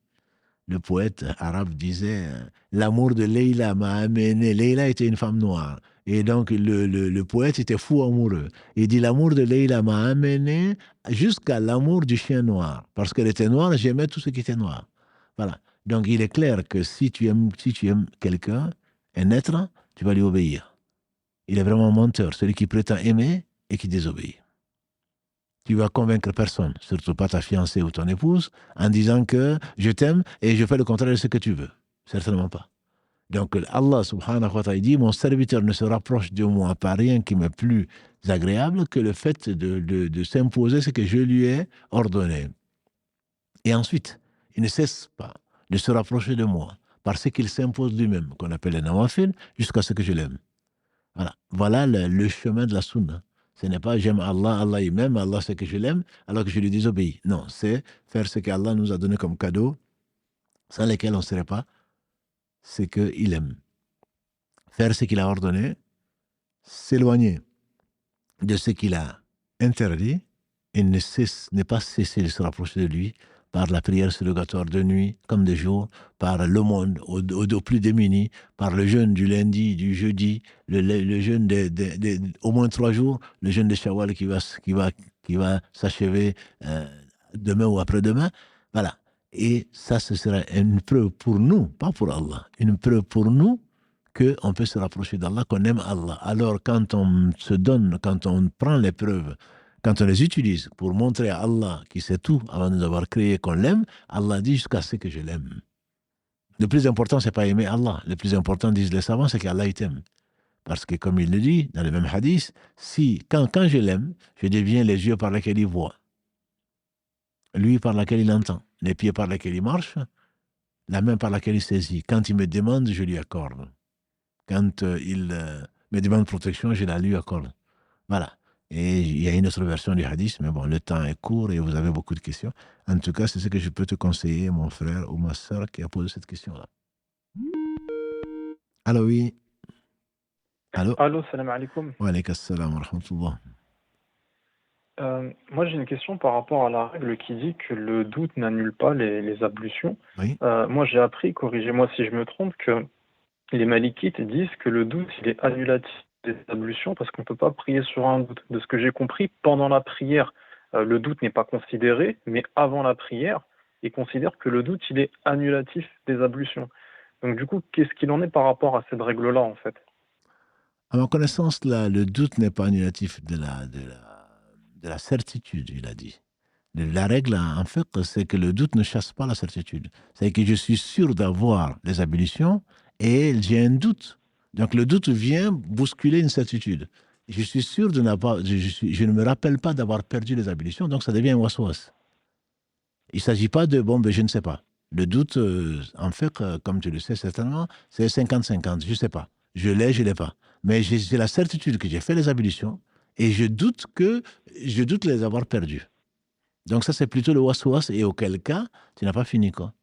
S1: Le poète arabe disait, l'amour de Leïla m'a amené. Leïla était une femme noire. Et donc, le poète était fou amoureux. Il dit, l'amour de Leïla m'a amené jusqu'à l'amour du chien noir. Parce qu'elle était noire, j'aimais tout ce qui était noir. Voilà. Donc, il est clair que si tu aimes quelqu'un, un être, tu vas lui obéir. Il est vraiment menteur, celui qui prétend aimer et qui désobéit. Tu vas convaincre personne, surtout pas ta fiancée ou ton épouse, en disant que je t'aime et je fais le contraire de ce que tu veux. Certainement pas. Donc, Allah subhanahu wa ta'ala dit, mon serviteur ne se rapproche de moi par rien qui m'est plus agréable que le fait de s'imposer ce que je lui ai ordonné. Et ensuite, il ne cesse pas de se rapprocher de moi parce qu'il s'impose lui-même, qu'on appelle le nawafil, jusqu'à ce que je l'aime. Voilà le chemin de la sunna. Ce n'est pas j'aime Allah, Allah il m'aime, Allah sait que je l'aime, alors que je lui désobéis. Non, c'est faire ce qu'Allah nous a donné comme cadeau, sans lesquels on ne serait pas, c'est qu'il aime. Faire ce qu'il a ordonné, s'éloigner de ce qu'il a interdit, et ne pas cesser de se rapprocher de lui, par la prière surrogatoire de nuit comme de jour, par l'aumône aux plus démunis, par le jeûne du lundi, du jeudi, le jeûne au moins 3 jours, le jeûne de Shawwal qui va s'achever demain ou après-demain. Voilà. Et ça, ce sera une preuve pour nous, pas pour Allah, une preuve pour nous qu'on peut se rapprocher d'Allah, qu'on aime Allah. Alors, quand on se donne, quand on prend l'épreuve Quand on les utilise pour montrer à Allah qui sait tout avant de nous avoir créé qu'on l'aime, Allah dit jusqu'à ce que je l'aime. Le plus important, c'est pas aimer Allah. Le plus important, disent les savants, c'est qu'Allah il t'aime. Parce que comme il le dit dans le même hadith, quand je l'aime, je deviens les yeux par lesquels il voit, lui par lesquels il entend, les pieds par lesquels il marche, la main par laquelle il saisit. Quand il me demande, je lui accorde. Quand il me demande protection, je la lui accorde. Voilà. Et il y a une autre version du hadith, mais bon, le temps est court et vous avez beaucoup de questions. En tout cas, c'est ce que je peux te conseiller, mon frère ou ma soeur qui a posé cette question-là. Allô, oui. Allô.
S12: Allô, salam alaikum.
S1: Wa alaikum assalam wa rahmatullah.
S12: Moi, j'ai une question par rapport à la règle qui dit que le doute n'annule pas les ablutions.
S1: Oui.
S12: Moi, j'ai appris, corrigez-moi si je me trompe, que les malikites disent que le doute, il est annulatif des ablutions parce qu'on ne peut pas prier sur un doute. De ce que j'ai compris, pendant la prière, le doute n'est pas considéré, mais avant la prière, ils considèrent que le doute, il est annulatif des ablutions. Donc, du coup, qu'est-ce qu'il en est par rapport à cette règle-là, en fait?
S1: À ma connaissance, là, le doute n'est pas annulatif de la certitude, il a dit. La règle, en fait, c'est que le doute ne chasse pas la certitude. C'est que je suis sûr d'avoir les ablutions et j'ai un doute. Donc le doute vient bousculer une certitude. Je suis sûr de n'avoir, je ne me rappelle pas d'avoir perdu les ablutions, donc ça devient un waswas. Il ne s'agit pas de, bon, ben, je ne sais pas. Le doute, en fait, comme tu le sais certainement, c'est 50-50, je ne sais pas. Je l'ai, je ne l'ai pas. Mais j'ai la certitude que j'ai fait les ablutions et je doute les avoir perdues. Donc ça, c'est plutôt le waswas et auquel cas, tu n'as pas fini, quoi.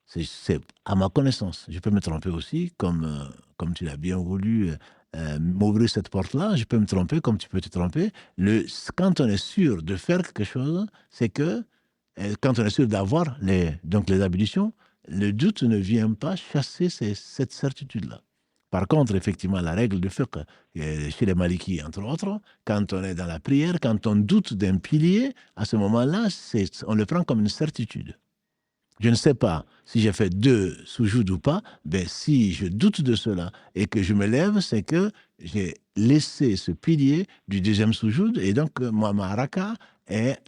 S1: C'est à ma connaissance. Je peux me tromper aussi, comme tu l'as bien voulu m'ouvrir cette porte-là, je peux me tromper comme tu peux te tromper. Quand on est sûr de faire quelque chose, c'est que, quand on est sûr d'avoir les ablutions, le doute ne vient pas chasser cette certitude-là. Par contre, effectivement, la règle de fiqh, chez les Malikis, entre autres, quand on est dans la prière, quand on doute d'un pilier, à ce moment-là, on le prend comme une certitude. Je ne sais pas si j'ai fait 2 soujoud ou pas, ben si je doute de cela et que je me lève, c'est que j'ai laissé ce pilier du 2e soujoud et donc moi, ma raka est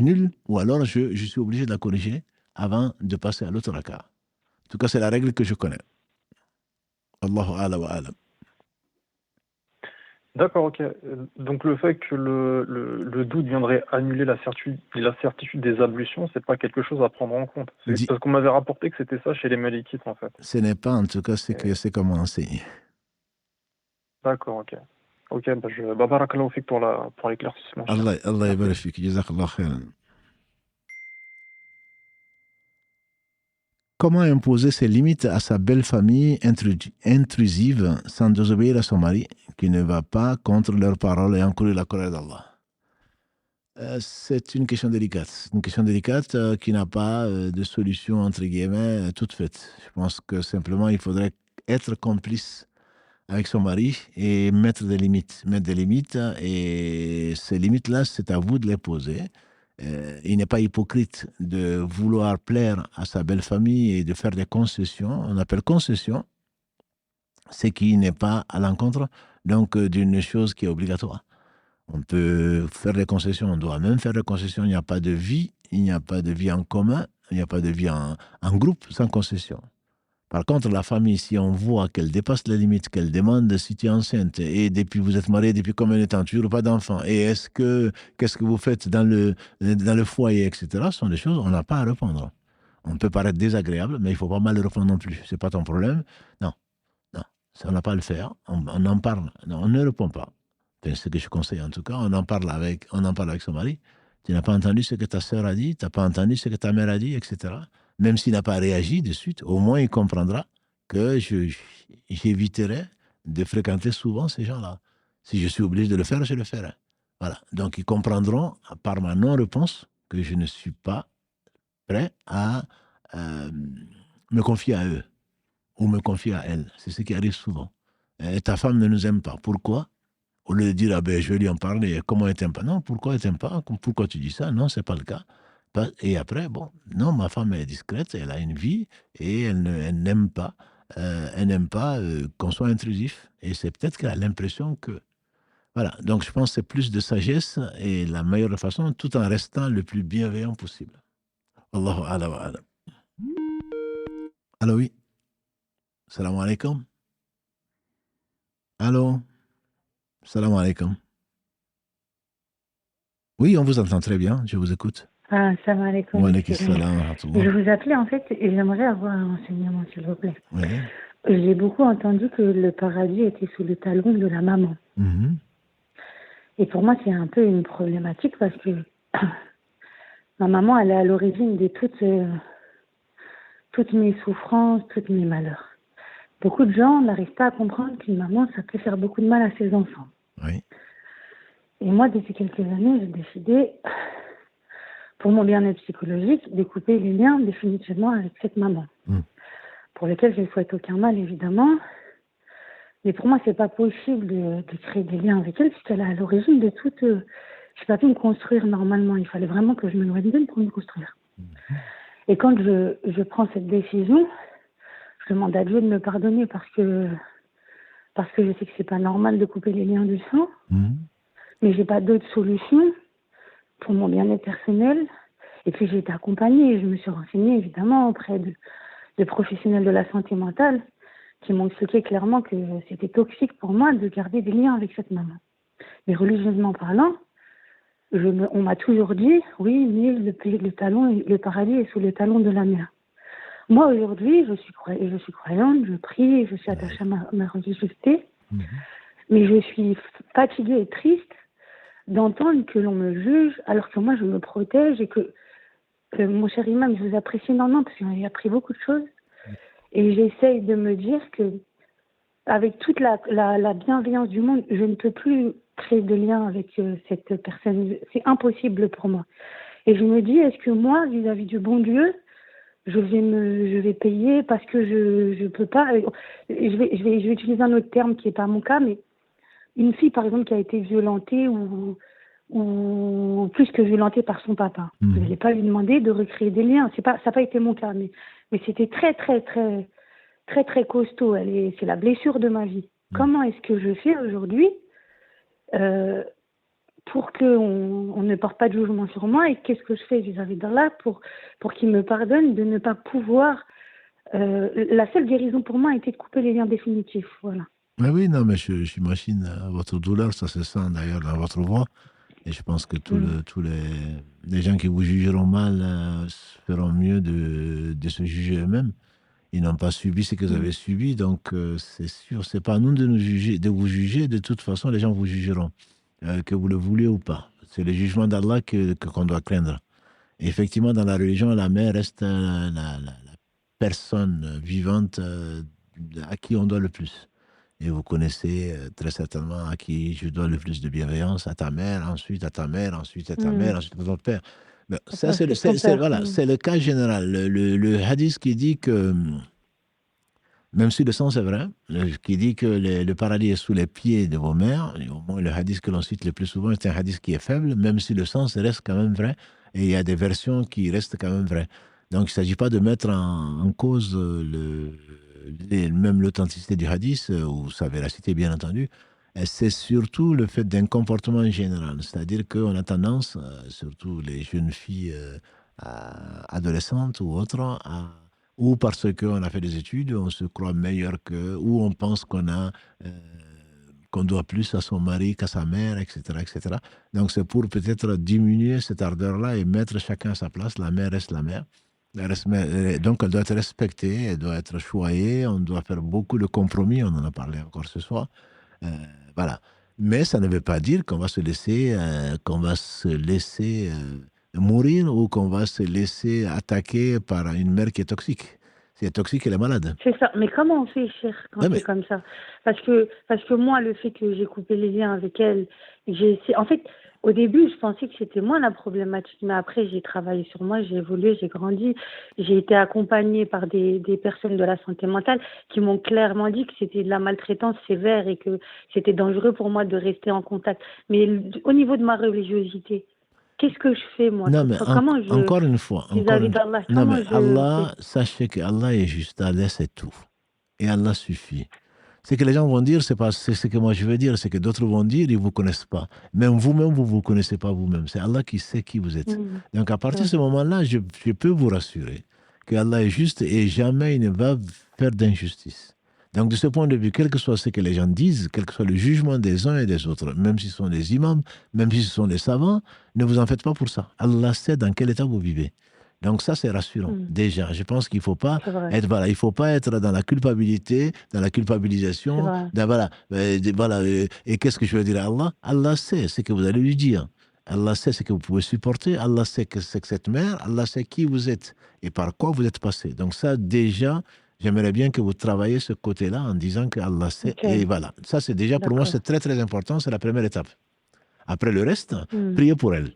S1: nulle, ou alors je suis obligé de la corriger avant de passer à l'autre raka. En tout cas, c'est la règle que je connais. Allahu a'la wa a'lam.
S12: D'accord, ok. Donc le fait que le doute viendrait annuler la certitude des ablutions, c'est pas quelque chose à prendre en compte. Parce qu'on m'avait rapporté que c'était ça chez les Malikites, en fait.
S1: Ce n'est pas, en tout cas, c'est comme enseigné.
S12: D'accord, ok. Ok, barakallahu fik pour l'éclaircissement.
S1: Allah yabarak fik, jazakallah khairan. Comment imposer ses limites à sa belle famille intrusive sans désobéir à son mari qui ne va pas contre leurs paroles et encourir la colère d'Allah? C'est une question délicate. Une question délicate qui n'a pas de solution, entre guillemets, toute faite. Je pense que simplement, il faudrait être complice avec son mari et mettre des limites. Et ces limites-là, c'est à vous de les poser. Il n'est pas hypocrite de vouloir plaire à sa belle famille et de faire des concessions. On appelle concession ce qui n'est pas à l'encontre donc d'une chose qui est obligatoire. On peut faire des concessions, on doit même faire des concessions. Il n'y a pas de vie en commun, il n'y a pas de vie en groupe sans concession. Par contre, la famille, si on voit qu'elle dépasse les limites, qu'elle demande si tu es enceinte, et depuis vous êtes marié depuis combien de temps, toujours pas d'enfant, et qu'est-ce que vous faites dans le foyer, etc., ce sont des choses, on n'a pas à répondre. On peut paraître désagréable, mais il ne faut pas mal le répondre non plus. Ce n'est pas ton problème. Non, ça, on n'a pas à le faire. On en parle. Non, on ne répond pas. C'est ce que je conseille en tout cas. On en parle avec son mari. Tu n'as pas entendu ce que ta sœur a dit, tu n'as pas entendu ce que ta mère a dit, etc. Même s'il n'a pas réagi de suite, au moins il comprendra que j'éviterai de fréquenter souvent ces gens-là. Si je suis obligé de le faire, je le ferai. Voilà. Donc ils comprendront par ma non-réponse que je ne suis pas prêt à me confier à eux ou me confier à elles. C'est ce qui arrive souvent. Et ta femme ne nous aime pas. Pourquoi? Au lieu de dire, ah ben, je vais lui en parler, comment elle t'aime pas? Non, pourquoi elle t'aime pas? Pourquoi tu dis ça? Non, c'est pas le cas. Et après, bon, non, ma femme est discrète, elle a une vie et elle n'aime pas qu'on soit intrusif. Et c'est peut-être qu'elle a l'impression que Voilà, donc je pense que c'est plus de sagesse et la meilleure façon, tout en restant le plus bienveillant possible. Allahu a'lam wa a'lam. Allô, oui. Salam alaikum. Allô. Salam alaikum. Oui, on vous entend très bien, je vous écoute.
S13: Salam alaikum.
S1: Wa alaikum salam wa rahmatullah.
S13: Je vous appelais en fait et j'aimerais avoir un renseignement, s'il vous plaît.
S1: Oui.
S13: J'ai beaucoup entendu que le paradis était sous le talon de la maman.
S1: Mhm.
S13: Et pour moi, c'est un peu une problématique parce que ma maman, elle est à l'origine de toutes mes souffrances, tous mes malheurs. Beaucoup de gens n'arrivent pas à comprendre qu'une maman, ça peut faire beaucoup de mal à ses enfants.
S1: Oui.
S13: Et moi, depuis quelques années, j'ai décidé, pour mon bien-être psychologique, de couper les liens définitivement avec cette maman. Pour lesquels je ne souhaite aucun mal, évidemment. Mais pour moi, c'est pas possible de créer des liens avec elle, puisqu'elle est à l'origine de toute... je n'ai pas pu me construire normalement. Il fallait vraiment que je me noie d'elle pour me construire. Et quand je prends cette décision, je demande à Dieu de me pardonner parce que je sais que c'est pas normal de couper les liens du sang. Mais j'ai pas d'autre solution pour mon bien-être personnel. Et puis j'ai été accompagnée et je me suis renseignée évidemment auprès de professionnels de la santé mentale qui m'ont expliqué clairement que c'était toxique pour moi de garder des liens avec cette maman. Mais religieusement parlant, on m'a toujours dit, oui, mais le paradis est sous le talon de la mère. Moi, aujourd'hui, je suis croyante, je prie, je suis attachée à ma religiosité, mais je suis fatiguée et triste d'entendre que l'on me juge alors que moi, je me protège et que mon cher imam, je vous apprécie énormément parce que j'ai appris beaucoup de choses. Et j'essaye de me dire que, avec toute la bienveillance du monde, je ne peux plus créer de lien avec cette personne. C'est impossible pour moi. Et je me dis, est-ce que moi, vis-à-vis du bon Dieu, je vais payer parce que je peux pas. Je vais utiliser un autre terme qui n'est pas mon cas, mais une fille, par exemple, qui a été violentée ou plus que violentée par son papa. Je n'allais pas lui demander de recréer des liens. Ça n'a pas été mon cas, mais c'était très, très, très, très, très costaud. C'est la blessure de ma vie. Comment est-ce que je fais aujourd'hui pour qu'on ne porte pas de jugement sur moi et qu'est-ce que je fais vis-à-vis d'Allah pour qu'il me pardonne de ne pas pouvoir... la seule guérison pour moi était de couper les liens définitifs. Voilà.
S1: Mais oui, non, mais j'imagine votre douleur, ça se sent d'ailleurs dans votre voix. Et je pense que tous les gens qui vous jugeront mal feront mieux de se juger eux-mêmes. Ils n'ont pas subi ce que vous avez subi, donc c'est sûr, c'est pas à nous de vous juger. De toute façon, les gens vous jugeront, que vous le voulez ou pas. C'est le jugement d'Allah qu'on doit craindre. Et effectivement, dans la religion, la mère reste la personne vivante à qui on doit le plus. Et vous connaissez très certainement à qui je dois le plus de bienveillance, à ta mère, ensuite à ta mère, ensuite à ta mère, ensuite à ton père. Mais ça, c'est le cas général. Le hadith qui dit que, même si le sens est vrai, qui dit que le paradis est sous les pieds de vos mères, et au moins le hadith que l'on cite le plus souvent est un hadith qui est faible, même si le sens reste quand même vrai, et il y a des versions qui restent quand même vraies. Donc il ne s'agit pas de mettre en cause même l'authenticité du hadith, ou sa véracité bien entendu, c'est surtout le fait d'un comportement général. C'est-à-dire qu'on a tendance, surtout les jeunes filles adolescentes ou autres, ou parce qu'on a fait des études, on se croit meilleur qu'eux, ou on pense qu'on doit plus à son mari qu'à sa mère, etc., etc. Donc c'est pour peut-être diminuer cette ardeur-là et mettre chacun à sa place. La mère reste la mère. Donc elle doit être respectée, elle doit être choyée, on doit faire beaucoup de compromis, on en a parlé encore ce soir. Voilà. Mais ça ne veut pas dire qu'on va se laisser, mourir ou qu'on va se laisser attaquer par une mère qui est toxique. Si elle est toxique, elle est malade.
S13: C'est ça. Mais comment on fait, cher, quand c'est comme ça ? Parce que moi, le fait que j'ai coupé les liens avec elle, en fait, au début, je pensais que c'était moi la problématique. Mais après, j'ai travaillé sur moi, j'ai évolué, j'ai grandi. J'ai été accompagnée par des personnes de la santé mentale qui m'ont clairement dit que c'était de la maltraitance sévère et que c'était dangereux pour moi de rester en contact. Mais au niveau de ma religiosité, qu'est-ce que je fais, moi ?
S1: Non, mais encore une fois. Allah, sachez que Allah est juste. Allah, c'est tout. Et Allah suffit. Ce que les gens vont dire, c'est pas ce que moi je veux dire, c'est que d'autres vont dire, ils ne vous connaissent pas. Même vous-même, vous ne vous connaissez pas vous-même. C'est Allah qui sait qui vous êtes. Donc à partir de ce moment-là, je peux vous rassurer que Allah est juste et jamais il ne va faire d'injustice. Donc de ce point de vue, quel que soit ce que les gens disent, quel que soit le jugement des uns et des autres, même si ce sont des imams, même si ce sont des savants, ne vous en faites pas pour ça. Allah sait dans quel état vous vivez. Donc ça, c'est rassurant. Déjà, je pense qu'il ne faut pas il faut pas être dans la culpabilité, dans la culpabilisation. Et qu'est-ce que je veux dire à Allah? Allah sait ce que vous allez lui dire. Allah sait ce que vous pouvez supporter. Allah sait que c'est que cette mère. Allah sait qui vous êtes et par quoi vous êtes passé. Donc ça, déjà, j'aimerais bien que vous travaillez ce côté-là en disant que Allah sait. Et voilà. Ça, c'est déjà, pour moi, c'est très, très important. C'est la première étape. Après le reste, priez pour elle.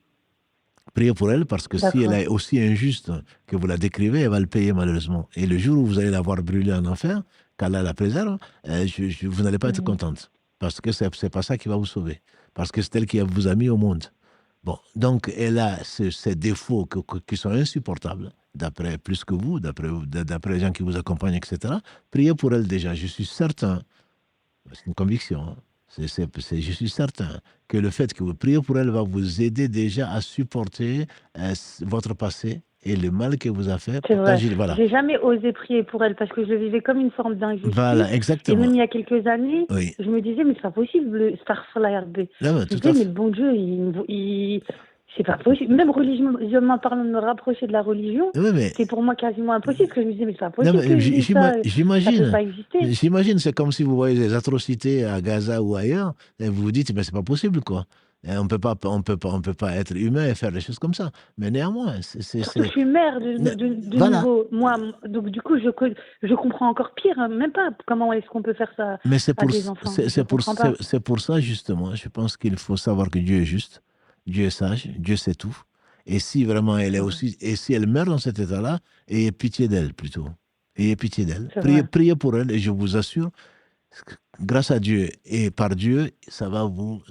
S1: Priez pour elle parce que si elle est aussi injuste que vous la décrivez, elle va le payer malheureusement. Et le jour où vous allez la voir brûler en enfer, qu'Allah la préserve, vous n'allez pas être contente. Parce que ce n'est pas ça qui va vous sauver. Parce que c'est elle qui vous a mis au monde. Bon, donc elle a ces défauts qui sont insupportables, d'après plus que vous, d'après les gens qui vous accompagnent, etc. Priez pour elle déjà. Je suis certain, c'est une conviction, hein. Je suis certain que le fait que vous priez pour elle va vous aider déjà à supporter votre passé et le mal que vous a fait.
S13: C'est vrai.
S1: Voilà.
S13: J'ai jamais osé prier pour elle parce que je le vivais comme une forme d'injustice.
S1: Voilà, exactement.
S13: Et même il y a quelques années, je me disais, mais c'est pas possible, je me disais, mais le bon Dieu, c'est pas possible. Même religieusement parlant, de me rapprocher de la religion, c'est pour moi quasiment impossible. Parce que je me disais, mais c'est pas possible.
S1: J'imagine, c'est comme si vous voyez des atrocités à Gaza ou ailleurs, et vous vous dites, mais c'est pas possible, quoi. Et on peut pas être humain et faire des choses comme ça. Mais néanmoins,
S13: je suis mère de nouveau. Moi, donc du coup, je comprends encore pire. Hein, même pas comment est-ce qu'on peut faire ça à des enfants.
S1: C'est pour ça, justement, je pense qu'il faut savoir que Dieu est juste. Dieu est sage, Dieu sait tout. Et si vraiment elle est aussi, et si elle meurt dans cet état-là, ayez pitié d'elle plutôt. Ayez pitié d'elle. Priez pour elle et je vous assure, grâce à Dieu et par Dieu, ça va vous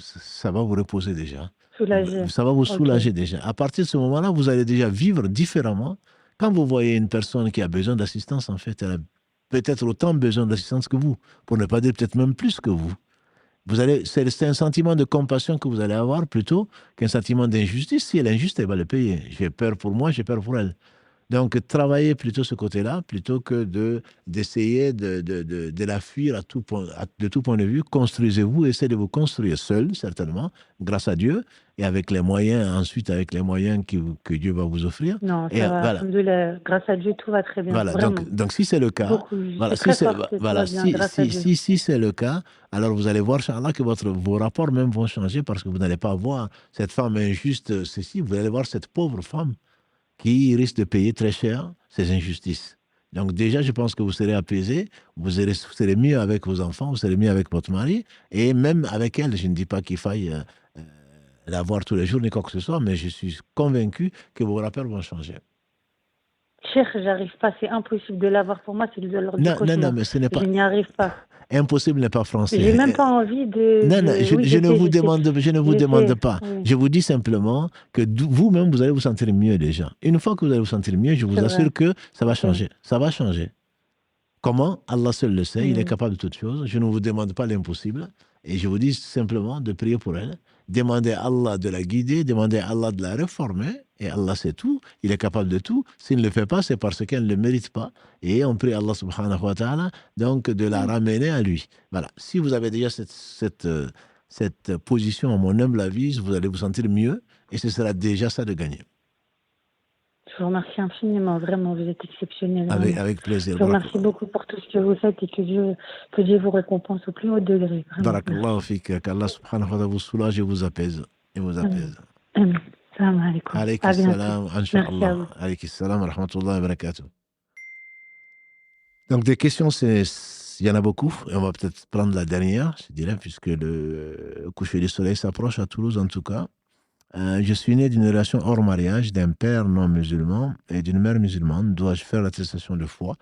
S1: reposer déjà.
S13: Soulager.
S1: Ça va vous soulager déjà. À partir de ce moment-là, vous allez déjà vivre différemment. Quand vous voyez une personne qui a besoin d'assistance, en fait, elle a peut-être autant besoin d'assistance que vous, pour ne pas dire peut-être même plus que vous. C'est un sentiment de compassion que vous allez avoir plutôt qu'un sentiment d'injustice. Si elle est injuste, elle va le payer. J'ai peur pour moi, j'ai peur pour elle. Donc, travaillez plutôt ce côté-là, plutôt que d'essayer de la fuir de tout point de vue. Construisez-vous, essayez de vous construire seul, certainement, grâce à Dieu, et avec les moyens, ensuite avec les moyens que Dieu va vous offrir.
S13: Non, ça va. Voilà. Grâce à Dieu, tout va très bien.
S1: Voilà. Donc, si c'est le cas, si c'est le cas, alors vous allez voir, Inch'Allah, que vos rapports même vont changer parce que vous n'allez pas voir cette femme injuste, vous allez voir cette pauvre femme qui risque de payer très cher ces injustices. Donc déjà, je pense que vous serez apaisé, vous serez mieux avec vos enfants, vous serez mieux avec votre mari, et même avec elle. Je ne dis pas qu'il faille la voir tous les jours, ni quoi que ce soit, mais je suis convaincu que vos rapports vont changer.
S13: Cher, j'arrive pas, c'est impossible de l'avoir pour moi, c'est de l'ordre du cauchemar.
S1: Non, mais ce n'est pas...
S13: Je n'y arrive pas.
S1: Impossible n'est pas français.
S13: J'ai même pas envie de...
S1: je ne vous demande pas. Oui. Je vous dis simplement que vous-même, vous allez vous sentir mieux déjà. Une fois que vous allez vous sentir mieux, je vous assure que ça va changer. Ça va changer. Comment? Allah seul le sait, il est capable de toutes choses. Je ne vous demande pas l'impossible. Et je vous dis simplement de prier pour elle. Demandez à Allah de la guider, demandez à Allah de la réformer. Et Allah sait tout, il est capable de tout. S'il ne le fait pas, c'est parce qu'elle ne le mérite pas. Et on prie Allah subhanahu wa ta'ala donc de la ramener à lui. Voilà. Si vous avez déjà cette position, à mon humble avis, vous allez vous sentir mieux. Et ce sera déjà ça de gagner.
S13: Je vous remercie infiniment, vraiment, vous êtes exceptionnel.
S1: Avec plaisir.
S13: Je vous remercie beaucoup pour tout ce que vous faites et que Dieu vous récompense au plus haut degré.
S1: Barakallahu fik, qu'Allah subhanahu wa ta'ala vous soulage et vous apaise.
S13: Amen. Salam alaikum.
S1: Alaykum salam, incha'Allah. Alaykum salam, wa rahmatullahi wa barakatuh. Donc des questions, il y en a beaucoup. Et on va peut-être prendre la dernière, je dirais, puisque le coucher du soleil s'approche à Toulouse en tout cas. Je suis né d'une relation hors mariage d'un père non musulman et d'une mère musulmane. Dois-je faire l'attestation de foi?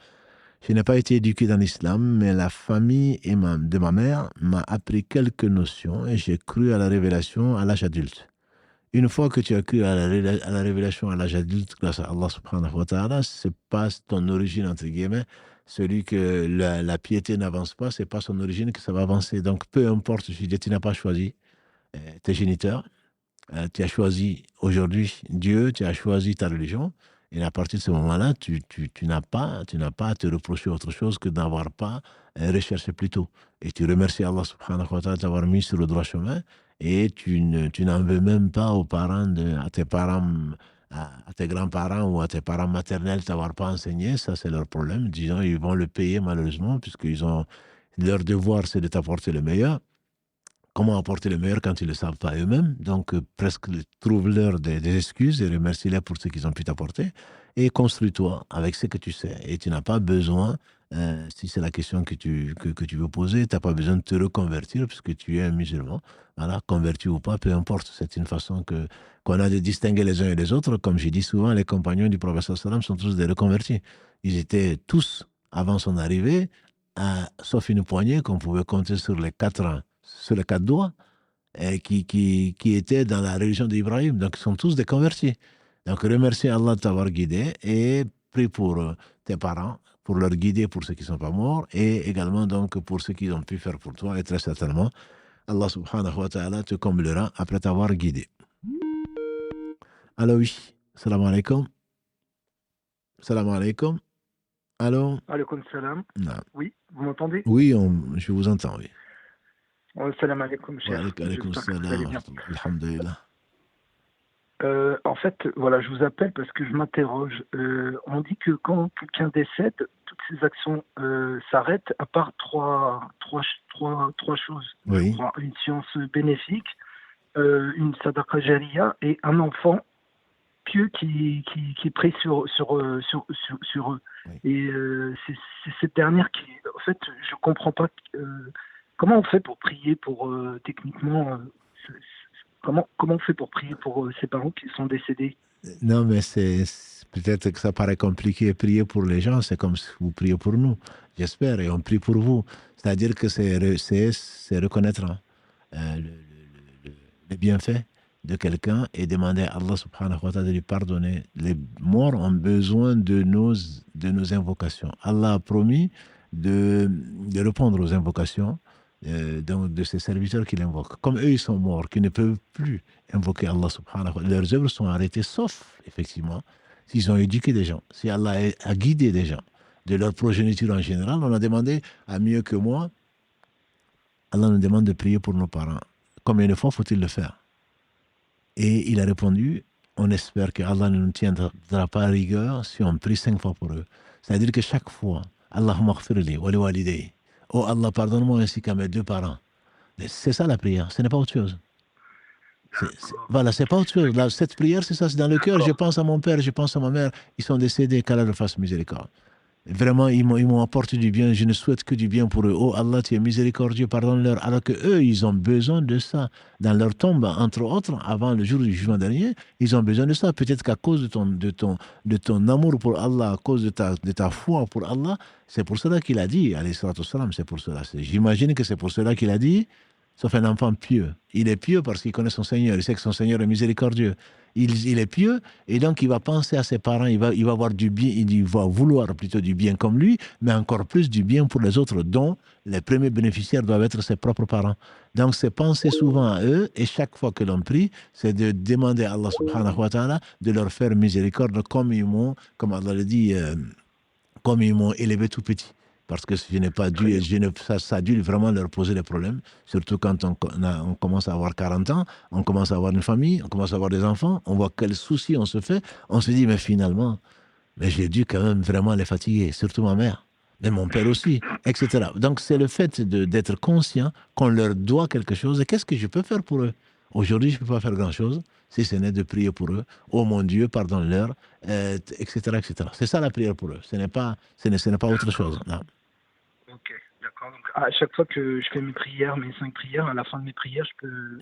S1: Je n'ai pas été éduqué dans l'islam, mais la famille de ma mère m'a appris quelques notions et j'ai cru à la révélation à l'âge adulte. Une fois que tu as cru à la révélation à l'âge adulte grâce à Allah subhanahu wa ta'ala, c'est pas ton origine entre guillemets, celui que la piété n'avance pas, c'est pas son origine que ça va avancer. Donc, peu importe, je dis, tu n'as pas choisi tes géniteurs, tu as choisi aujourd'hui Dieu, tu as choisi ta religion, et à partir de ce moment-là, tu n'as pas à te reprocher autre chose que d'avoir pas recherché plus tôt. Et tu remercies Allah subhanahu wa ta'ala d'avoir mis sur le droit chemin, et tu n'en veux même pas aux parents, à tes parents, à tes grands-parents ou à tes parents maternels t'avoir pas enseigné, ça c'est leur problème. Disons, ils vont le payer malheureusement, puisqu'ils ont leur devoir, c'est de t'apporter le meilleur. Comment apporter le meilleur quand ils ne le savent pas eux-mêmes? Donc, presque trouve-leur des excuses et remercie-les pour ce qu'ils ont pu t'apporter. Et construis-toi avec ce que tu sais. Et tu n'as pas besoin, si c'est la question que tu veux poser, tu n'as pas besoin de te reconvertir puisque tu es un musulman. Voilà, converti ou pas, peu importe. C'est une façon qu'on a de distinguer les uns et les autres. Comme j'ai dit souvent, les compagnons du prophète sallam sont tous des reconvertis. Ils étaient tous, avant son arrivée, sauf une poignée qu'on pouvait compter sur les 4 doigts, qui étaient dans la religion d'Ibrahim. Donc, ils sont tous des convertis. Donc, remercie Allah de t'avoir guidé et prie pour tes parents, pour leur guider pour ceux qui ne sont pas morts et également donc pour ceux qu'ils ont pu faire pour toi. Et très certainement, Allah subhanahu wa ta'ala te comblera après t'avoir guidé. Allô, oui. Salam alaikum. Salam alaikum. Allô.
S14: Alaikum salam.
S1: Non.
S14: Oui, vous m'entendez?
S1: Oui, je vous entends, oui.
S14: Salam alaikum, cher.
S1: Alaikum salam. Alhamdulillah.
S14: En fait, voilà, je vous appelle parce que je m'interroge. On dit que quand quelqu'un décède, toutes ses actions s'arrêtent, à part trois choses.
S1: Oui.
S14: Une science bénéfique, une sadaqa jariya et un enfant pieux qui prie sur eux. Oui. Et c'est cette dernière qui, en fait, je comprends pas. Comment on fait pour prier pour techniquement comment on fait pour prier pour ses parents qui sont décédés?
S1: Non, mais c'est peut-être que ça paraît compliqué. Prier pour les gens, c'est comme si vous priez pour nous, j'espère, et on prie pour vous. C'est-à-dire que c'est reconnaître les bienfaits de quelqu'un et demander à Allah subhanahu wa ta'ala de lui pardonner. Les morts ont besoin de nos invocations. Allah a promis de répondre aux invocations de ses serviteurs qui l'invoquent. Comme eux, ils sont morts, qui ne peuvent plus invoquer Allah subhanahu wa ta'ala. Leurs œuvres sont arrêtées, sauf, effectivement, s'ils ont éduqué des gens, si Allah a guidé des gens, de leur progéniture en général. On a demandé à mieux que moi, Allah nous demande de prier pour nos parents. Combien de fois faut-il le faire? Et il a répondu, on espère que Allah ne nous tiendra pas à rigueur si on prie 5 fois pour eux. C'est-à-dire que chaque fois, Allahumma ghfirli wa li walidayya. Oh Allah, pardonne-moi ainsi qu'à mes 2 parents. C'est ça la prière, ce n'est pas autre chose. Voilà, c'est pas autre chose. Là, cette prière, c'est ça, c'est dans le cœur. Je pense à mon père, je pense à ma mère. Ils sont décédés, qu'Allah leur fasse miséricorde. Vraiment, ils m'ont apporté du bien. Je ne souhaite que du bien pour eux. Oh Allah, tu es miséricordieux, pardonne-leur. Alors que eux, ils ont besoin de ça. Dans leur tombe, entre autres, avant le jour du jugement dernier, ils ont besoin de ça. Peut-être qu'à cause de ton amour pour Allah, à cause de ta foi pour Allah, c'est pour cela qu'il a dit, alayhi salatu wassalam, c'est pour cela. J'imagine que c'est pour cela qu'il a dit, sauf un enfant pieux. Il est pieux parce qu'il connaît son Seigneur. Il sait que son Seigneur est miséricordieux. Il est pieux et donc il va penser à ses parents, il va avoir du bien, il va vouloir plutôt du bien comme lui, mais encore plus du bien pour les autres, dont les premiers bénéficiaires doivent être ses propres parents. Donc c'est penser souvent à eux et chaque fois que l'on prie, c'est de demander à Allah subhanahu wa ta'ala de leur faire miséricorde comme comme Allah le dit, comme ils m'ont élevé tout petit. Parce que je n'ai pas dû, ça a dû vraiment leur poser des problèmes, surtout quand on commence à avoir 40 ans, on commence à avoir une famille, on commence à avoir des enfants, on voit quels soucis on se fait, on se dit, mais finalement, j'ai dû quand même vraiment les fatiguer, surtout ma mère, mais mon père aussi, etc. Donc c'est le fait d'être conscient qu'on leur doit quelque chose, et qu'est-ce que je peux faire pour eux? Aujourd'hui, je ne peux pas faire grand-chose, si ce n'est de prier pour eux. Oh mon Dieu, pardonne-leur, etc., etc. C'est ça la prière pour eux, ce n'est pas autre chose. Non.
S14: Ok, d'accord. Donc, à chaque fois que je fais mes 5 prières, à la fin de mes prières, je peux...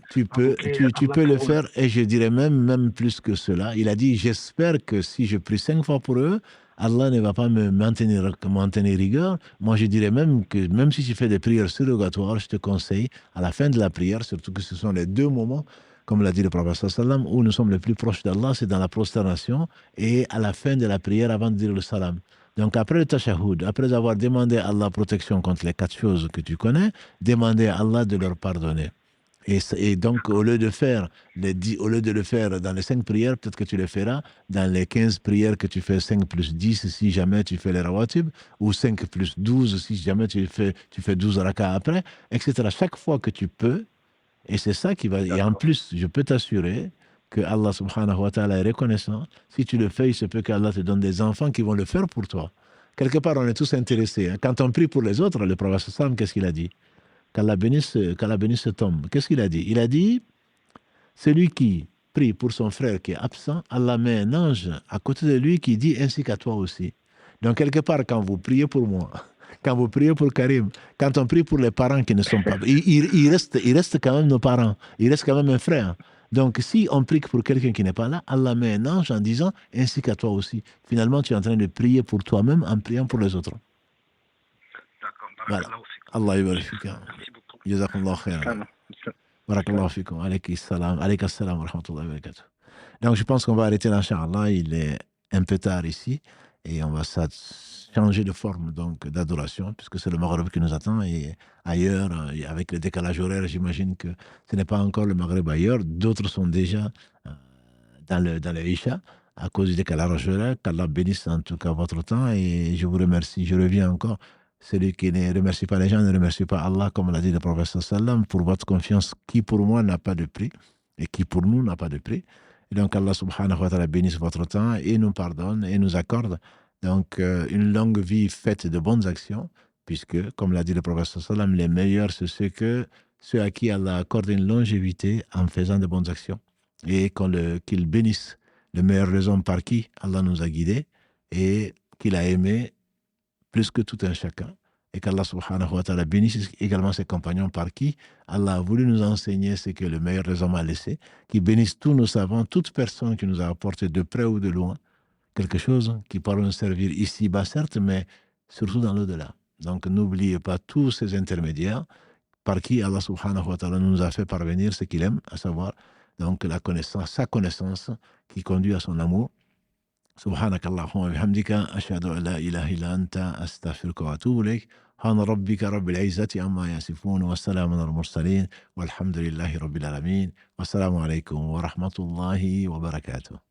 S1: Tu peux le faire, et je dirais même plus que cela. Il a dit, j'espère que si je prie 5 fois pour eux, Allah ne va pas me maintenir rigueur. Moi, je dirais même que même si tu fais des prières surrogatoires, je te conseille, à la fin de la prière, surtout que ce sont les 2 moments, comme l'a dit le prophète sallam, où nous sommes les plus proches d'Allah, c'est dans la prosternation et à la fin de la prière avant de dire le salam. Donc après le tashahhud, après avoir demandé à Allah protection contre les 4 choses que tu connais, demandez à Allah de leur pardonner. Et donc, au lieu de le faire dans les 5 prières, peut-être que tu le feras dans les 15 prières que tu fais 5 plus 10 si jamais tu fais les rawatib, ou 5 plus 12 si jamais tu fais 12 rakats après, etc. Chaque fois que tu peux, et c'est ça qui va... Et en plus, je peux t'assurer que Allah subhanahu wa ta'ala est reconnaissant. Si tu le fais, il se peut qu'Allah te donne des enfants qui vont le faire pour toi. Quelque part, on est tous intéressés. Quand on prie pour les autres, le prophète sallam, qu'est-ce qu'il a dit? Qu'Allah bénisse cet homme. Qu'est-ce qu'il a dit? Il a dit, celui qui prie pour son frère qui est absent, Allah met un ange à côté de lui qui dit ainsi qu'à toi aussi. Donc quelque part, quand vous priez pour moi, quand vous priez pour Karim, quand on prie pour les parents qui ne sont pas... Il reste quand même nos parents, il reste quand même un frère. Donc si on prie pour quelqu'un qui n'est pas là, Allah met un ange en disant ainsi qu'à toi aussi. Finalement, tu es en train de prier pour toi-même en priant pour les autres. Voilà. Allah yabarifika. Jazakumullah khairan. Barakallahu fikum. Alayka assalam wa rahmatullahi wa barakatuh. Donc je pense qu'on va arrêter là, Inch'Allah. Il est un peu tard ici et on va changer de forme donc d'adoration puisque c'est le Maghreb qui nous attend et ailleurs, avec le décalage horaire, j'imagine que ce n'est pas encore le Maghreb ailleurs. D'autres sont déjà dans le Isha à cause du décalage horaire. Qu'Allah bénisse en tout cas votre temps et je vous remercie. Je reviens encore. Celui qui ne remercie pas les gens ne remercie pas Allah, comme l'a dit le prophète sallam, pour votre confiance qui pour moi n'a pas de prix et qui pour nous n'a pas de prix. Et donc Allah subhanahu wa ta'ala bénisse votre temps et nous pardonne et nous accorde donc une longue vie faite de bonnes actions, puisque comme l'a dit le prophète sallam, les meilleurs c'est ceux à qui Allah accorde une longévité en faisant de bonnes actions et qu'il bénisse les meilleures raisons par qui Allah nous a guidés et qu'il a aimé plus que tout un chacun, et qu'Allah subhanahu wa ta'ala bénisse également ses compagnons par qui Allah a voulu nous enseigner ce que le meilleur des hommes a laissé, qui bénisse tous nos savants, toute personne qui nous a apporté de près ou de loin quelque chose qui pourra nous servir ici-bas certes, mais surtout dans l'au-delà. Donc n'oubliez pas tous ces intermédiaires par qui Allah subhanahu wa ta'ala nous a fait parvenir ce qu'il aime, à savoir donc sa connaissance qui conduit à son amour. سبحانك اللهم وبحمدك أشهد أن لا إله إلا أنت أستغفرك وأتوب إليك سبحان ربك رب العزة عما يصفون والسلام على المرسلين والحمد لله رب العالمين والسلام عليكم ورحمة الله وبركاته.